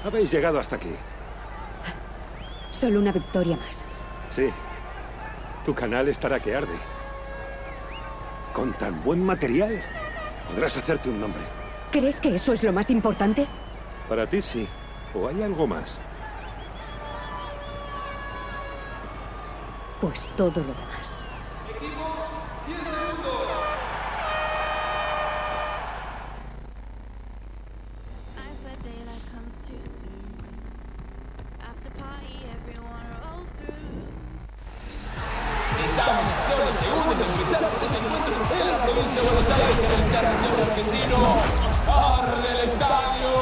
Habéis llegado hasta aquí. Solo una victoria más. Sí. Tu canal estará que arde. Con tan buen material, podrás hacerte un nombre. ¿Crees que eso es lo más importante? Para ti sí. ¿O hay algo más? Pues todo lo demás. Equipos, 10 segundos. Estamos a solo segundos de empezar este encuentro en la provincia de Buenos Aires, en el territorio argentino. ¡Arde el estadio!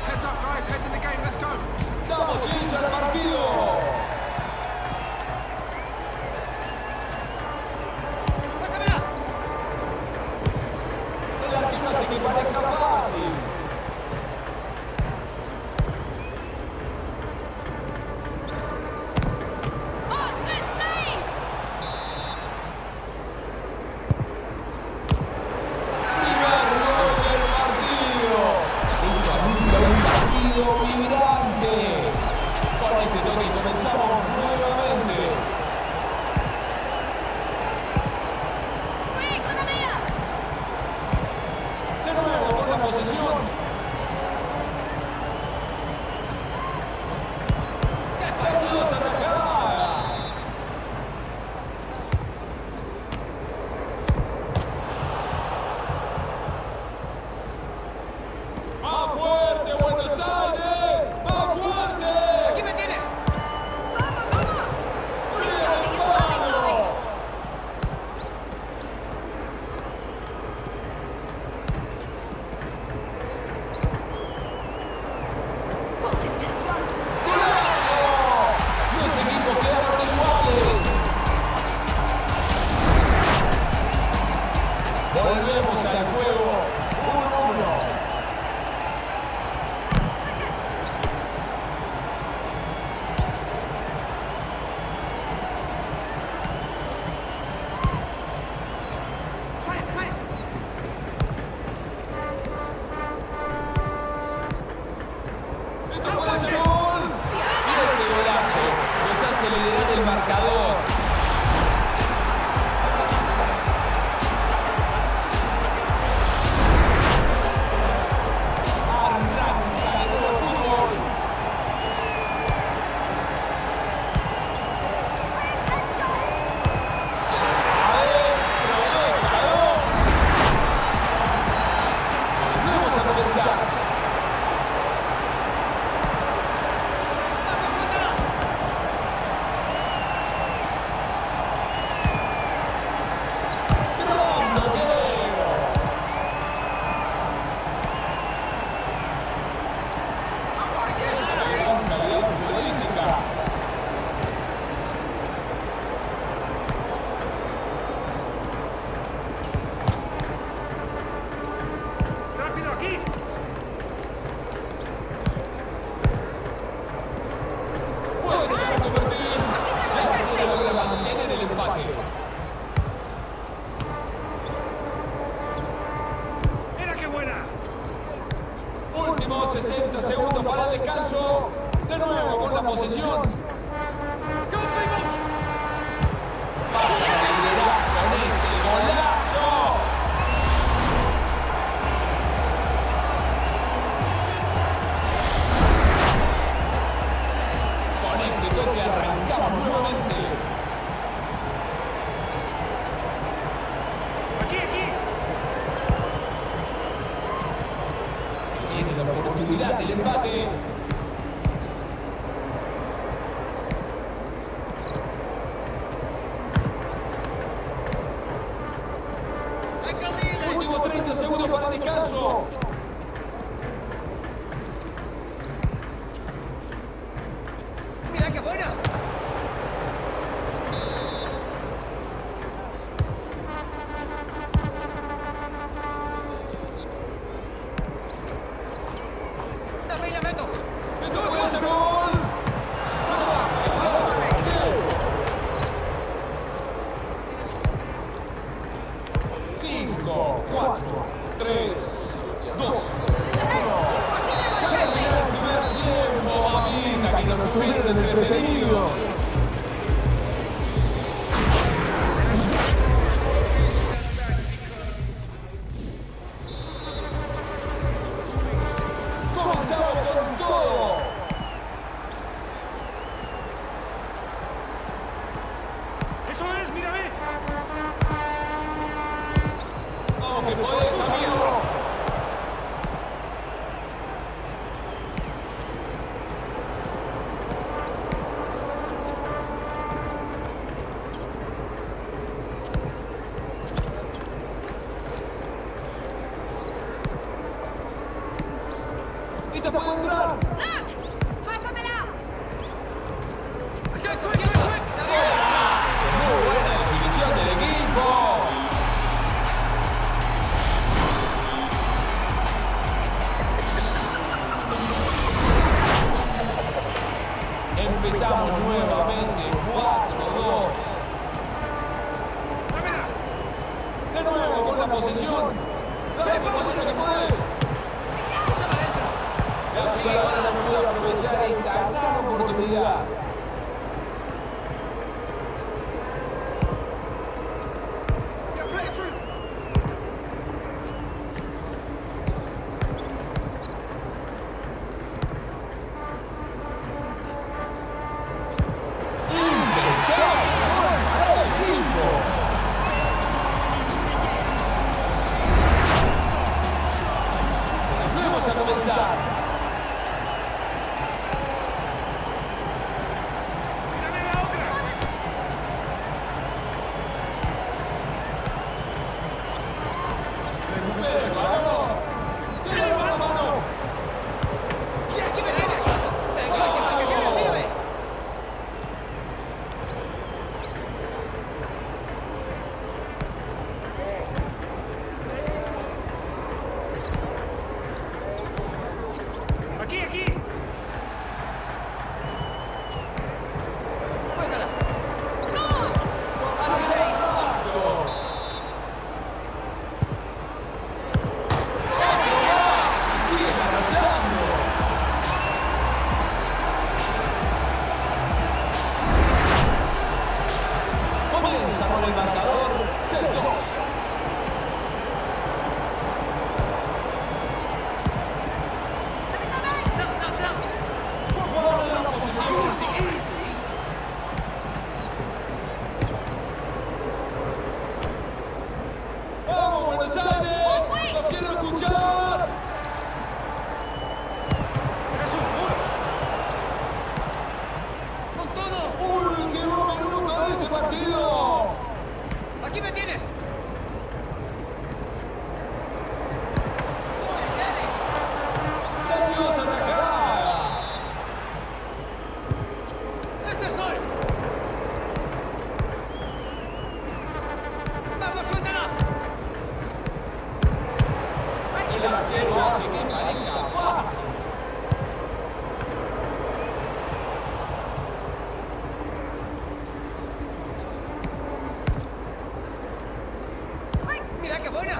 Heads up, guys. Head to the game. Let's go. ¡Damos inicio al partido! El arquero hace que parezca fácil. el empate. Último 30 segundos para el descanso. ¡Mira qué buena! ¡Dame y la meto! ¡Esto puede ser gol! 5, 4, 3, 2, 1. ¡Termina el primer tiempo, mamita! ¡Que nos tuvieron entretenidos! ¡Comenzamos con todo! ¡Eso es, mírame! ¡Vamos que podés, amigo! ¡Esta puede entrar! ¡Pásamela! ¡Muy buena definición del equipo! Empezamos nuevamente 4-2. De nuevo con la posesión. Dale, Papageno, que podés. El jugador no pudo aprovechar esta gran oportunidad. Volvemos a comenzar. Recupera el balón. ¡Tiene la mano! ¡Y aquí me tienes! ¡Venga, mírame! ¡Aquí, aquí! ¡Suéltala! ¡Sigue arrasando! Comienza con el marcador 6-2. Jugador de la posesión. ¡Vamos, Buenos Aires! ¡Los quiero escuchar! ¡Eres un puro! ¡Con todo! ¡Último minuto de este partido! ¡Aquí me tienes! ¡Grandiosa tajada! ¡Este es gol! ¡Vamos, suéltala! El arquero hace que parezca fácil. ¡Mira qué buena!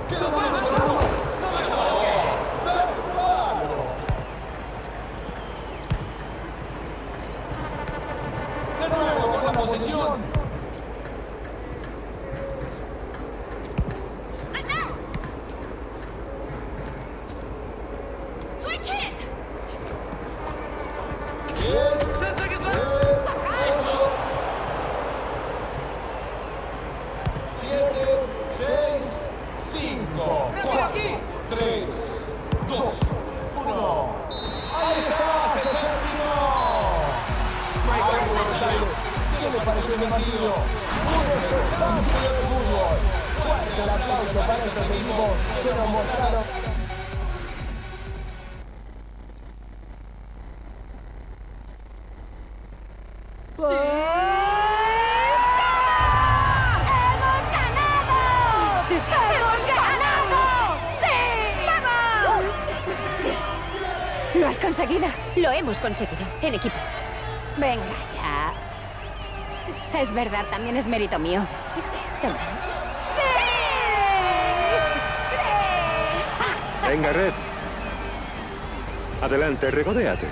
¡Queda uno contra uno! ¡Dale palo! De nuevo con la posesión. ¡Switch it! 10, 9, 8, 7, 6, 5, 4, 3, para este partido. Un espectáculo de fútbol. Fuerte el aplauso para estos equipos que nos mostraron. ¡Lo has conseguido! Lo hemos conseguido, en equipo. Venga ya. Es verdad, también es mérito mío. Toma. Venga, Red. Adelante, regodéate.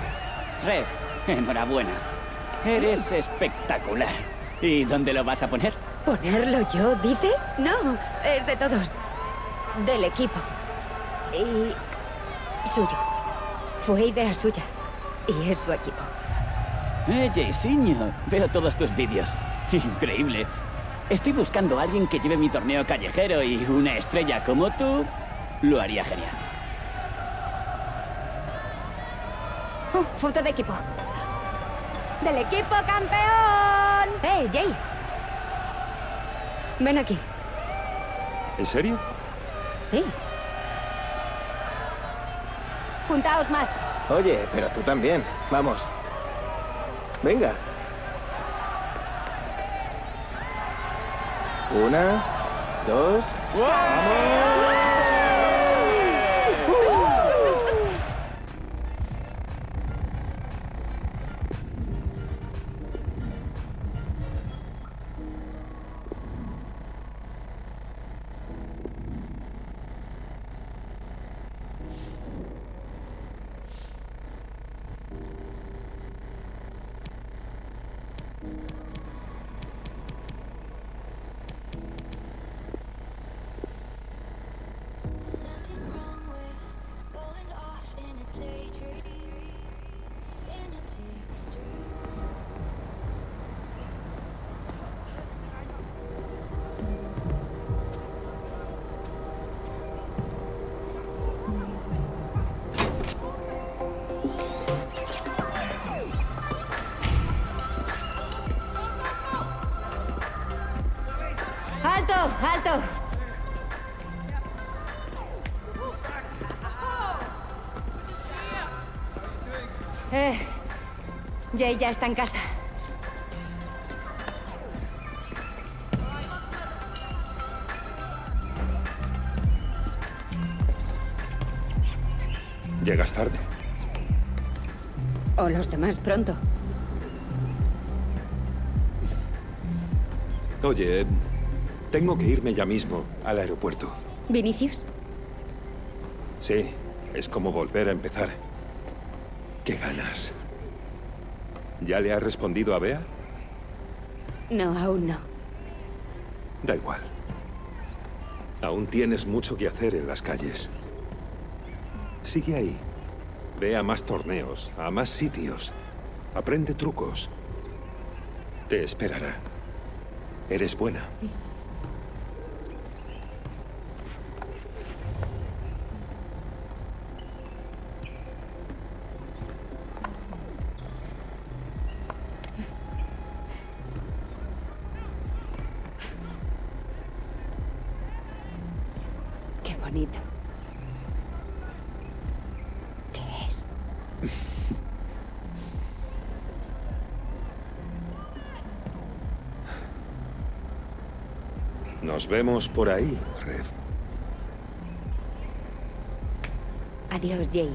Red, enhorabuena. Eres espectacular. ¿Y dónde lo vas a poner? ¿Ponerlo yo, dices? No, es de todos. Del equipo. Y... suyo. Fue idea suya. Y es su equipo. Jayciño, veo todos tus vídeos. Increíble. Estoy buscando a alguien que lleve mi torneo callejero y una estrella como tú lo haría genial. Foto de equipo. ¡Del equipo campeón! Jay! Ven aquí. ¿En serio? Sí. Juntaos más. Oye, pero tú también. Vamos. Venga. 1, 2... ¡Vamos! ¡Alto! ¡Alto! Jay ya está en casa. Llegas tarde. O los demás pronto. Oye, tengo que irme ya mismo al aeropuerto. ¿Vinicius? Sí, es como volver a empezar. ¡Qué ganas! ¿Ya le has respondido a Bea? No, aún no. Da igual. Aún tienes mucho que hacer en las calles. Sigue ahí. Ve a más torneos, a más sitios. Aprende trucos. Te esperará. Eres buena. Qué bonito. ¿Qué es? Nos vemos por ahí, Red. Adiós, Jay.